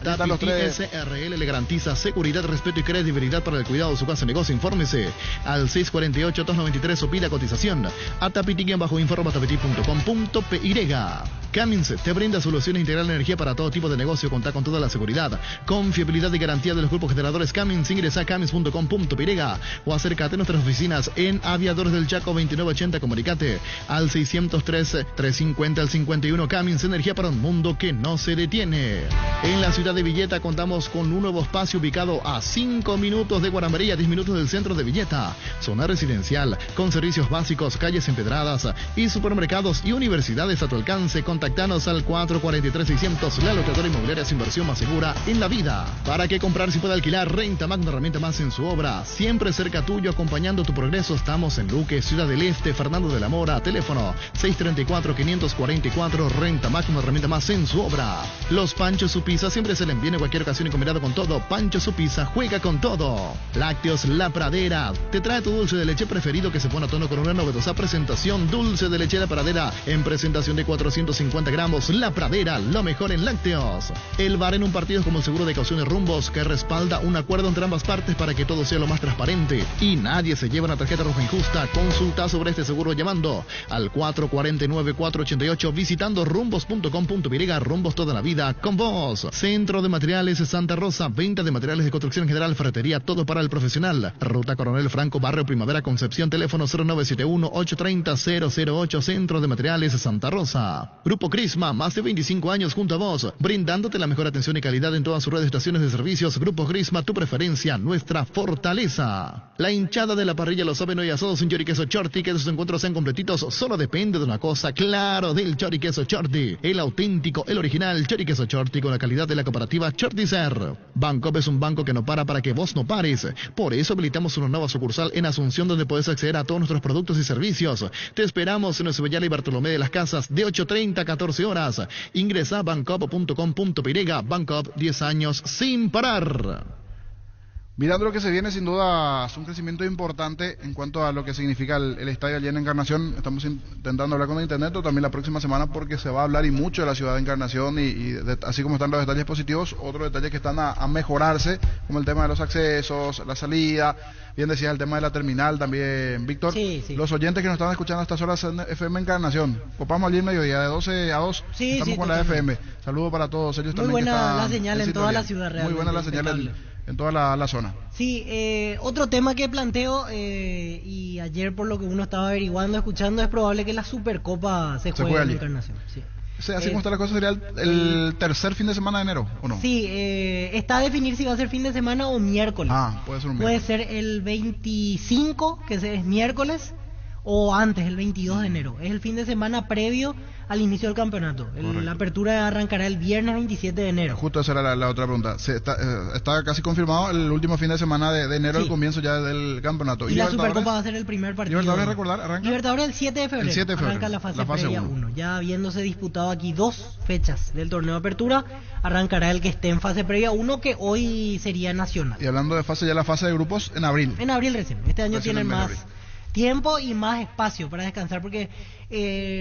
Tapiti SRL le garantiza seguridad, respeto y credibilidad para el cuidado de su casa o negocio. Infórmese al 648-293 o pida cotización a tapiti-info@tapiti.com.py. Cummins te brinda soluciones integrales de energía para todo tipo de negocio. Contá con toda la seguridad, confiabilidad y garantía de los grupos generadores Cummins. Ingresa a cummins.com.py o acércate a nuestras oficinas en Aviadores del Chaco 2980. Comunicate al 603-350-51. Cummins, energía para un mundo que no se detiene. En la ciudad ciudad de Villeta contamos con un nuevo espacio ubicado a 5 minutos de Guarambería, 10 minutos del centro de Villeta. Zona residencial, con servicios básicos, calles empedradas y supermercados y universidades a tu alcance. Contactanos al 443-600, la locadora inmobiliaria es inversión más segura en la vida. ¿Para qué comprar si puede alquilar? Renta Magna, herramienta más en su obra. Siempre cerca tuyo, acompañando tu progreso. Estamos en Luque, Ciudad del Este, Fernando de la Mora. Teléfono 634-544. Renta Magna, herramienta más en su obra. Los Panchos Su Pizza siempre se le envíen en cualquier ocasión y combinado con todo. Pancho Su Pizza juega con todo. Lácteos La Pradera te trae tu dulce de leche preferido que se pone a tono con una novedosa presentación. Dulce de leche La Pradera en presentación de 450 gramos. La Pradera, lo mejor en lácteos. El bar en un partido como el seguro de caución y rumbos que respalda un acuerdo entre ambas partes para que todo sea lo más transparente y nadie se lleva una tarjeta roja injusta. Consulta sobre este seguro llamando al 449-488, visitando rumbos.com.y. Rumbos toda la vida con vos. Centro de Materiales Santa Rosa, venta de materiales de construcción general, ferretería, todo para el profesional. Ruta Coronel Franco, Barrio Primavera, Concepción, teléfono 0971-830-008, Centro de Materiales Santa Rosa. Grupo Crisma, más de 25 años junto a vos, brindándote la mejor atención y calidad en todas sus redes de estaciones de servicios. Grupo Crisma, tu preferencia, nuestra fortaleza. La hinchada de la parrilla lo saben hoy asados en Choriqueso Chorti, que sus encuentros sean completitos, solo depende de una cosa, claro, del Choriqueso Chorti, el auténtico, el original Choriqueso Chorti con la calidad de la cooperativa Chortizer. Bancop es un banco que no para que vos no pares. Por eso habilitamos una nueva sucursal en Asunción donde podés acceder a todos nuestros productos y servicios. Te esperamos en Eusebellala y Bartolomé de las Casas de 8:30 a 14 horas. Ingresa a bancop.com.py. Bancop, 10 años sin parar. Mirando lo que se viene, sin duda es un crecimiento importante en cuanto a lo que significa el estadio allí en Encarnación. Estamos intentando hablar con el Internet también la próxima semana porque se va a hablar y mucho de la ciudad de Encarnación así como están los detalles positivos, otros detalles que están a mejorarse, como el tema de los accesos, la salida, bien decía el tema de la terminal también, Víctor. Sí. Los oyentes que nos están escuchando a estas horas en FM Encarnación, copamos allí en mediodía de 12 a 2, estamos con la FM. Saludos para todos ellos también. Muy buena la señal en toda la ciudad realmente. Muy buena la señal en toda la zona. Sí, otro tema que planteo, y ayer por lo que uno estaba averiguando, escuchando, es probable que la Supercopa se juegue en Encarnación. Sí. O sea, así como está la cosa, sería el tercer fin de semana de enero, ¿o no? Sí, está a definir si va a ser fin de semana o miércoles. Puede ser un miércoles. Puede ser el 25, que es miércoles, o antes, el 22 de enero. Es el fin de semana previo al inicio del campeonato. La apertura arrancará el viernes 27 de enero. Justo esa era la otra pregunta. Está casi confirmado el último fin de semana de enero, el comienzo ya del campeonato. Y la Supercopa va a ser el primer partido. ¿Libertadores, recordar, arranca? Libertadores el 7 de febrero. El 7 de febrero. Arranca la fase 1. Ya habiéndose disputado aquí 2 fechas del torneo de apertura, arrancará el que esté en fase previa 1, que hoy sería nacional. Y hablando de fase, ya la fase de grupos en abril. En abril recién. Este año tienen más tiempo y más espacio para descansar, porque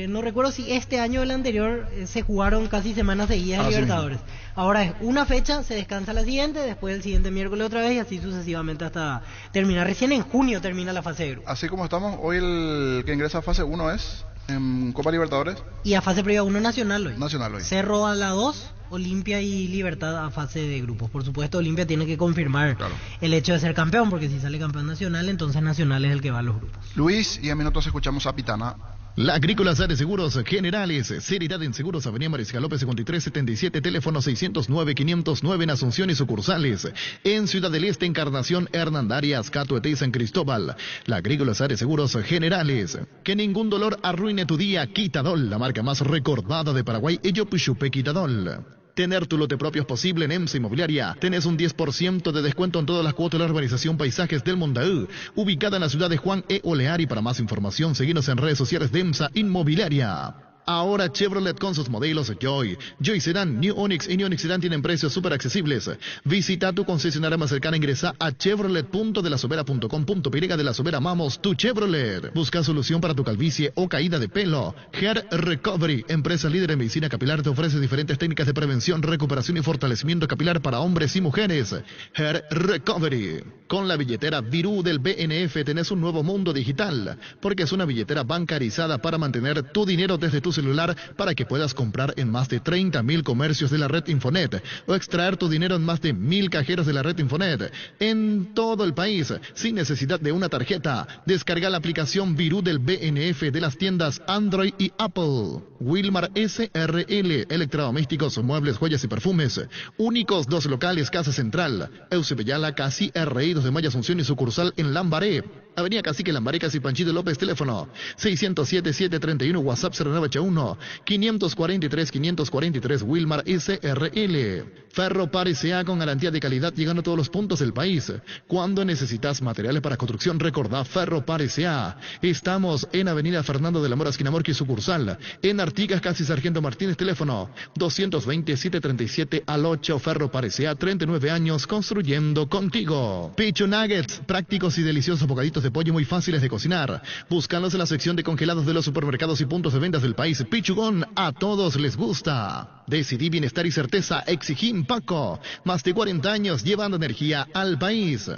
no recuerdo si este año o el anterior se jugaron casi semanas seguidas de Libertadores. Sí. Ahora es una fecha, se descansa la siguiente, después el siguiente miércoles otra vez y así sucesivamente hasta terminar. Recién en junio termina la fase de grupo. Así como estamos, hoy el que ingresa a fase 1 es en Copa Libertadores. Y a fase previa 1 Nacional hoy. Nacional hoy. Cerro a la 2, Olimpia y Libertad a fase de grupos. Por supuesto, Olimpia tiene que confirmar el hecho de ser campeón, porque si sale campeón nacional, entonces Nacional es el que va a los grupos. Luis, y a minutos escuchamos a Pitana. La Agrícola Sare Seguros Generales, Seriedad en Seguros, Avenida Mariscal López 5377, teléfono 609-509 en Asunción y sucursales. En Ciudad del Este, Encarnación, Hernandarias, Catuete y San Cristóbal. La Agrícola Sare Seguros Generales. Que ningún dolor arruine tu día. Quitadol, la marca más recordada de Paraguay, Ello Puchupe Quitadol. Tener tu lote propio es posible en EMSA Inmobiliaria. Tenés un 10% de descuento en todas las cuotas de la urbanización Paisajes del Mondaú, ubicada en la ciudad de Juan E. Oleari. Para más información, seguinos en redes sociales de EMSA Inmobiliaria. Ahora Chevrolet con sus modelos Joy Sedan, New Onix y New Onix Sedan tienen precios súper accesibles. Visita tu concesionaria más cercana, ingresa a chevrolet.delasovera.com.py. De La Sobera amamos tu Chevrolet. Busca solución para tu calvicie o caída de pelo. Hair Recovery, empresa líder en medicina capilar, te ofrece diferentes técnicas de prevención, recuperación y fortalecimiento capilar para hombres y mujeres. Hair Recovery. Con la billetera Virú del BNF tenés un nuevo mundo digital, porque es una billetera bancarizada para mantener tu dinero desde tu tu celular para que puedas comprar en más de 30.000 comercios de la red Infonet o extraer tu dinero en más de 1.000 cajeros de la red Infonet en todo el país sin necesidad de una tarjeta. Descarga la aplicación Virú del BNF de las tiendas Android y Apple. Wilmar SRL, electrodomésticos, muebles, joyas y perfumes. Únicos 2 locales, Casa Central, Eusebellala, Casi RI 2 de Mayo Asunción y sucursal en Lambaré. Avenida Cacique Lambaré, Casi Panchito López, teléfono 607-731, WhatsApp 0981 543-543, Wilmar SRL. Ferro Par S.A. con garantía de calidad llegando a todos los puntos del país. Cuando necesitas materiales para construcción, recordá Ferro Par S.A. Estamos en Avenida Fernando de la Mora, esquina Morqui, sucursal. En Artigas, Casi Sargento Martínez, teléfono 220-737 al 8, Ferro Par S.A. 39 años construyendo contigo. Pichu Nuggets, prácticos y deliciosos bocaditos de pollo muy fáciles de cocinar. Búscalos en la sección de congelados de los supermercados y puntos de ventas del país. Pichugón, a todos les gusta. Decidí bienestar y certeza, exigí Paco. Más de 40 años llevando energía al país.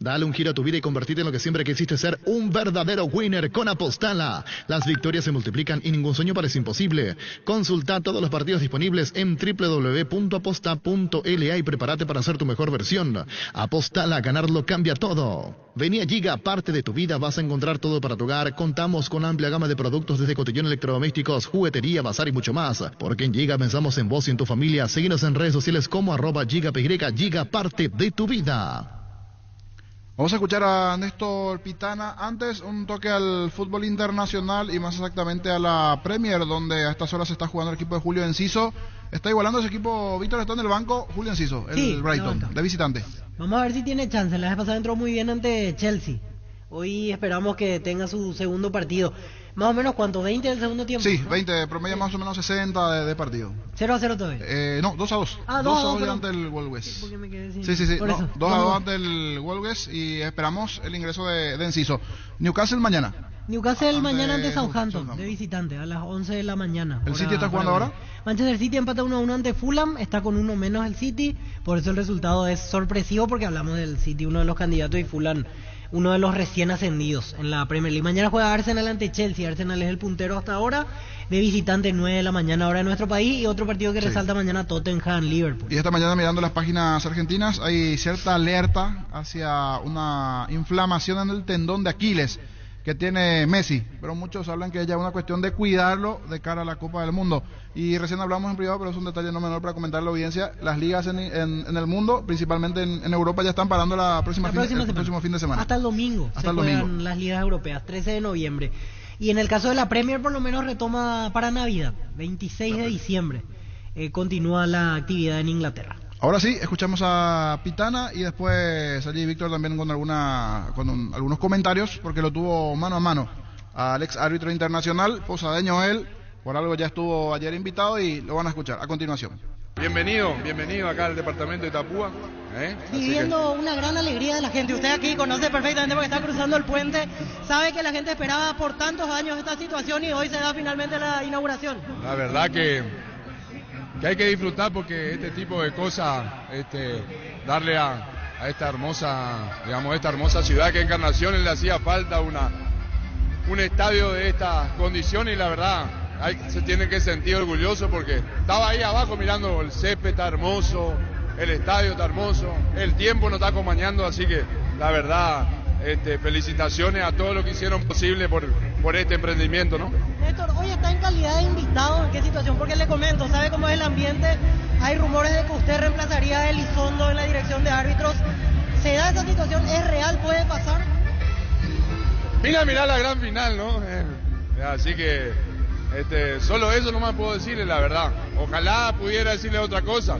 Dale un giro a tu vida y convertirte en lo que siempre quisiste ser, un verdadero winner con Apostala. Las victorias se multiplican y ningún sueño parece imposible. Consulta todos los partidos disponibles en www.aposta.la y prepárate para hacer tu mejor versión. Apostala, ganarlo cambia todo. Vení a Giga, parte de tu vida, vas a encontrar todo para tu hogar. Contamos con amplia gama de productos desde cotillón, electrodomésticos, juguetería, bazar y mucho más. Porque en Giga pensamos en vos y en tu familia. Síguenos en redes sociales como @GigaPY, Giga, parte de tu vida. Vamos a escuchar a Néstor Pitana. Antes, un toque al fútbol internacional y más exactamente a la Premier, donde a estas horas se está jugando el equipo de Julio Enciso. Está igualando ese equipo. Víctor está en el banco. Julio Enciso, el Brighton, de visitante. Vamos a ver si tiene chance. La vez pasada entró muy bien ante Chelsea. Hoy esperamos que tenga su segundo partido. Más o menos, ¿cuánto? ¿20 del segundo tiempo? Sí, 20, promedio más o menos 60 de partido. 0-0 todavía. No, 2-2. Ah, 2-2 ante el Wolves. Sí. No, 2-2 ante el Wolves y esperamos el ingreso de Enciso. Newcastle mañana. Newcastle mañana ante Southampton, de visitante, a las 11 de la mañana. ¿El City está jugando ahora? Manchester City empata 1-1 ante Fulham, está con uno menos el City, por eso el resultado es sorpresivo porque hablamos del City, uno de los candidatos, y Fulham uno de los recién ascendidos en la Premier League. Mañana juega Arsenal ante Chelsea. Arsenal es el puntero hasta ahora, de visitante 9 de la mañana hora en nuestro país, y otro partido que resalta mañana, Tottenham-Liverpool. Y esta mañana, mirando las páginas argentinas, hay cierta alerta hacia una inflamación en el tendón de Aquiles que tiene Messi, pero muchos hablan que es ya una cuestión de cuidarlo de cara a la Copa del Mundo. Y recién hablamos en privado, pero es un detalle no menor para comentar a la audiencia. Las ligas en el mundo, principalmente en Europa, ya están parando el próximo fin de semana. Hasta el domingo se juegan las ligas europeas, 13 de noviembre. Y en el caso de la Premier, por lo menos retoma para Navidad, 26 de diciembre. Continúa la actividad en Inglaterra. Ahora sí, escuchamos a Pitana y después allí Víctor también con algunos comentarios, porque lo tuvo mano a mano al ex árbitro internacional, posadeño él, por algo ya estuvo ayer invitado y lo van a escuchar a continuación. Bienvenido acá al departamento de Itapúa. Viviendo una gran alegría de la gente. Usted aquí conoce perfectamente porque está cruzando el puente, sabe que la gente esperaba por tantos años esta situación y hoy se da finalmente la inauguración. La verdad que hay que disfrutar porque este tipo de cosas, darle a esta hermosa ciudad que Encarnación le hacía falta un estadio de estas condiciones, y la verdad se tiene que sentir orgulloso porque estaba ahí abajo mirando el césped, está hermoso, el estadio está hermoso, el tiempo nos está acompañando, así que la verdad felicitaciones a todos los que hicieron posible por este emprendimiento, ¿no? Néstor, hoy está en calidad de invitado, ¿en qué situación? Porque le comento, ¿sabe cómo es el ambiente? Hay rumores de que usted reemplazaría a Elizondo en la dirección de árbitros. ¿Se da esa situación? ¿Es real? ¿Puede pasar? Vine a mirar la gran final, ¿no? Así que solo eso nomás puedo decirle, la verdad. Ojalá pudiera decirle otra cosa.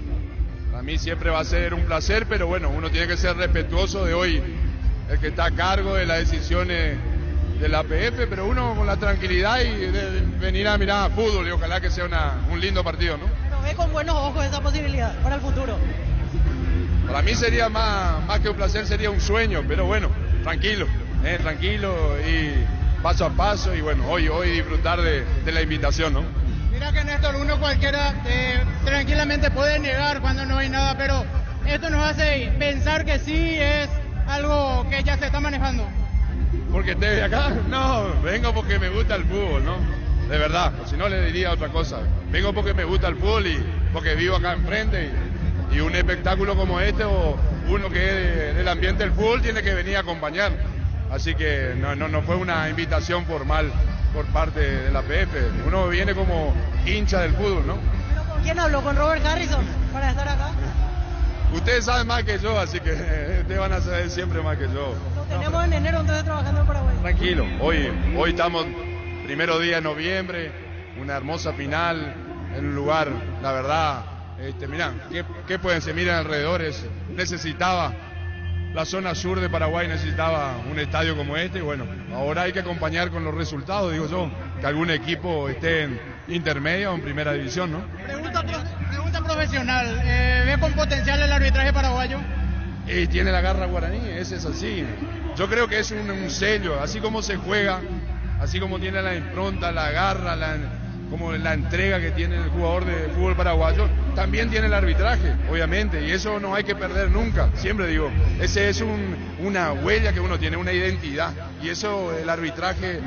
Para mí siempre va a ser un placer, pero bueno, uno tiene que ser respetuoso de hoy, el que está a cargo de las decisiones de la APF, pero uno con la tranquilidad y de venir a mirar a fútbol, y ojalá que sea un lindo partido, ¿no? Pero ve con buenos ojos esa posibilidad para el futuro. Para mí sería más que un placer, sería un sueño, pero bueno, tranquilo y paso a paso, y bueno, hoy disfrutar de la invitación, ¿no? Mira que Néstor, uno cualquiera tranquilamente puede negar cuando no hay nada, pero esto nos hace pensar que sí es algo que ya se está manejando. ¿Porque esté acá? No, vengo porque me gusta el fútbol, ¿no? de verdad, si no le diría otra cosa. Vengo porque me gusta el fútbol y porque vivo acá enfrente y un espectáculo como este o uno que es del ambiente del fútbol tiene que venir a acompañar. Así que no fue una invitación formal por parte de la PF. Uno viene como hincha del fútbol, ¿no? ¿Pero con quién habló? ¿Con Robert Harrison para estar acá? Ustedes saben más que yo, así que ustedes van a saber siempre más que yo. Lo tenemos en enero entonces trabajando en Paraguay. Tranquilo, hoy estamos primero día de noviembre, una hermosa final en un lugar, la verdad, mirá, ¿qué pueden ser? Miren alrededores, necesitaba, la zona sur de Paraguay necesitaba un estadio como este y bueno, ahora hay que acompañar con los resultados, digo yo, que algún equipo esté en intermedia o en primera división, ¿no? Pregunta profesional, ¿ve con potencial el arbitraje paraguayo? Y tiene la garra guaraní, ese es así. Yo creo que es un sello, así como se juega, así como tiene la impronta, la garra, como la entrega que tiene el jugador de fútbol paraguayo, también tiene el arbitraje, obviamente, y eso no hay que perder nunca. Siempre digo, ese es una huella que uno tiene, una identidad, y eso el arbitraje,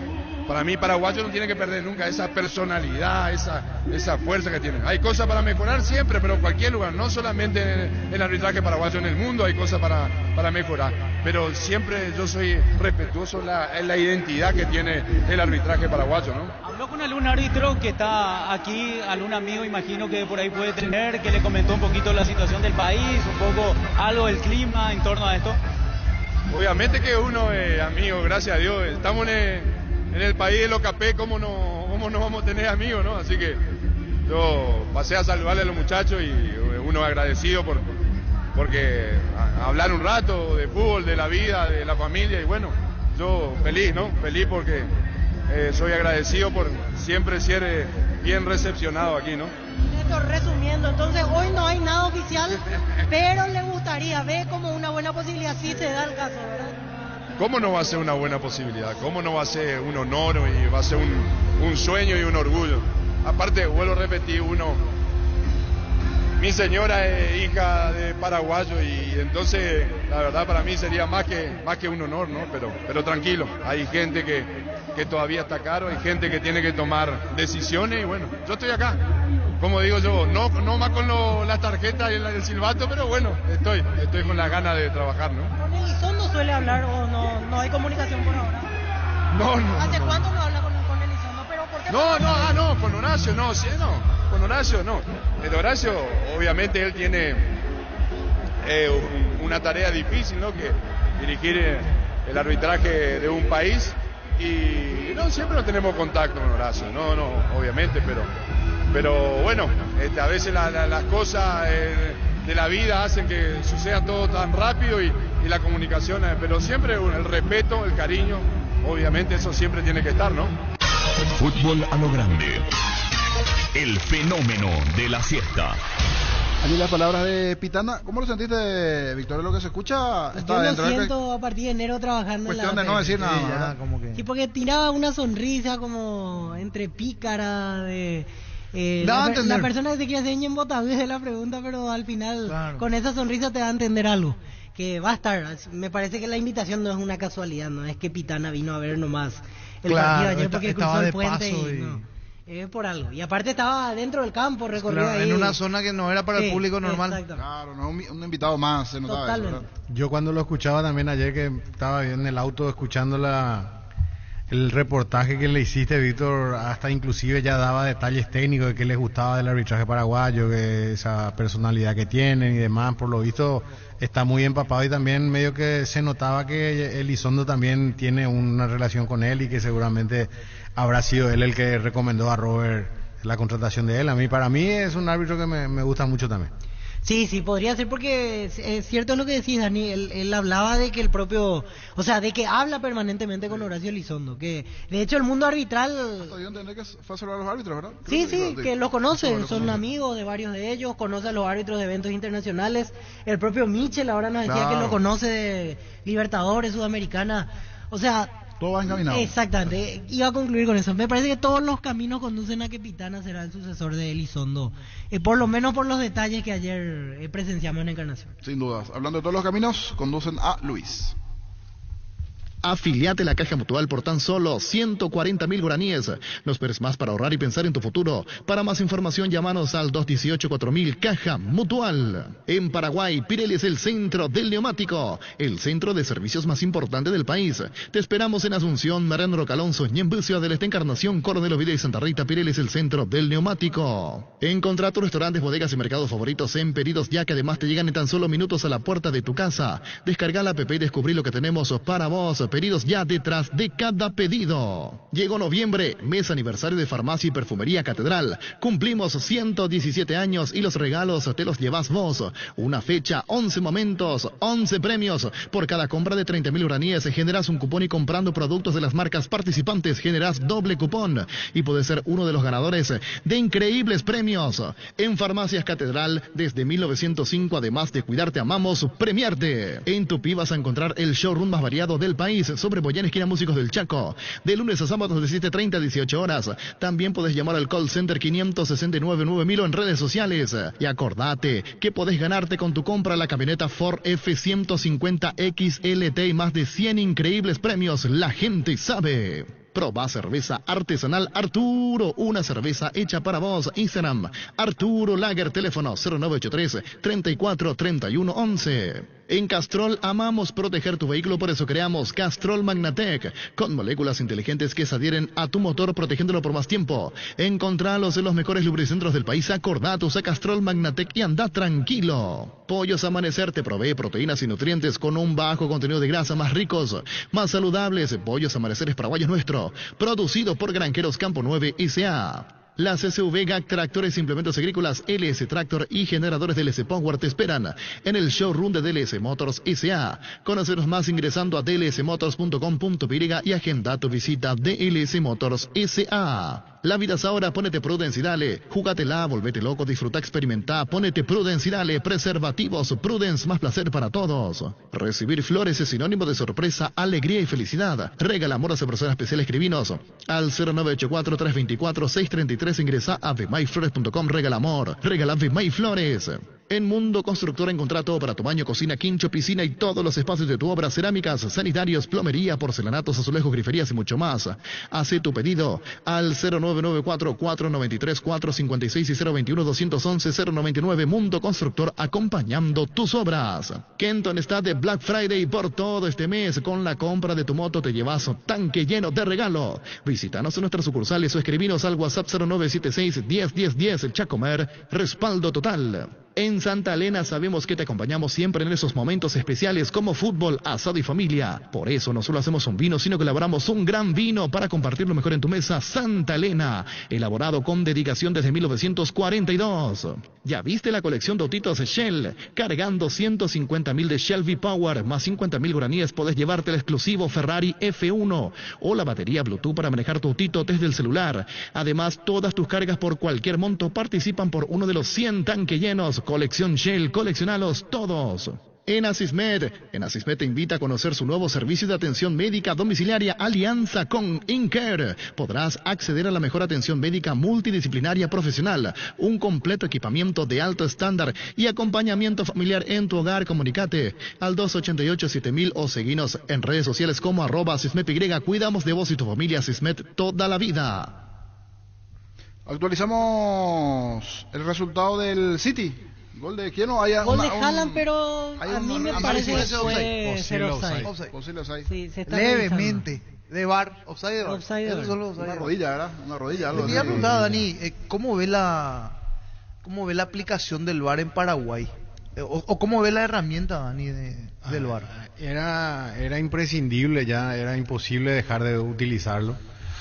para mí paraguayo no tiene que perder nunca esa personalidad, esa fuerza que tiene. Hay cosas para mejorar siempre, pero en cualquier lugar, no solamente en el arbitraje paraguayo, en el mundo hay cosas para mejorar. Pero siempre yo soy respetuoso en la identidad que tiene el arbitraje paraguayo, ¿no? ¿Habló con algún árbitro que está aquí, algún amigo imagino que por ahí puede tener, que le comentó un poquito la situación del país, un poco algo del clima en torno a esto? Obviamente que uno es amigo, gracias a Dios, estamos en el país de los capés, ¿cómo no vamos a tener amigos, no? Así que yo pasé a saludarle a los muchachos y uno agradecido porque hablar un rato de fútbol, de la vida, de la familia y bueno, yo feliz, ¿no? Feliz porque soy agradecido por siempre ser bien recepcionado aquí, ¿no? Esto resumiendo, entonces hoy no hay nada oficial, pero le gustaría, ve como una buena posibilidad si se da el caso, ¿verdad? ¿Cómo no va a ser una buena posibilidad? ¿Cómo no va a ser un honor y va a ser un sueño y un orgullo? Aparte, vuelvo a repetir, mi señora es hija de paraguayo y entonces la verdad para mí sería más que un honor, ¿no? Pero tranquilo, hay gente que todavía está caro, hay gente que tiene que tomar decisiones y bueno, yo estoy acá. Como digo yo, no más con las tarjetas y el silbato, pero bueno, estoy con las ganas de trabajar, ¿no? ¿Con Elizondo suele hablar o no hay comunicación por ahora? No. ¿Hace cuánto no habla con Elizondo? ¿Pero por qué? No, con Horacio no, sí, no, con Horacio no. El Horacio, obviamente él tiene una tarea difícil, ¿no? Que dirigir el arbitraje de un país y no siempre no tenemos contacto con Horacio, no, obviamente, pero bueno, a veces las cosas de la vida hacen que suceda todo tan rápido y la comunicación, pero siempre el respeto, el cariño, obviamente eso siempre tiene que estar, ¿no? Fútbol a lo grande. El fenómeno de la siesta. Allí las palabras de Pitana. ¿Cómo lo sentiste, Victoria? Lo que se escucha está yo dentro lo siento a partir de enero trabajando cuestión en la de no decir nada, Sí, ya, ¿verdad? como que... Sí, porque tiraba una sonrisa como entre pícara de... Da a la entender. persona que se quiere hacer en Botaví de la pregunta, pero al final Claro. con esa sonrisa te da a entender algo. Que va a estar. Me parece que la invitación no es una casualidad, no es que Pitana vino a ver nomás el Claro, partido ayer porque estaba cruzó el de puente paso y... y- no. Es por algo. Y aparte estaba dentro del campo, recorrido Claro, ahí. en una zona que no era para el Sí, público normal. exacto. Claro, no un invitado más, se notaba eso, Totalmente. ¿verdad? Yo cuando lo escuchaba también ayer que estaba en el auto escuchando el reportaje que le hiciste, Víctor, hasta inclusive ya daba detalles técnicos de qué les gustaba del arbitraje paraguayo, que esa personalidad que tienen y demás, por lo visto está muy empapado y también medio que se notaba que Elizondo también tiene una relación con él y que seguramente habrá sido él el que recomendó a Robert la contratación de él. Para mí es un árbitro que me gusta mucho también. Sí, podría ser porque es cierto lo que decís, Dani, él hablaba de que el propio, o sea, de que habla permanentemente con Horacio Elizondo, que de hecho el mundo arbitral... Yo entendí que fue a saludar a los árbitros, ¿verdad? Sí, que los conoce, Lo son conoce. amigos de varios de ellos, conoce a los árbitros de eventos internacionales, el propio Michel ahora nos decía que Claro. lo conoce de Libertadores, Sudamericana, o sea... Todo va encaminado. Exactamente, iba a concluir con eso. Me parece que todos los caminos conducen a que Pitana será el sucesor de Elizondo, por lo menos por los detalles que ayer presenciamos en Encarnación. Sin dudas. Hablando de todos los caminos, conducen a Luis. Afiliate a la Caja Mutual por tan solo 140.000 guaraníes. No esperes más para ahorrar y pensar en tu futuro. Para más información, llámanos al 218-4000 Caja Mutual. En Paraguay, Pirelli es el centro del neumático, el centro de servicios más importante del país. Te esperamos en Asunción, Mariano Roca Alonso, Ñemby, Ciudad del Este, Encarnación, Coronel Oviedo y Santa Rita. Pirelli es el centro del neumático. Encontrá tus restaurantes, bodegas y mercados favoritos en Pedidos Ya, que además te llegan en tan solo minutos a la puerta de tu casa. Descarga la app y descubrí lo que tenemos para vos. Pedidos Ya, detrás de cada pedido. Llegó noviembre, mes aniversario de Farmacia y Perfumería Catedral. Cumplimos 117 años y los regalos te los llevas vos. Una fecha, 11 momentos, 11 premios. Por cada compra de 30.000 guaraníes generas un cupón y comprando productos de las marcas participantes generas doble cupón. Y puedes ser uno de los ganadores de increíbles premios. En Farmacias Catedral, desde 1905, además de cuidarte, amamos premiarte. En Tupí vas a encontrar el showroom más variado del país sobre Boyán, esquina Músicos del Chaco. De lunes a sábados de 7:30 a 18 horas. También podés llamar al call center 569-9000 o en redes sociales. Y acordate que podés ganarte con tu compra la camioneta Ford F-150 XLT y más de 100 increíbles premios. La gente sabe. Proba cerveza artesanal Arturo, una cerveza hecha para vos. Instagram, Arturo Lager, teléfono 0983-343111. En Castrol amamos proteger tu vehículo, por eso creamos Castrol Magnatec, con moléculas inteligentes que se adhieren a tu motor protegiéndolo por más tiempo. Encontralos en los mejores lubricentros del país. Acordate, usa Castrol Magnatec y anda tranquilo. Pollos Amanecer te provee proteínas y nutrientes con un bajo contenido de grasa, más ricos, más saludables. Pollos Amanecer es paraguayo nuestro, producido por Granjeros Campo 9 S.A. Las SUV GAC, tractores, implementos agrícolas, LS Tractor y generadores DLS Power te esperan en el showroom de DLS Motors S.A. Conoceros más ingresando a dlsmotors.com.py y agenda tu visita. DLS Motors S.A. La vida es ahora, ponete Prudence y dale. Júgatela, volvete loco, disfruta, experimenta, ponete Prudence y dale. Preservativos Prudence, más placer para todos. Recibir flores es sinónimo de sorpresa, alegría y felicidad. Regala amor a esa persona especial. Escribinos al 0984-324-633. Ingresa a vmayflores.com. Regala amor, regala Vmay Flores. En Mundo Constructor encontrá todo para tu baño, cocina, quincho, piscina y todos los espacios de tu obra: cerámicas, sanitarios, plomería, porcelanatos, azulejos, griferías y mucho más. Haz tu pedido al 0994-493-456 y 021-211-099. Mundo Constructor, acompañando tus obras. Kenton está de Black Friday por todo este mes. Con la compra de tu moto te llevas tanque lleno de regalo. Visítanos en nuestras sucursales o escribinos al WhatsApp 0976-101010. El Chacomer, respaldo total. En Santa Elena sabemos que te acompañamos siempre en esos momentos especiales como fútbol, asado y familia. Por eso no solo hacemos un vino, sino que elaboramos un gran vino para compartirlo mejor en tu mesa. Santa Elena, elaborado con dedicación desde 1942. ¿Ya viste la colección de autitos Shell? Cargando 150.000 de Shell V-Power más 50.000 guaraníes podés llevarte el exclusivo Ferrari F1 o la batería Bluetooth para manejar tu autito desde el celular. Además, todas tus cargas por cualquier monto participan por uno de los 100 tanques llenos. Colección Shell, coleccionalos todos. En Asismed te invita a conocer su nuevo servicio de atención médica domiciliaria alianza con InCare. Podrás acceder a la mejor atención médica multidisciplinaria profesional, un completo equipamiento de alto estándar y acompañamiento familiar en tu hogar. Comunícate al 288-7000 o seguinos en redes sociales como @AsismedY. Cuidamos de vos y tu familia. Asismed, toda la vida. Actualizamos el resultado del City. Gol de quién no haya. Gol de Haaland, pero a mí me parece que fue cero offside. Posible offside. Sí, se está levemente. De VAR, offside de VAR. Una rodilla, ¿verdad? Una rodilla. Le quería preguntar, Dani, ¿cómo ve la aplicación del VAR en Paraguay? ¿O cómo ve la herramienta, Dani, del VAR? Era imprescindible ya, era imposible dejar de utilizarlo.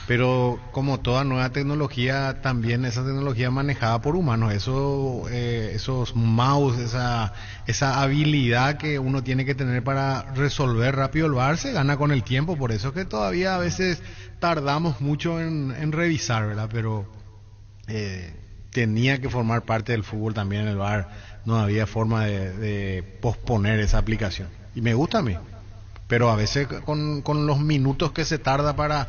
Pero como toda nueva tecnología, también esa tecnología manejada por humanos, esos mouse, esa habilidad que uno tiene que tener para resolver rápido el VAR se gana con el tiempo. Por eso es que todavía a veces tardamos mucho en revisar, ¿verdad? Pero tenía que formar parte del fútbol también el VAR. No había forma de posponer esa aplicación. Y me gusta a mí. Pero a veces con los minutos que se tarda para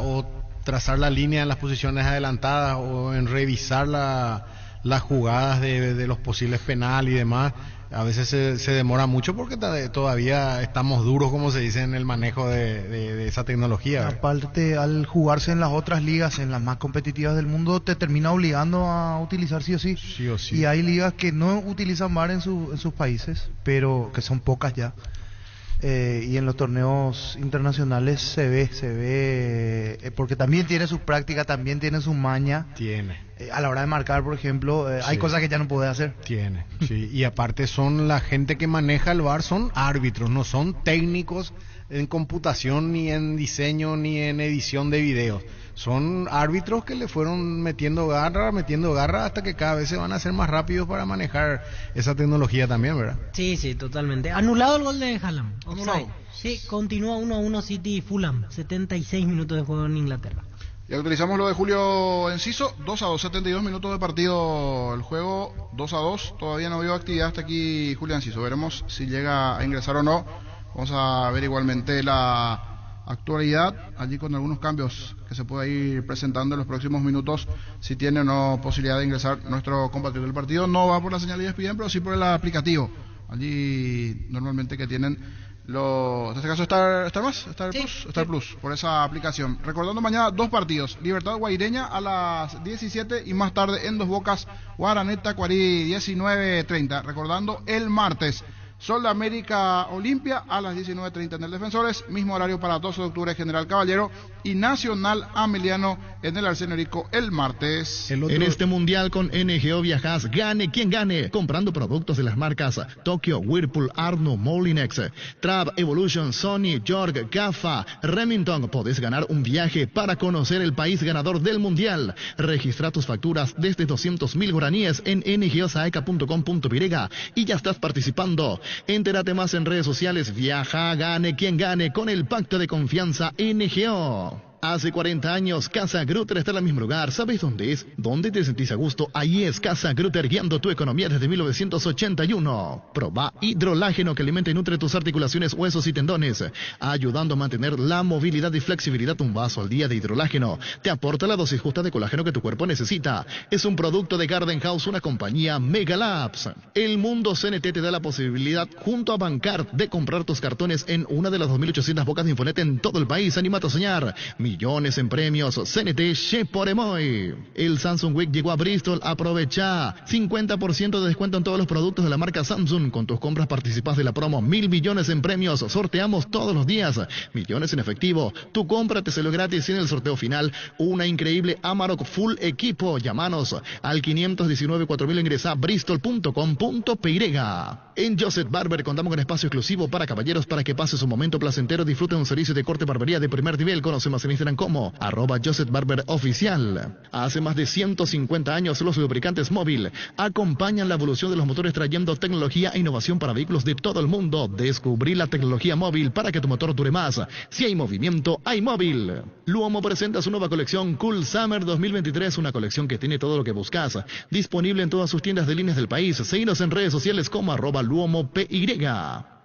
o trazar la línea en las posiciones adelantadas o en revisar las jugadas de los posibles penales y demás, A veces se demora mucho porque todavía estamos duros, como se dice, en el manejo de esa tecnología. Aparte, al jugarse en las otras ligas, en las más competitivas del mundo, te termina obligando a utilizar sí o sí. Sí o sí. Y hay ligas que no utilizan VAR en sus países, pero que son pocas ya. Y en los torneos internacionales se ve, porque también tiene su práctica, también tiene su maña. A la hora de marcar, por ejemplo, hay cosas que ya no puede hacer. Sí. Y aparte son la gente que maneja el VAR, son árbitros, no son técnicos en computación, ni en diseño, ni en edición de videos. Son árbitros que le fueron metiendo garra hasta que cada vez se van a hacer más rápidos para manejar esa tecnología también, ¿verdad? Sí, totalmente. Anulado el gol de Haaland. Anulado. Sí, continúa 1-1 City Fulham. 76 minutos de juego en Inglaterra. Y actualizamos lo de Julio Enciso, 2-2, 72 minutos de partido el juego, 2-2, todavía no vio actividad hasta aquí Julio Enciso, veremos si llega a ingresar o no. Vamos a ver igualmente la actualidad, allí con algunos cambios que se puede ir presentando en los próximos minutos, si tiene o no posibilidad de ingresar nuestro compatriota del partido. No va por la señal de ESPN, pero sí por el aplicativo, allí normalmente que tienen en este caso Star Plus, por esa aplicación. Recordando mañana 2 partidos, Libertad Guaireña a las 17 y más tarde en Dos Bocas, Guaraneta Cuarí 19:30. Recordando el martes, Sol de América Olimpia a las 19:30 en el Defensores, mismo horario para 12 de octubre General Caballero y Nacional Ameliano en el Arsenio Rico el martes. En este mundial con NGO viajas, gane quien gane, comprando productos de las marcas Tokyo, Whirlpool, Arno, Molinex, Trab, Evolution, Sony, York, Gafa, Remington. Podés ganar un viaje para conocer el país ganador del mundial. Registra tus facturas desde 200.000 guaraníes en ngosaeca.com.py y ya estás participando. Entérate más en redes sociales. Viaja, gane quien gane con el pacto de confianza NGO. Hace 40 años, Casa Grutter está en el mismo lugar. ¿Sabes dónde es? ¿Dónde te sentís a gusto? Ahí es Casa Grutter, guiando tu economía desde 1981. Proba hidrolágeno que alimenta y nutre tus articulaciones, huesos y tendones, ayudando a mantener la movilidad y flexibilidad. Un vaso al día de hidrolágeno te aporta la dosis justa de colágeno que tu cuerpo necesita. Es un producto de Garden House, una compañía Mega Labs. El Mundo CNT te da la posibilidad, junto a Bancard, de comprar tus cartones en una de las 2.800 bocas de Infonet en todo el país. Anímate a soñar. Millones en premios. CNT Sheporemoy. El Samsung Week llegó a Bristol. Aprovecha 50% de descuento en todos los productos de la marca Samsung. Con tus compras participas de la promo 1.000 millones en premios. Sorteamos todos los días millones en efectivo. Tu compra te salió gratis y en el sorteo final una increíble Amarok Full Equipo. Llámanos al 519-4000. Ingresa a bristol.com.py. En Joseph Barber contamos con espacio exclusivo para caballeros para que pases un momento placentero. Disfruta de un servicio de corte barbería de primer nivel. Conoce más en Instagram como @Joseph Barber Oficial. Hace más de 150 años los lubricantes Móvil acompañan la evolución de los motores, trayendo tecnología e innovación para vehículos de todo el mundo. Descubrí la tecnología Móvil para que tu motor dure más. Si hay movimiento, hay Móvil. Luomo presenta su nueva colección Cool Summer 2023, una colección que tiene todo lo que buscas. Disponible en todas sus tiendas de líneas del país. Seguinos en redes sociales como @LuomoPY.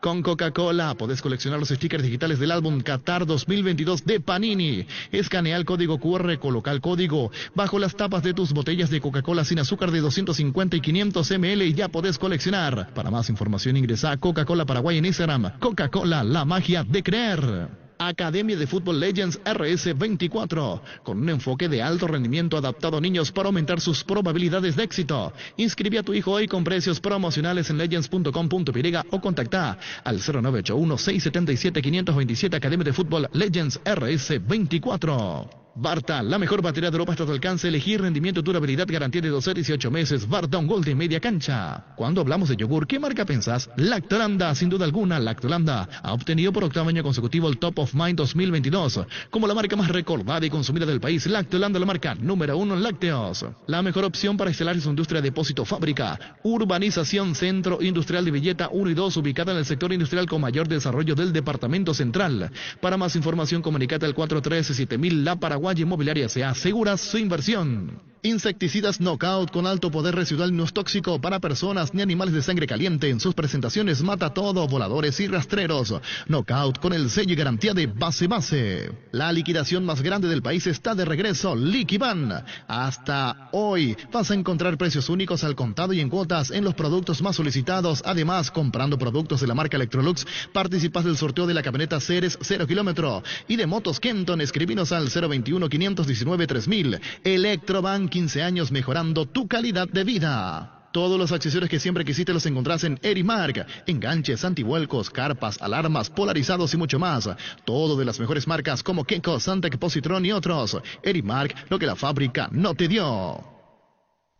Con Coca-Cola podés coleccionar los stickers digitales del álbum Qatar 2022 de Panini. Escanea el código QR, coloca el código bajo las tapas de tus botellas de Coca-Cola sin azúcar de 250 y 500 ml y ya podés coleccionar. Para más información ingresa a Coca-Cola Paraguay en Instagram. Coca-Cola, la magia de creer. Academia de Fútbol Legends RS24, con un enfoque de alto rendimiento adaptado a niños para aumentar sus probabilidades de éxito. Inscribe a tu hijo hoy con precios promocionales en legends.com.py o contacta al 0981-677-527. Academia de Fútbol Legends RS24. Barta, la mejor batería de Europa está a tu alcance. Elegir rendimiento, durabilidad, garantía de 12 a 18 meses. Barta, un gol de media cancha. Cuando hablamos de yogur, ¿qué marca pensás? Lactolanda, sin duda alguna. Lactolanda ha obtenido por 8º año consecutivo el Top of Mind 2022 como la marca más recordada y consumida del país. Lactolanda, la marca número 1 en lácteos. La mejor opción para instalar su industria de depósito fábrica. Urbanización Centro Industrial de Villeta 1 y 2, ubicada en el sector industrial con mayor desarrollo del departamento central. Para más información, comunicate al 413-7000. La Paraguay Inmobiliaria se asegura su inversión. Insecticidas Knockout con alto poder residual no es tóxico para personas ni animales de sangre caliente. En sus presentaciones mata todo, voladores y rastreros. Knockout con el sello y garantía de base. La liquidación más grande del país está de regreso. Liquiban. Hasta hoy vas a encontrar precios únicos al contado y en cuotas en los productos más solicitados. Además, comprando productos de la marca Electrolux, participas del sorteo de la camioneta Ceres 0 kilómetro y de motos Kenton. Escribinos al 021-519-3000. Electrobank, 15 años mejorando tu calidad de vida. Todos los accesorios que siempre quisiste los encontrás en Erimark. Enganches, antivuelcos, carpas, alarmas, polarizados y mucho más. Todo de las mejores marcas como Keko, Santec, Positron y otros. Erimark, lo que la fábrica no te dio.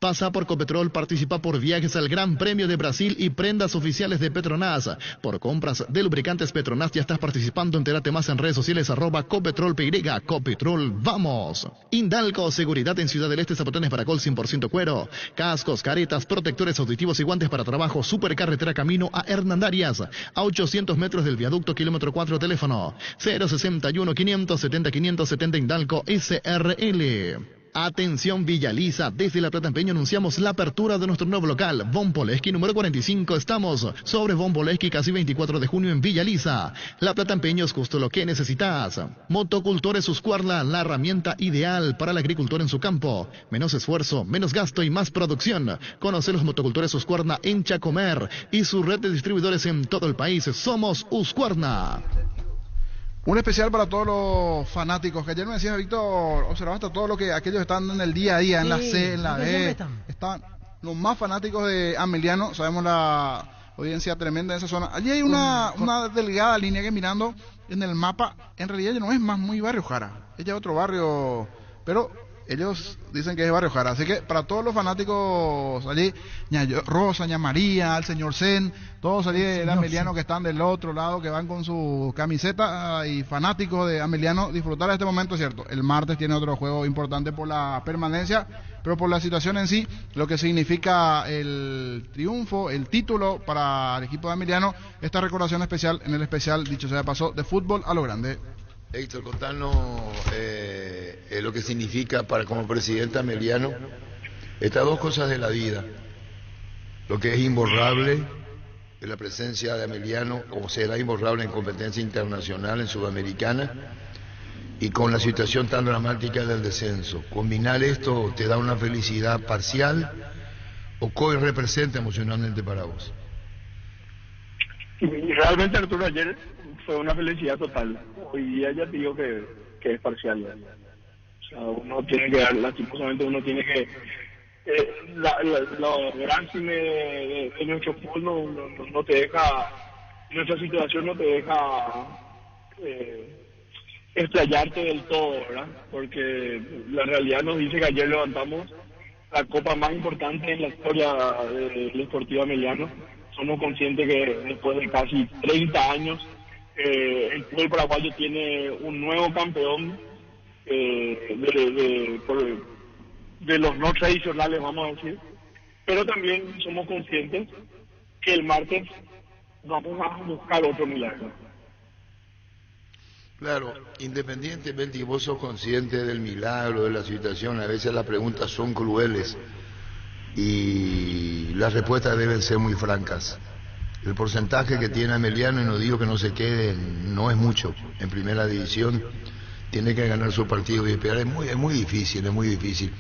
Pasa por Copetrol, participa por viajes al Gran Premio de Brasil y prendas oficiales de Petronas. Por compras de lubricantes Petronas ya estás participando. Entérate más en redes sociales @CopetrolPY. Copetrol, vamos. Indalco, seguridad en Ciudad del Este, zapatones Paracol 100% cuero. Cascos, caretas, protectores auditivos y guantes para trabajo. Supercarretera camino a Hernandarias. A 800 metros del viaducto, kilómetro 4, teléfono 061-570-570 Indalco SRL. Atención Villa Lisa, desde La Plata Empeño anunciamos la apertura de nuestro nuevo local, Von Poleski número 45, estamos sobre Von Poleski casi 24 de junio en Villa Lisa. La Plata Empeño es justo lo que necesitas. Motocultores Husqvarna, la herramienta ideal para el agricultor en su campo. Menos esfuerzo, menos gasto y más producción. Conoce los motocultores Husqvarna en Chacomer y su red de distribuidores en todo el país. Somos Husqvarna. Un especial para todos los fanáticos, que ayer me decía Víctor, observaste todo lo que aquellos están en el día a día, en la C, en la B, están los más fanáticos de Ameliano, sabemos la audiencia tremenda en esa zona. Allí hay una delgada línea que mirando en el mapa, en realidad ya no es más muy Barrio Jara, ella es otro barrio, pero ellos dicen que es Barrio Jara, así que para todos los fanáticos allí, ña Rosa, ña María, el señor Zen, todos allí de Ameliano que están del otro lado, que van con su camiseta y fanáticos de Ameliano, disfrutar de este momento, es cierto. El martes tiene otro juego importante por la permanencia, pero por la situación en sí, lo que significa el triunfo, el título para el equipo de Ameliano, esta recordación especial, en el especial, dicho sea de paso, de fútbol a lo grande. Héctor, contanos lo que significa para como presidente Ameliano estas dos cosas de la vida, lo que es imborrable en la presencia de Ameliano, como será imborrable en competencia internacional, en Sudamericana, y con la situación tan dramática del descenso. Combinar esto te da una felicidad parcial o ¿qué representa emocionalmente para vos? Y realmente, Arturo, ayer fue una felicidad total. Hoy día ya te digo que es parcial. O sea, uno tiene que, lastimosamente uno tiene que, la gran cine de nuestro fútbol no te deja, nuestra situación no te deja explayarte del todo, ¿verdad? Porque la realidad nos dice que ayer levantamos la copa más importante en la historia del Sportivo Ameliano. Somos conscientes que después de casi 30 años el fútbol paraguayo tiene un nuevo campeón de los no tradicionales, vamos a decir, pero también somos conscientes que el martes vamos a buscar otro milagro. Claro, independientemente que vos sos consciente del milagro, de la situación, a veces las preguntas son crueles y las respuestas deben ser muy francas. El porcentaje que tiene Ameliano, y no digo que no se quede, no es mucho. En primera división tiene que ganar su partido y esperar. Es muy difícil, es muy difícil.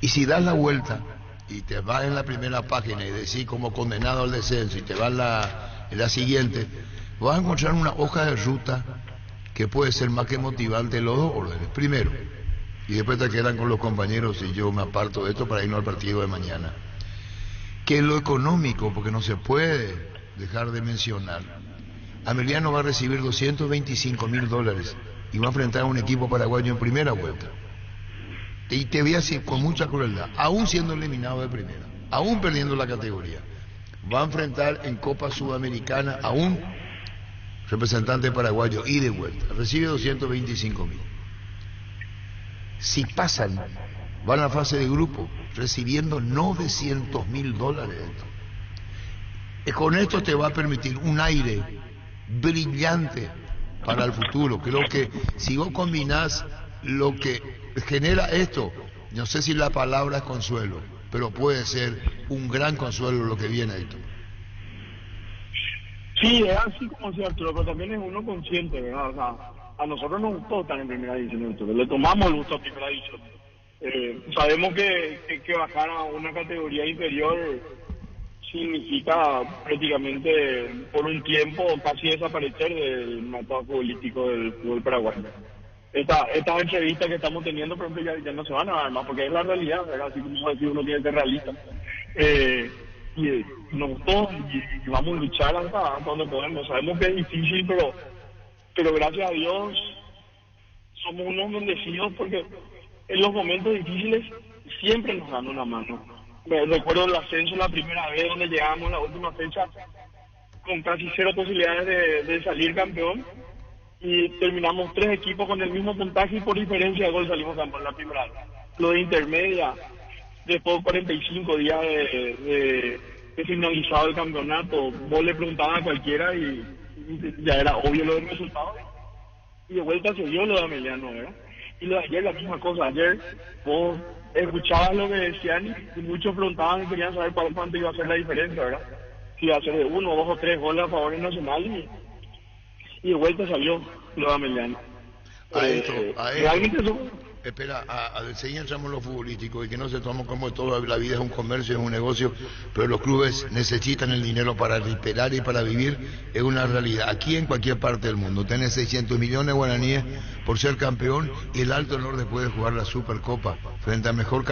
Y si das la vuelta y te vas en la primera página y decís como condenado al descenso y te vas en la siguiente, vas a encontrar una hoja de ruta que puede ser más que motivante en los dos órdenes. Primero, y después te quedan con los compañeros y yo me aparto de esto para irnos al partido de mañana. Que lo económico, porque no se puede dejar de mencionar, Ameliano va a recibir $225,000 y va a enfrentar a un equipo paraguayo en primera vuelta. Y te voy a decir con mucha crueldad, aún siendo eliminado de primera, aún perdiendo la categoría, va a enfrentar en Copa Sudamericana a un representante paraguayo y de vuelta, recibe $225,000. Si pasan, van a la fase de grupo recibiendo $900,000. Con esto te va a permitir un aire brillante para el futuro. Creo que si vos combinás lo que genera esto No sé si la palabra es consuelo, pero puede ser un gran consuelo lo que viene, Héctor. Sí, es así como decía Arturo, pero también es uno consciente, ¿verdad? O sea, a nosotros nos gustó estar en primera división, Arturo. Le tomamos el gusto a primera división. Sabemos que bajar a una categoría inferior significa prácticamente por un tiempo casi desaparecer del mapa futbolístico del fútbol paraguayo. Estas entrevistas que estamos teniendo, por ejemplo, ya no se van a dar más, porque es la realidad, ¿verdad? Así como decir, uno tiene que ser realista. Y nos gustó y vamos a luchar hasta donde podemos. Sabemos que es difícil, pero gracias a Dios somos unos bendecidos porque en los momentos difíciles siempre nos dan una mano. Me recuerdo el ascenso la primera vez donde llegamos la última fecha con casi cero posibilidades de salir campeón y terminamos 3 equipos con el mismo puntaje y por diferencia de gol salimos campeón la primera vez. Lo de intermedia, después de 45 días de finalizado el campeonato, vos le preguntabas a cualquiera y ya era obvio lo del resultado. Y de vuelta se dio lo de Ameliano, ¿verdad? Y lo de ayer la misma cosa. Ayer vos escuchabas lo que decían y muchos preguntaban y querían saber cuánto iba a ser la diferencia, ¿verdad? Si iba a ser de 1, 2 o 3 goles a favor del Nacional y de vuelta salió lo de Ameliano. Realmente eso... Espera, enseguida entramos en lo futbolístico y que no se toma como toda la vida es un comercio, es un negocio, pero los clubes necesitan el dinero para respirar y para vivir, es una realidad. Aquí en cualquier parte del mundo, tenés 600 millones de guaraníes por ser campeón y el alto honor después de jugar la Supercopa, frente al mejor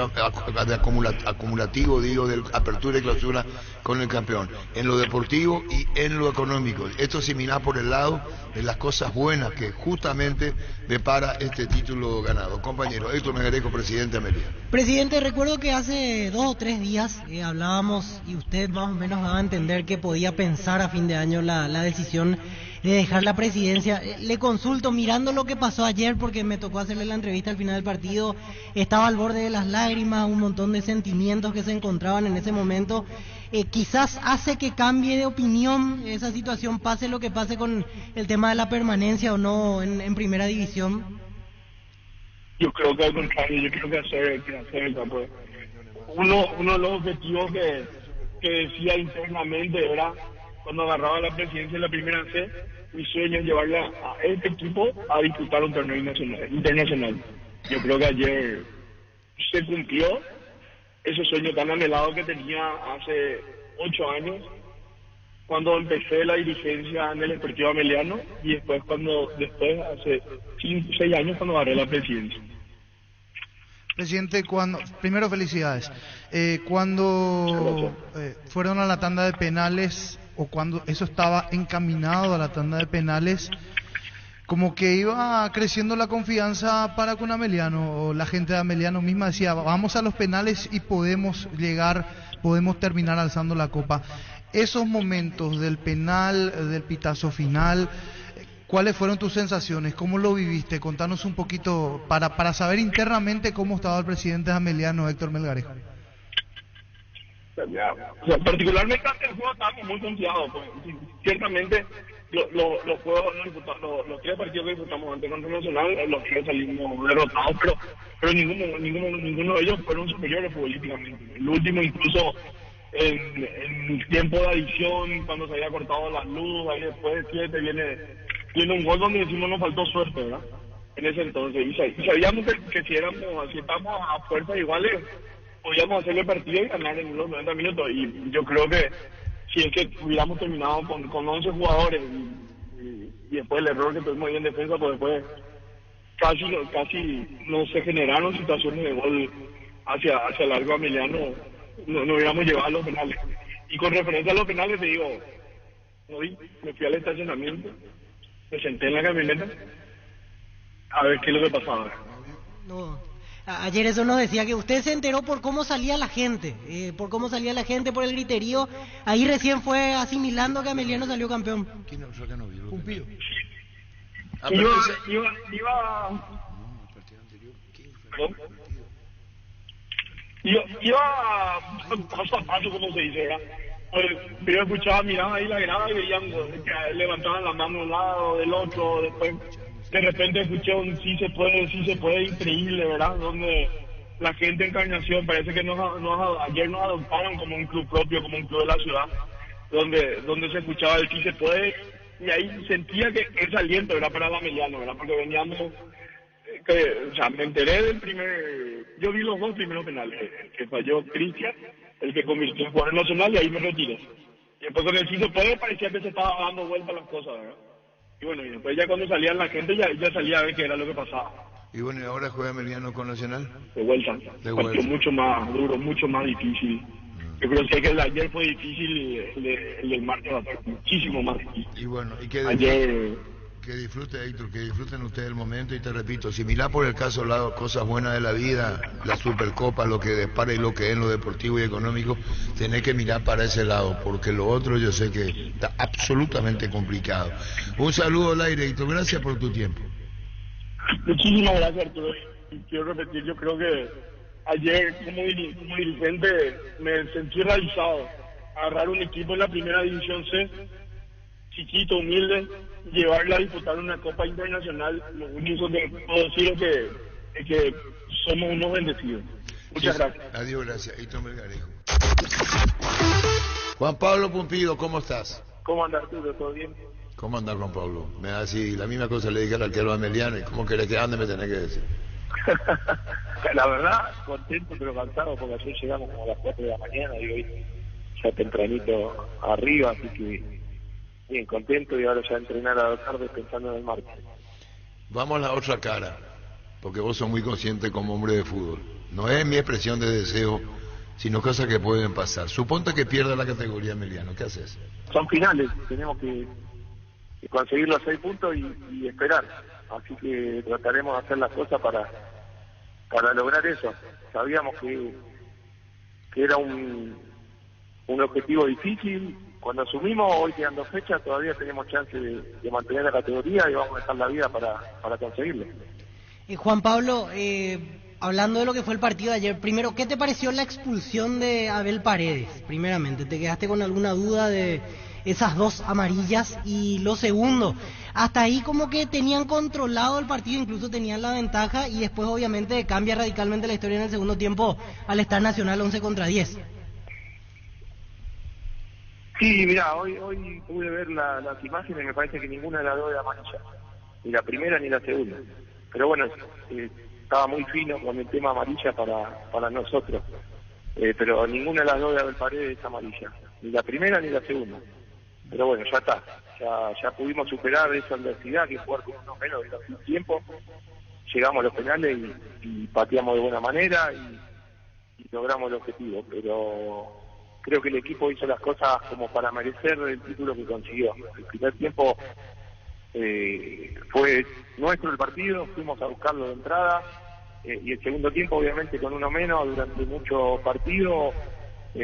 acumulativo, digo, de apertura y clausura con el campeón, en lo deportivo y en lo económico. Esto se mira por el lado de las cosas buenas que justamente depara este título ganado. Compañero Héctor Melgarejo, presidente de Amelia. Presidente, recuerdo que hace 2 o 3 días hablábamos y usted más o menos daba a entender que podía pensar a fin de año la decisión de dejar la presidencia. Le consulto, mirando lo que pasó ayer, porque me tocó hacerle la entrevista al final del partido, estaba al borde de las lágrimas, un montón de sentimientos que se encontraban en ese momento. Quizás hace que cambie de opinión esa situación, pase lo que pase con el tema de la permanencia o no en primera división. Yo creo que al contrario, yo creo que hacer el campo. Uno de los objetivos que decía internamente era, cuando agarraba la presidencia de la primera C, mi sueño es llevarle a este equipo a disputar un torneo internacional. Yo creo que ayer se cumplió ese sueño tan anhelado que tenía hace 8 años, cuando empecé la dirigencia en el Deportivo Ameliano y después hace 5, 6 años cuando agarré la presidencia. Presidente, primero felicidades. Cuando fueron a la tanda de penales o cuando eso estaba encaminado a la tanda de penales, como que iba creciendo la confianza para con Ameliano, o la gente de Ameliano misma decía, vamos a los penales y podemos terminar alzando la copa. Esos momentos del penal, del pitazo final, ¿cuáles fueron tus sensaciones? ¿Cómo lo viviste? Contanos un poquito para saber internamente cómo estaba el presidente de Ameliano, Héctor Melgarejo. O sea, particularmente ante el juego estábamos muy confiados, pues, ciertamente los juegos, los 3 partidos que disputamos ante el Nacional, los 3 salimos derrotados, pero ninguno de ellos fueron superiores futbolísticamente. El último incluso en tiempo de adición, cuando se había cortado la luz, ahí después de 7 viene un gol donde decimos nos faltó suerte, ¿verdad? En ese entonces, y sabíamos que si estábamos a fuerzas iguales, podíamos hacerle partido y ganar en los 90 minutos, y yo creo que si es que hubiéramos terminado con 11 jugadores y después el error que tuvimos ahí en defensa, pues después casi no se generaron situaciones de gol hacia el largo Ameliano, no hubiéramos llevado a los penales. Y con referencia a los penales te digo, hoy me fui al estacionamiento, me senté en la camioneta a ver qué es lo que pasaba. No. Ayer eso nos decía que usted se enteró por cómo salía la gente, por el griterío. Ahí recién fue asimilando que Ameliano salió campeón. ¿Quién no vio? Cumplido. Iba paso a paso, como se dice, ¿verdad? Pues, yo escuchaba, miraba ahí la grada y veían que levantaban la mano de un lado, del otro, después de repente escuché un sí se puede, increíble, ¿verdad? Donde la gente de Encarnación, parece que ayer nos adoptaron como un club propio, como un club de la ciudad, donde se escuchaba el sí se puede, y ahí sentía que ese aliento era para el Ameliano, ¿verdad? Porque veníamos, o sea, me enteré del yo vi los dos primeros penales, el que falló Cristian, el que convirtió en jugador nacional, y ahí me retiré. Y después con el sí se puede parecía que se estaba dando vuelta las cosas, ¿verdad? Y bueno, y después ya cuando salía la gente ya salía a ver qué era lo que pasaba. Y bueno, ¿y ahora juega Emiliano con Nacional? De vuelta. Partido mucho más duro, mucho más difícil. Yo creo que el de ayer fue difícil, el del martes va a ser muchísimo más difícil. Y bueno, y que disfrute, Héctor, que disfruten ustedes el momento, y te repito, si mirá por el caso lado cosas buenas de la vida, la Supercopa, lo que depara y lo que es en lo deportivo y económico, tenés que mirar para ese lado, porque lo otro yo sé que está absolutamente complicado. Un saludo al aire, Héctor, gracias por tu tiempo. Muchísimas gracias, Arturo. Y quiero repetir, yo creo que ayer como dirigente me sentí realizado. Agarrar un equipo en la primera división C, chiquito, humilde, llevarla a disputar una Copa Internacional, lo único que puedo decir es que somos unos bendecidos. Muchas gracias. Adiós, gracias. Héctor Melgarejo. Juan Pablo Pumpido, ¿cómo estás? ¿Cómo andas, Arturo? ¿Todo bien? ¿Cómo anda Juan Pablo? Me da así, la misma cosa le dije al arquero Ameliano, y ¿cómo querés que ande? Me tenés que decir. La verdad, contento pero cansado, porque ayer llegamos como a las 4 de la mañana y hoy ya tempranito arriba, así que bien, contento, y ahora ya entrenar a la tarde pensando en el martes. Vamos a la otra cara, porque vos sos muy consciente como hombre de fútbol. No es mi expresión de deseo, sino cosas que pueden pasar. Suponte que pierda la categoría Emiliano, ¿qué haces? Son finales, tenemos que conseguir los 6 puntos y esperar, así que trataremos de hacer las cosas para lograr eso. Sabíamos que era un objetivo difícil. Cuando asumimos, hoy quedan 2 fechas, todavía tenemos chance de mantener la categoría y vamos a dejar la vida para conseguirlo. Juan Pablo, hablando de lo que fue el partido de ayer, primero, ¿qué te pareció la expulsión de Abel Paredes? Primeramente, ¿te quedaste con alguna duda de esas 2 amarillas? Y lo segundo, hasta ahí como que tenían controlado el partido, incluso tenían la ventaja, y después obviamente cambia radicalmente la historia en el segundo tiempo al estar Nacional 11 contra 10. Sí, mira, hoy pude ver las imágenes y me parece que ninguna de las 2 era amarilla, ni la primera ni la segunda. Pero bueno, estaba muy fino con el tema amarilla para nosotros. Pero ninguna de las 2 de Abel Paredes es amarilla, ni la primera ni la segunda. Pero bueno, ya está, ya pudimos superar esa adversidad, que jugar con uno menos de los tiempo. Llegamos a los penales y pateamos de buena manera y logramos el objetivo, pero creo que el equipo hizo las cosas como para merecer el título que consiguió. El primer tiempo fue nuestro el partido, fuimos a buscarlo de entrada, y el segundo tiempo obviamente con uno menos durante mucho partido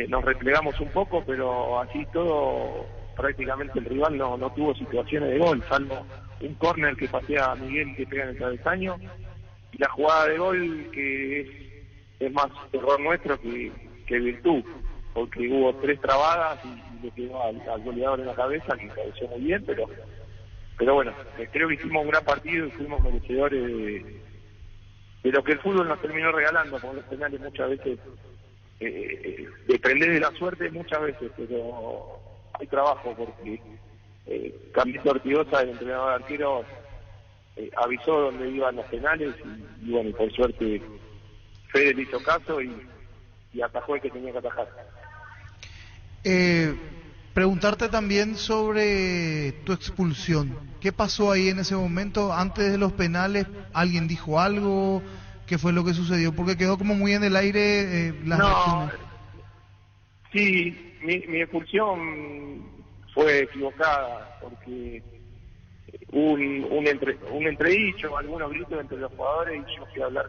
nos replegamos un poco, pero así todo prácticamente el rival no tuvo situaciones de gol, salvo un córner que patea a Miguel que pega en el travesaño, y la jugada de gol que es más error nuestro que virtud, porque hubo 3 trabadas y le quedó al goleador en la cabeza, que pareció muy bien, pero bueno, creo que hicimos un gran partido y fuimos merecedores de lo que el fútbol nos terminó regalando, porque los penales muchas veces depende de la suerte muchas veces, pero hay trabajo, porque Carlito Ortigosa, el entrenador de arqueros, avisó dónde iban los penales y bueno, y por suerte Fede le hizo caso y atajó el que tenía que atajar. Preguntarte también sobre tu expulsión. ¿Qué pasó ahí en ese momento? Antes de los penales, ¿alguien dijo algo? ¿Qué fue lo que sucedió? Porque quedó como muy en el aire las reacciones. Sí, mi expulsión fue equivocada, porque hubo un entredicho, algunos gritos entre los jugadores, y yo fui a hablar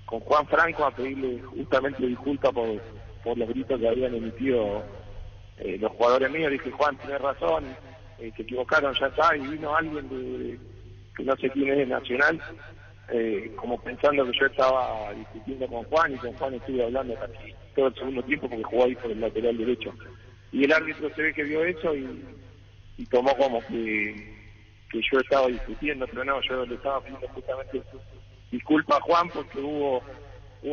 con Juan Franco a pedirle justamente disculpas por los gritos que habían emitido los jugadores míos. Dije, Juan, tenés razón, se equivocaron, ya está, y vino alguien que no sé quién es de Nacional, como pensando que yo estaba discutiendo con Juan, y con Juan estuve hablando casi todo el segundo tiempo porque jugó ahí por el lateral derecho. Y el árbitro se ve que vio eso y tomó como que yo estaba discutiendo, pero no, yo le estaba pidiendo justamente disculpa a Juan porque hubo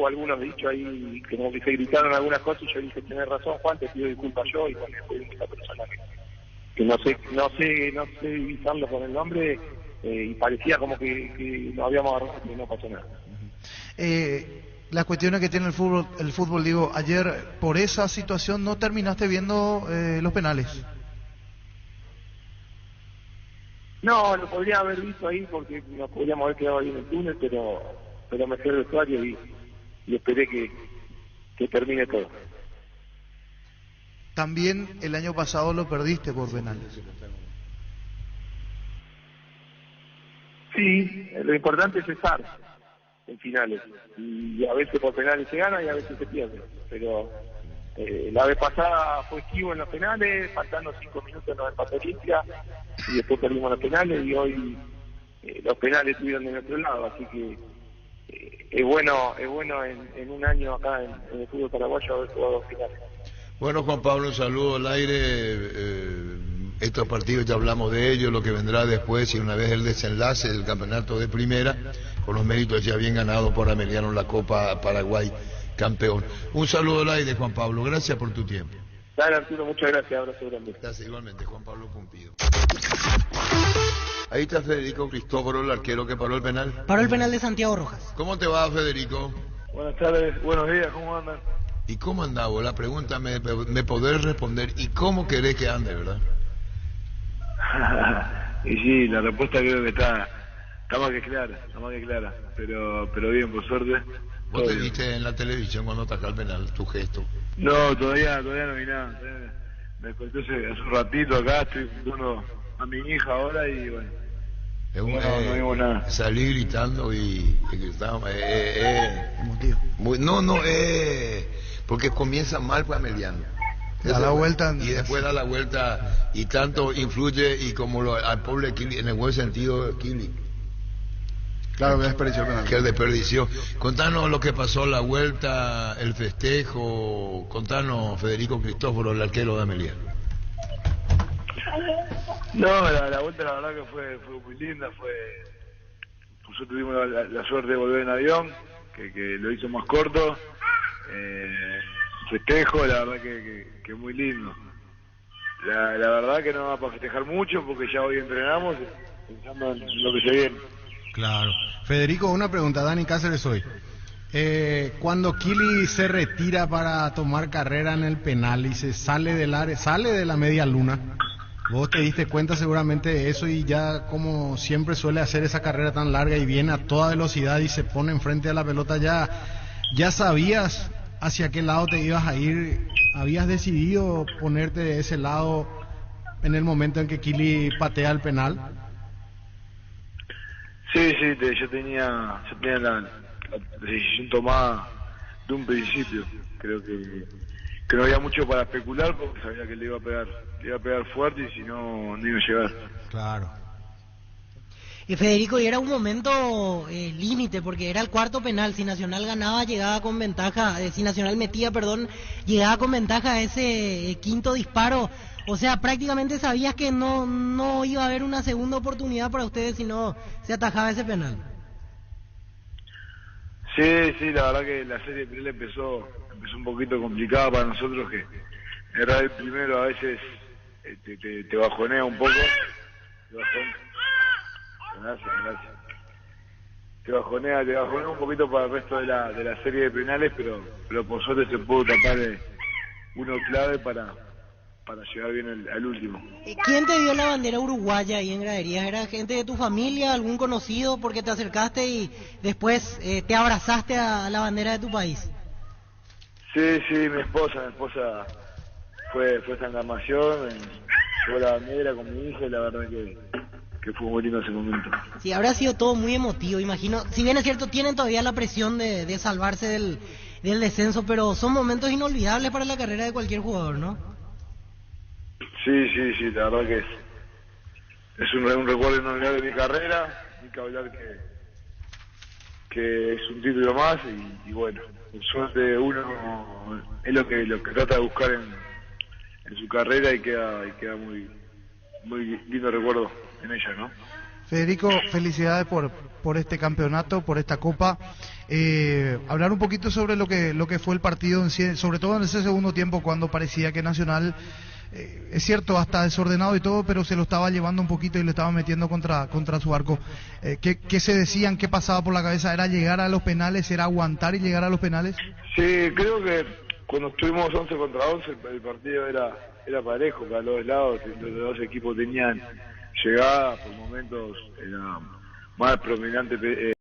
algunos dichos ahí que como que se gritaron algunas cosas y yo dije, tenés razón Juan, te pido disculpas yo, y bueno, fue esa persona que no sé divisarlo con el nombre, y parecía como que nos habíamos agarrado y no pasó nada. Las cuestiones que tiene el fútbol, digo, ayer por esa situación no terminaste viendo los penales. No, lo podría haber visto ahí porque nos podríamos haber quedado ahí en el túnel, pero me fui al vestuario y esperé que termine todo. También el año pasado lo perdiste por penales. Sí, lo importante es estar en finales. Y a veces por penales se gana y a veces se pierde. Pero la vez pasada fue esquivo en los penales, faltando 5 minutos nos empató Olimpia y después perdimos los penales y hoy los penales estuvieron de nuestro lado. Así que es bueno en un año acá en el fútbol paraguayo haber jugado 2 finales. Bueno, Juan Pablo, un saludo al aire. Estos partidos ya hablamos de ellos, lo que vendrá después y una vez el desenlace del campeonato de primera, con los méritos ya bien ganados por Ameliano la Copa Paraguay campeón. Un saludo al aire, Juan Pablo, gracias por tu tiempo. Dale, Arturo, muchas gracias, abrazo grande. Gracias igualmente, Juan Pablo Pumpido. Ahí está Federico Cristóforo, el arquero que paró el penal. Paró el penal de Santiago Rojas. ¿Cómo te va, Federico? Buenas tardes, buenos días, ¿cómo andan? ¿Y cómo andás vos? La pregunta me podés responder. ¿Y cómo querés que ande, verdad? Y sí, la respuesta creo que está más que clara, pero bien, por suerte. ¿Vos te viste en la televisión cuando atacó el penal, tu gesto? No, todavía no vi nada. Me desperté hace un ratito acá, estoy junto a mi hija ahora y bueno. No vimos nada. Salí gritando y gritamos. Porque comienza mal para Ameliano. Da la vuelta. Y después da la vuelta y tanto influye y como al pobre Kili, en el buen sentido, Kili. Claro, que desperdició penal. Que desperdició. Contanos lo que pasó, la vuelta, el festejo. Contanos, Federico Cristóforo, el arquero de Ameliano. No, la vuelta la verdad que fue muy linda, nosotros tuvimos la suerte de volver en avión, que lo hizo más corto, festejo, la verdad que muy lindo. La verdad que no va para festejar mucho porque ya hoy entrenamos pensando en lo que se viene. Claro. Federico, una pregunta, Dani Cáceres hoy. Cuando Kili se retira para tomar carrera en el penal y se sale del área, sale de la media luna, vos te diste cuenta seguramente de eso y ya como siempre suele hacer esa carrera tan larga y viene a toda velocidad y se pone enfrente de la pelota, ya sabías hacia qué lado te ibas a ir, habías decidido ponerte de ese lado en el momento en que Kili patea el penal. Sí, yo tenía la decisión tomada de un principio. Creo que no había mucho para especular porque sabía que le iba a pegar fuerte y si no iba a llegar. Claro. Federico, y era un momento límite porque era el cuarto penal. Si Nacional ganaba, llegaba con ventaja. Si Nacional metía, llegaba con ventaja a ese quinto disparo. O sea, prácticamente sabías que no iba a haber una segunda oportunidad para ustedes si no se atajaba ese penal. Sí, la verdad que la serie penal empezó un poquito complicada para nosotros, que era el primero a veces te bajonea un poco. Gracias. Te bajonea un poquito para el resto de la serie de penales, pero por suerte se pudo tapar uno clave para llegar bien al último. ¿Quién te dio la bandera uruguaya ahí en graderías? ¿Era gente de tu familia, algún conocido, porque te acercaste y después te abrazaste a la bandera de tu país? Sí, mi esposa fue esta encarnación, llevó la bandera con mi hija y la verdad que fue muy lindo ese momento. Sí, habrá sido todo muy emotivo, imagino. Si bien es cierto, tienen todavía la presión de salvarse del descenso, pero son momentos inolvidables para la carrera de cualquier jugador, ¿no? Sí, la verdad que es un recuerdo inolvidable de mi carrera, ni que hablar que es un título más y bueno, por suerte uno es lo que trata de buscar en su carrera y queda muy lindo recuerdo en ella, ¿no? Federico, felicidades por este campeonato, por esta copa. Hablar un poquito sobre lo que fue el partido en sí, sobre todo en ese segundo tiempo, cuando parecía que Nacional, es cierto, hasta desordenado y todo, pero se lo estaba llevando un poquito y lo estaba metiendo contra su arco. ¿Qué se decían? ¿Qué pasaba por la cabeza? ¿Era llegar a los penales? ¿Era aguantar y llegar a los penales? Sí, creo que cuando estuvimos 11 contra 11 el partido era parejo para los dos lados. Los dos equipos tenían llegadas, por momentos era más predominante